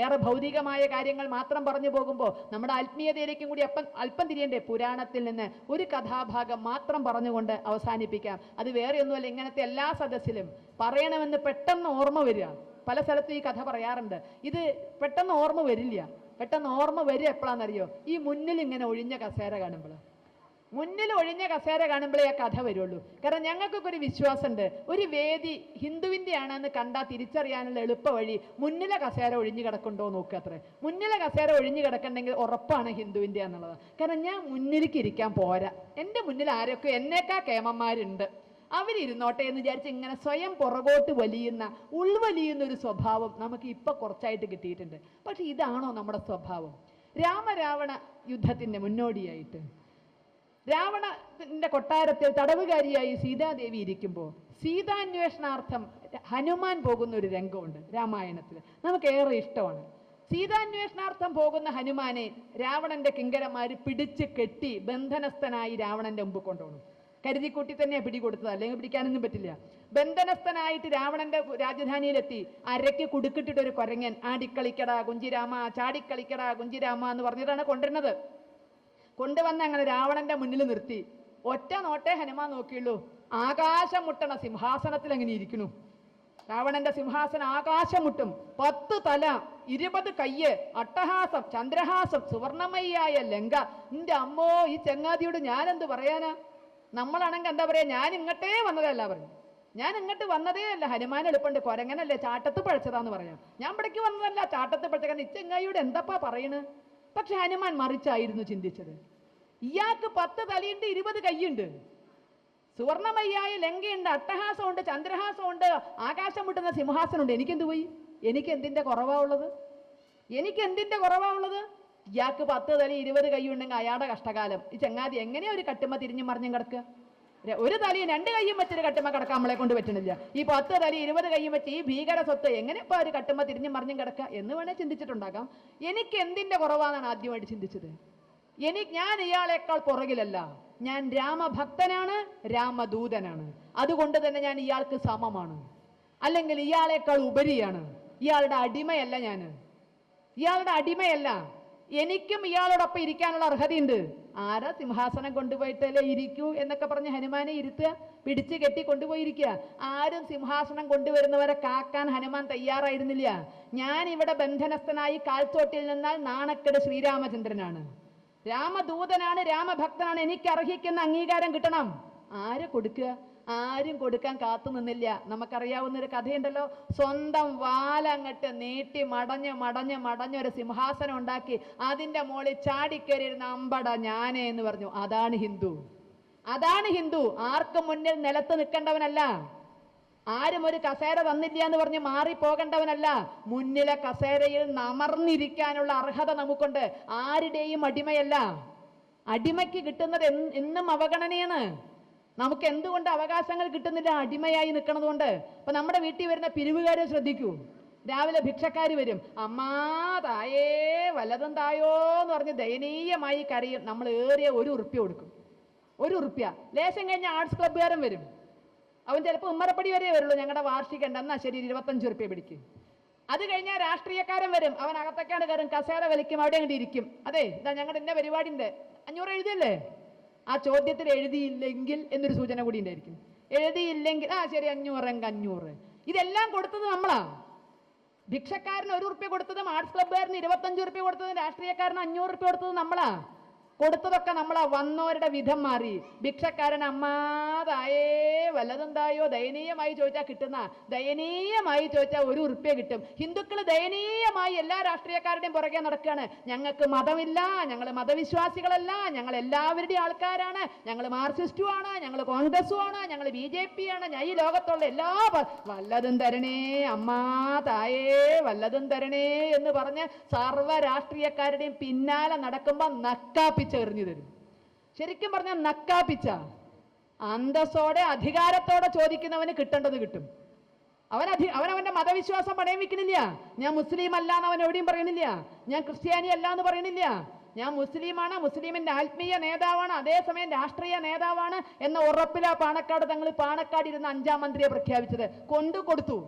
ഏറെ ഭൗതികമായ കാര്യങ്ങൾ മാത്രം പറഞ്ഞു പോകുമ്പോൾ നമ്മുടെ ആത്മീയതയിലേക്കും കൂടി അല്പം തിരിയണ്ടേ. പുരാണത്തിൽ നിന്ന് ഒരു കഥാഭാഗം മാത്രം പറഞ്ഞുകൊണ്ട് അവസാനിപ്പിക്കാം. അത് വേറെ ഒന്നുമല്ല, ഇങ്ങനത്തെ എല്ലാ സദസ്സിലും പറയണമെന്ന് പെട്ടെന്ന് ഓർമ്മ വരിക. പല സ്ഥലത്തും ഈ കഥ പറയാറുണ്ട്. ഇത് പെട്ടെന്ന് ഓർമ്മ വരില്ല. പെട്ടെന്ന് ഓർമ്മ വരിക എപ്പോഴാണെന്നറിയോ? ഈ മുന്നിൽ ഇങ്ങനെ ഒഴിഞ്ഞ കസേര കാണുമ്പോൾ, മുന്നിൽ ഒഴിഞ്ഞ കസേര കാണുമ്പോഴേ ആ കഥ വരുള്ളൂ. കാരണം ഞങ്ങൾക്കൊക്കെ ഒരു വിശ്വാസമുണ്ട്, ഒരു വേദി ഹിന്ദുവിൻ്റെ ആണെന്ന് കണ്ടാൽ തിരിച്ചറിയാനുള്ള എളുപ്പ വഴി മുന്നിലെ കസേര ഒഴിഞ്ഞു കിടക്കുന്നുണ്ടോ നോക്കുക. അത്രേ. മുന്നിലെ കസേര ഒഴിഞ്ഞു കിടക്കണമെങ്കിൽ ഉറപ്പാണ് ഹിന്ദുവിൻ്റെ ആണെന്നുള്ളത്. കാരണം ഞാൻ മുന്നിലേക്ക് ഇരിക്കാൻ പോരാ, എൻ്റെ മുന്നിൽ ആരൊക്കെ എന്നേക്കാ കേമന്മാരുണ്ട്, അവരിരുന്നോട്ടെ എന്ന് വിചാരിച്ച് ഇങ്ങനെ സ്വയം പുറകോട്ട് വലിയുന്ന, ഉൾവലിയുന്ന ഒരു സ്വഭാവം നമുക്ക് ഇപ്പൊ കുറച്ചായിട്ട് കിട്ടിയിട്ടുണ്ട്. പക്ഷെ ഇതാണോ നമ്മുടെ സ്വഭാവം? രാമരാവണ യുദ്ധത്തിന്റെ മുന്നോടിയായിട്ട് രാവണന്റെ കൊട്ടാരത്തിൽ തടവുകാരിയായി സീതാദേവി ഇരിക്കുമ്പോൾ സീതാന്വേഷണാർത്ഥം ഹനുമാൻ പോകുന്ന ഒരു രംഗമുണ്ട് രാമായണത്തിൽ, നമുക്ക് ഏറെ ഇഷ്ടമാണ്. സീതാന്വേഷണാർത്ഥം പോകുന്ന ഹനുമാനെ രാവണന്റെ കിങ്കരന്മാര് പിടിച്ച് കെട്ടി ബന്ധനസ്ഥനായി രാവണന്റെ മുമ്പ് കൊണ്ടുപോകണം. കരുതിക്കൂട്ടി തന്നെയാണ് പിടികൊടുത്തത്, അല്ലെങ്കിൽ പിടിക്കാനൊന്നും പറ്റില്ല. ബന്ധനസ്ഥനായിട്ട് രാവണന്റെ രാജധാനിയിലെത്തി അരയ്ക്ക് കുടുക്കിട്ടിട്ട് ഒരു കൊരങ്ങൻ ആടിക്കളിക്കടാ കുഞ്ചിരാമ, ചാടിക്കളിക്കടാ കുഞ്ചിരാമ എന്ന് പറഞ്ഞിട്ടാണ് കൊണ്ടുവരുന്നത്. കൊണ്ടുവന്ന് അങ്ങനെ രാവണന്റെ മുന്നിൽ നിർത്തി. ഒറ്റ നോട്ടേ ഹനുമാൻ നോക്കിയുള്ളൂ. ആകാശം മുട്ടണ സിംഹാസനത്തിൽ അങ്ങനെ ഇരിക്കുന്നു. രാവണന്റെ സിംഹാസനം ആകാശം മുട്ടും. 10 തല, 20 കയ്യ്, അട്ടഹാസം, ചന്ദ്രഹാസം, സുവർണമയ്യായ ലങ്ക. എന്റെ അമ്മോ, ഈ ചങ്ങാതിയോട് ഞാനെന്ത് പറയാനാ? നമ്മളാണെങ്കിൽ എന്താ പറയാ, ഞാൻ ഇങ്ങോട്ടേ വന്നതല്ല പറഞ്ഞു. ഞാൻ ഇങ്ങോട്ട് വന്നതേ അല്ല, ഹനുമാൻ എളുപ്പമുണ്ട്, കൊരങ്ങനല്ലേ ചാട്ടത്ത് പഴച്ചതാന്ന് പറയാം. ഞാൻ ഇവിടേക്ക് വന്നതല്ല, ചാട്ടത്ത് പഴച്ച. കാരണം ഇച്ചങ്ങായിയോട് എന്താപ്പാ പറയണ്? പക്ഷെ ഹനുമാൻ മറിച്ചായിരുന്നു ചിന്തിച്ചത്. ഇയാൾക്ക് 10 തലയുണ്ട്, 20 കൈയുണ്ട്, സുവർണമയ്യായ ലങ്കയുണ്ട്, അട്ടഹാസമുണ്ട്, ചന്ദ്രഹാസമുണ്ട്, ആകാശം മുട്ടുന്ന സിംഹാസനമുണ്ട്. എനിക്കെന്ത് പോയി? എനിക്ക് എന്തിന്റെ കുറവാ ഉള്ളത്? എനിക്ക് എന്തിന്റെ കുറവാ ഉള്ളത്? ഇയാൾക്ക് 10 തല 20 കൈ ഉണ്ടെങ്കിൽ അയാളുടെ കഷ്ടകാലം. ഈ ചങ്ങാതി എങ്ങനെയാ ഒരു കട്ടുമ്മ തിരിഞ്ഞും മറിഞ്ഞും കിടക്കുക? ഒരു തലയും 2 കൈയും വെച്ചൊരു കട്ടുമ്മ കിടക്കാൻ നമ്മളെ കൊണ്ട് പറ്റണില്ല. ഈ 10 തല 20 കൈയും വെച്ച് ഈ ഭീകര സ്വത്ത് എങ്ങനെ ഇപ്പൊ ഒരു കട്ടുമ്മ തിരിഞ്ഞും മറിഞ്ഞും കിടക്കുക എന്ന് വേണേൽ ചിന്തിച്ചിട്ടുണ്ടാകാം. എനിക്ക് എന്തിന്റെ കുറവാണെന്നാണ് ആദ്യമായിട്ട് ചിന്തിച്ചത്. ഞാൻ ഇയാളെക്കാൾ പുറകിലല്ല, ഞാൻ രാമഭക്തനാണ്, രാമദൂതനാണ്. അതുകൊണ്ട് തന്നെ ഞാൻ ഇയാൾക്ക് സമമാണ്, അല്ലെങ്കിൽ ഇയാളെക്കാൾ ഉപരിയാണ്. ഇയാളുടെ അടിമയല്ല ഞാൻ, ഇയാളുടെ അടിമയല്ല. എനിക്കും ഇയാളോടൊപ്പം ഇരിക്കാനുള്ള അർഹതയുണ്ട്. ആരാ സിംഹാസനം കൊണ്ടുപോയിട്ടല്ലേ ഇരിക്കൂ എന്നൊക്കെ പറഞ്ഞ് ഹനുമാനെ ഇരുത്തുക, പിടിച്ച് കെട്ടി കൊണ്ടുപോയിരിക്കുക. ആരും സിംഹാസനം കൊണ്ടുവരുന്നവരെ കാക്കാൻ ഹനുമാൻ തയ്യാറായിരുന്നില്ല. ഞാൻ ഇവിടെ ബന്ധനസ്ഥനായി കാൽത്തോട്ടിൽ നിന്നാൽ നാണക്കെട് ശ്രീരാമചന്ദ്രനാണ്, രാമദൂതനാണ്, രാമഭക്തനാണ്. എനിക്ക് അർഹിക്കുന്ന അംഗീകാരം കിട്ടണം. ആര് കൊടുക്കുക? ആരും കൊടുക്കാൻ കാത്തു നിന്നില്ല. നമുക്കറിയാവുന്നൊരു കഥയുണ്ടല്ലോ, സ്വന്തം വാലങ്ങട്ട് നീട്ടി മടഞ്ഞൊരു സിംഹാസനം ഉണ്ടാക്കി അതിൻ്റെ മുകളിൽ ചാടിക്കയറിയിരുന്ന അമ്പട ഞാനേ എന്ന് പറഞ്ഞു. അതാണ് ഹിന്ദു, അതാണ് ഹിന്ദു. ആർക്കും മുന്നിൽ നിലത്ത് നിൽക്കേണ്ടവനല്ല, ആരും ഒരു കസേര തന്നില്ല എന്ന് പറഞ്ഞ് മാറിപ്പോകേണ്ടവനല്ല. മുന്നിലെ കസേരയിൽ നമർന്നിരിക്കാനുള്ള അർഹത നമുക്കുണ്ട്. ആരുടെയും അടിമയല്ല. അടിമയ്ക്ക് കിട്ടുന്നത് എന്നും അവഗണനയാണ്. നമുക്ക് എന്തുകൊണ്ട് അവകാശങ്ങൾ കിട്ടുന്നില്ല? അടിമയായി നിൽക്കണത് കൊണ്ട്. അപ്പൊ നമ്മുടെ വീട്ടിൽ വരുന്ന പിരിവുകാരെ ശ്രദ്ധിക്കൂ. രാവിലെ ഭിക്ഷക്കാർ വരും, അമ്മാ തായേ വല്ലതും തായോ എന്ന് പറഞ്ഞ് ദയനീയമായി കരയും. നമ്മൾ ഏറിയ 1 ഉറുപ്പ്യ കൊടുക്കും, 1 ഉറുപ്പ്യ. ലേശം കഴിഞ്ഞ ആർട്സ് ക്ലബ്ബുകാരൻ വരും, അവൻ ചിലപ്പോൾ ഉമ്മറപ്പടി വരെ വരുള്ളൂ. ഞങ്ങളുടെ വാർഷികം ഉണ്ട്, എന്നാ ശരി 25 ഉറുപ്പ്യ പിടിക്കും. അത് കഴിഞ്ഞാൽ രാഷ്ട്രീയക്കാരൻ വരും, അവൻ അകത്തേക്കാണ്ട് കയറും, കസേര വലിക്കും, അവിടെ അങ്ങോട്ട് ഇരിക്കും. അതെ, ഇതാ ഞങ്ങളുടെ ഇന്ന പരിപാടി ഉണ്ട്, 500 എഴുതിയല്ലേ? ആ ചോദ്യത്തിൽ എഴുതിയില്ലെങ്കിൽ എന്നൊരു സൂചന കൂടി ഉണ്ടായിരിക്കും. എഴുതിയില്ലെങ്കിൽ ശരി 500 എങ്കിൽ 500. ഇതെല്ലാം കൊടുത്തത് നമ്മളാ. ഭിക്ഷക്കാരന് 1 ഉറുപ്പ്യ കൊടുത്തതും ആർട്സ് ക്ലബ്ബുകാരന് 25 ഉറുപ്പ്യ കൊടുത്തതും രാഷ്ട്രീയക്കാരന് 500 ഉറുപ്പ്യ കൊടുത്തതും നമ്മളാ. കൊടുത്തതൊക്കെ നമ്മളാ. വന്നവരുടെ വിധം മാറി. ഭിക്ഷക്കാരൻ അമ്മാതായേ വല്ലതും തായോ ദയനീയമായി ചോദിച്ചാൽ കിട്ടുന്ന, ദയനീയമായി ചോദിച്ചാൽ 1 ഉറുപ്പ്യ കിട്ടും. ഹിന്ദുക്കൾ ദയനീയമായി എല്ലാ രാഷ്ട്രീയക്കാരുടെയും പുറകെ നടക്കുകയാണ്. ഞങ്ങൾക്ക് മതമില്ല, ഞങ്ങൾ മതവിശ്വാസികളല്ല, ഞങ്ങൾ എല്ലാവരുടെയും ആൾക്കാരാണ്, ഞങ്ങൾ മാർക്സിസ്റ്റുമാണ്, ഞങ്ങൾ കോൺഗ്രസുമാണ്, ഞങ്ങൾ BJP ആണ്, ഞാൻ ഈ ലോകത്തുള്ള എല്ലാ വല്ലതും തരണേ അമ്മാ തായേ വല്ലതും തരണേ എന്ന് പറഞ്ഞ് സർവ്വ രാഷ്ട്രീയക്കാരുടെയും പിന്നാലെ നടക്കുമ്പോൾ നക്കാപ്പിച്ച എറിഞ്ഞു തരും. ശരിക്കും പറഞ്ഞാൽ നക്കാപ്പിച്ച. അന്തസ്സോടെ അധികാരത്തോടെ ചോദിക്കുന്നവന് കിട്ടേണ്ടത് കിട്ടും. അവനവന്റെ മതവിശ്വാസം പണയം വെക്കണില്ല. ഞാൻ മുസ്ലിം അല്ല എന്ന് അവൻ എവിടെയും പറയണില്ല. ഞാൻ ക്രിസ്ത്യാനി അല്ല എന്ന് പറയണില്ല. ഞാൻ മുസ്ലിമാണ്, മുസ്ലിമിന്റെ ആത്മീയ നേതാവാണ്, അതേസമയം രാഷ്ട്രീയ നേതാവാണ് എന്ന ഉറപ്പിലാ പാണക്കാട് തങ്ങൾ പാണക്കാട് ഇരുന്ന് 5ാം മന്ത്രിയെ പ്രഖ്യാപിച്ചത്. കൊണ്ടുകൊടുത്തു.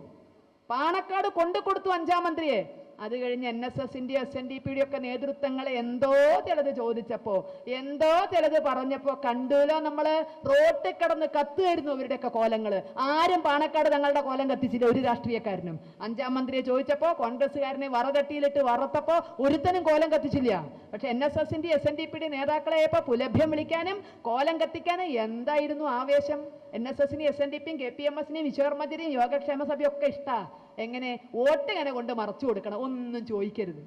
പാണക്കാട് കൊണ്ടുകൊടുത്തു 5ാം മന്ത്രിയെ. അത് കഴിഞ്ഞ് NSSന്റെ SNDPയുടെ ഒക്കെ നേതൃത്വങ്ങളെ എന്തോ ചിലത് ചോദിച്ചപ്പോ, എന്തോ ചിലത് പറഞ്ഞപ്പോ കണ്ടുല്ലോ നമ്മള്. റോട്ടിൽ കിടന്ന് കത്തുമായിരുന്നു അവരുടെയൊക്കെ കോലങ്ങള്. ആരും പാണക്കാട് തങ്ങളുടെ കോലം കത്തിച്ചില്ല, ഒരു രാഷ്ട്രീയക്കാരനും. 5ാം മന്ത്രിയെ ചോദിച്ചപ്പോ കോൺഗ്രസ്സുകാരനെ വറതട്ടിയിലിട്ട് വറുത്തപ്പോ ഒരുത്തനും കോലം കത്തിച്ചില്ല. പക്ഷെ NSSന്റെ SNDPയുടെ നേതാക്കളെ ഇപ്പൊ പുലഭ്യം വിളിക്കാനും കോലം കത്തിക്കാനും എന്തായിരുന്നു ആവേശം. NSSനെയും SNDPയും KPMSനെയും വിശ്വകർമ്മജരെയും യോഗക്ഷേമ സഭയും ഒക്കെ ഇഷ്ടാ. എങ്ങനെ വോട്ട് ഇങ്ങനെ കൊണ്ട് മറച്ചു കൊടുക്കണം, ഒന്നും ചോദിക്കരുത്,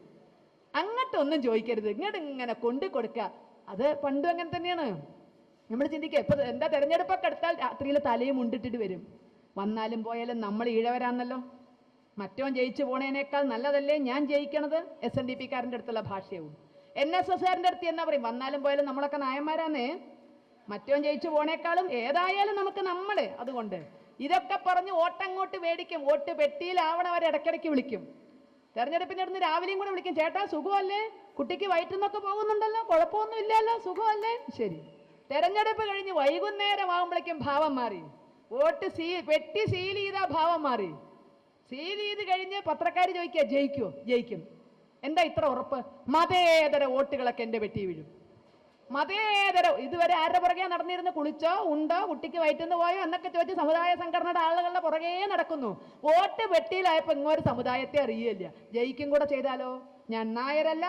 അങ്ങോട്ടൊന്നും ചോദിക്കരുത്, ഇങ്ങോട്ട് ഇങ്ങനെ കൊണ്ടു കൊടുക്കുക. അത് പണ്ടും അങ്ങനെ തന്നെയാണ്. നമ്മൾ ചിന്തിക്കുക, ഇപ്പൊ എന്താ തെരഞ്ഞെടുപ്പൊക്കെ എടുത്താൽ രാത്രിയിൽ തലയും ഉണ്ടിട്ടിട്ട് വരും. വന്നാലും പോയാലും നമ്മൾ ഈഴവരാന്നല്ലോ. മറ്റോ ജയിച്ചു പോണേനേക്കാൾ നല്ലതല്ലേ ഞാൻ ജയിക്കണത്. SNDPക്കാരൻ്റെ അടുത്തുള്ള ഭാഷയവും NSSകാരൻ്റെ അടുത്ത് എന്നാ പറയും, വന്നാലും പോയാലും നമ്മളൊക്കെ നായന്മാരാന്നേ, മറ്റോ ജയിച്ചു പോണേക്കാളും ഏതായാലും നമുക്ക് നമ്മള്. അതുകൊണ്ട് ഇതൊക്കെ പറഞ്ഞ് വോട്ടങ്ങോട്ട് മേടിക്കും. വോട്ട് പെട്ടിയിലാവണവരെ ഇടയ്ക്കിടയ്ക്ക് വിളിക്കും. തെരഞ്ഞെടുപ്പിൻ്റെ അടുത്ത് രാവിലെയും കൂടെ വിളിക്കും. ചേട്ടാ സുഖമല്ലേ, കുട്ടിക്ക് വയറ്റുന്നൊക്കെ പോകുന്നുണ്ടല്ലോ, കുഴപ്പമൊന്നും ഇല്ലല്ലോ, സുഖമല്ലേ, ശരി. തെരഞ്ഞെടുപ്പ് കഴിഞ്ഞ് വൈകുന്നേരം ആകുമ്പോഴേക്കും ഭാവം മാറി. വോട്ട് പെട്ടി സീൽ ചെയ്താ ഭാവം മാറി. സീൽ ചെയ്ത് കഴിഞ്ഞ് പത്രക്കാർ ചോദിക്കുക ജയിക്കുമോ? ജയിക്കും. എന്താ ഇത്ര ഉറപ്പ്? മതേതര വോട്ടുകളൊക്കെ എൻ്റെ പെട്ടി വീഴും. മതേതര. ഇതുവരെ ആരുടെ പുറകെ നടന്നിരുന്ന് കുളിച്ചോ ഉണ്ടോ കുട്ടിക്ക് വയറ്റുന്നു പോയോ എന്നൊക്കെ ചോദിച്ച് സമുദായ സംഘടനയുടെ ആളുകളുടെ പുറകെ നടക്കുന്നു. വോട്ട് പെട്ടിയിലായപ്പോൾ ഇങ്ങൊരു സമുദായത്തെ അറിയില്ല. ജയിക്കും കൂടെ ചെയ്താലോ? ഞാൻ നായരല്ല,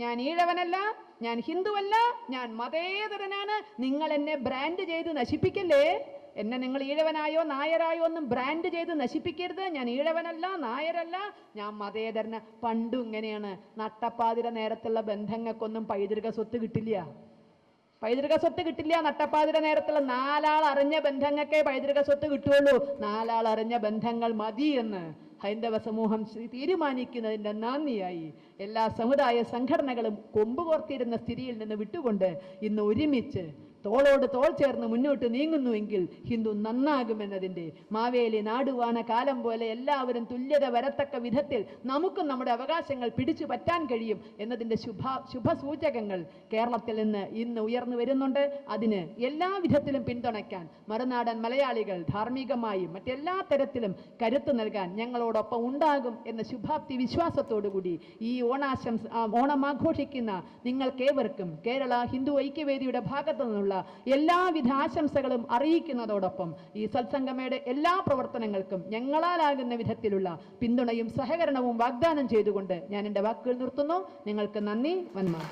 ഞാൻ ഈഴവനല്ല, ഞാൻ ഹിന്ദുവല്ല, ഞാൻ മതേതരനാണ്. നിങ്ങൾ എന്നെ ബ്രാൻഡ് ചെയ്ത് നശിപ്പിക്കല്ലേ. എന്നെ നിങ്ങൾ ഈഴവനായോ നായരായോ ഒന്നും ബ്രാൻഡ് ചെയ്ത് നശിപ്പിക്കരുത്. ഞാൻ ഈഴവനല്ല, നായരല്ല, ഞാൻ മതേതരന. പണ്ടും ഇങ്ങനെയാണ്. നട്ടപ്പാതിര നേരത്തുള്ള ബന്ധങ്ങൾക്കൊന്നും പൈതൃക സ്വത്ത് കിട്ടില്ല. പൈതൃക സ്വത്ത് കിട്ടില്ല. നട്ടപ്പാതിര നേരത്തുള്ള 4 ആൾ അറിഞ്ഞ ബന്ധങ്ങൾക്കേ പൈതൃക സ്വത്ത് കിട്ടുള്ളൂ. 4 ആൾ അറിഞ്ഞ ബന്ധങ്ങൾ മതി എന്ന് ഹൈന്ദവ സമൂഹം തീരുമാനിക്കുന്നതിൻ്റെ നന്ദിയായി എല്ലാ സമുദായ സംഘടനകളും കൊമ്പുകോർത്തിരുന്ന സ്ഥിതിയിൽ നിന്ന് വിട്ടുകൊണ്ട് ഇന്ന് ഒരുമിച്ച് തോളോട് തോൾ ചേർന്ന് മുന്നോട്ട് നീങ്ങുന്നുവെങ്കിൽ ഹിന്ദു നന്നാകുമെന്നതിൻ്റെ മാവേലി നാടുവാണ കാലം പോലെ എല്ലാവരും തുല്യത വരത്തക്ക വിധത്തിൽ നമുക്കും നമ്മുടെ അവകാശങ്ങൾ പിടിച്ചു പറ്റാൻ കഴിയും എന്നതിൻ്റെ ശുഭസൂചകങ്ങൾ കേരളത്തിൽ നിന്ന് ഇന്ന് ഉയർന്നു വരുന്നുണ്ട്. അതിന് എല്ലാ വിധത്തിലും പിന്തുണയ്ക്കാൻ മറുനാടൻ മലയാളികൾ ധാർമ്മികമായും മറ്റെല്ലാ തരത്തിലും കരുത്തു നൽകാൻ ഞങ്ങളോടൊപ്പം ഉണ്ടാകും എന്ന ശുഭാപ്തി വിശ്വാസത്തോടുകൂടി ഈ ഓണം ആഘോഷിക്കുന്ന നിങ്ങൾക്കേവർക്കും കേരള ഹിന്ദു ഐക്യവേദിയുടെ ഭാഗത്തു നിന്നുള്ള എല്ലാവിധ ആശംസകളും അറിയിക്കുന്നതോടൊപ്പം ഈ സത്സംഗമയുടെ എല്ലാ പ്രവർത്തനങ്ങൾക്കും ഞങ്ങളാലാകുന്ന വിധത്തിലുള്ള പിന്തുണയും സഹകരണവും വാഗ്ദാനം ചെയ്തുകൊണ്ട് ഞാൻ എൻ്റെ വാക്കുകൾ നിർത്തുന്നു. നിങ്ങൾക്ക് നന്ദി. വന്ദനം.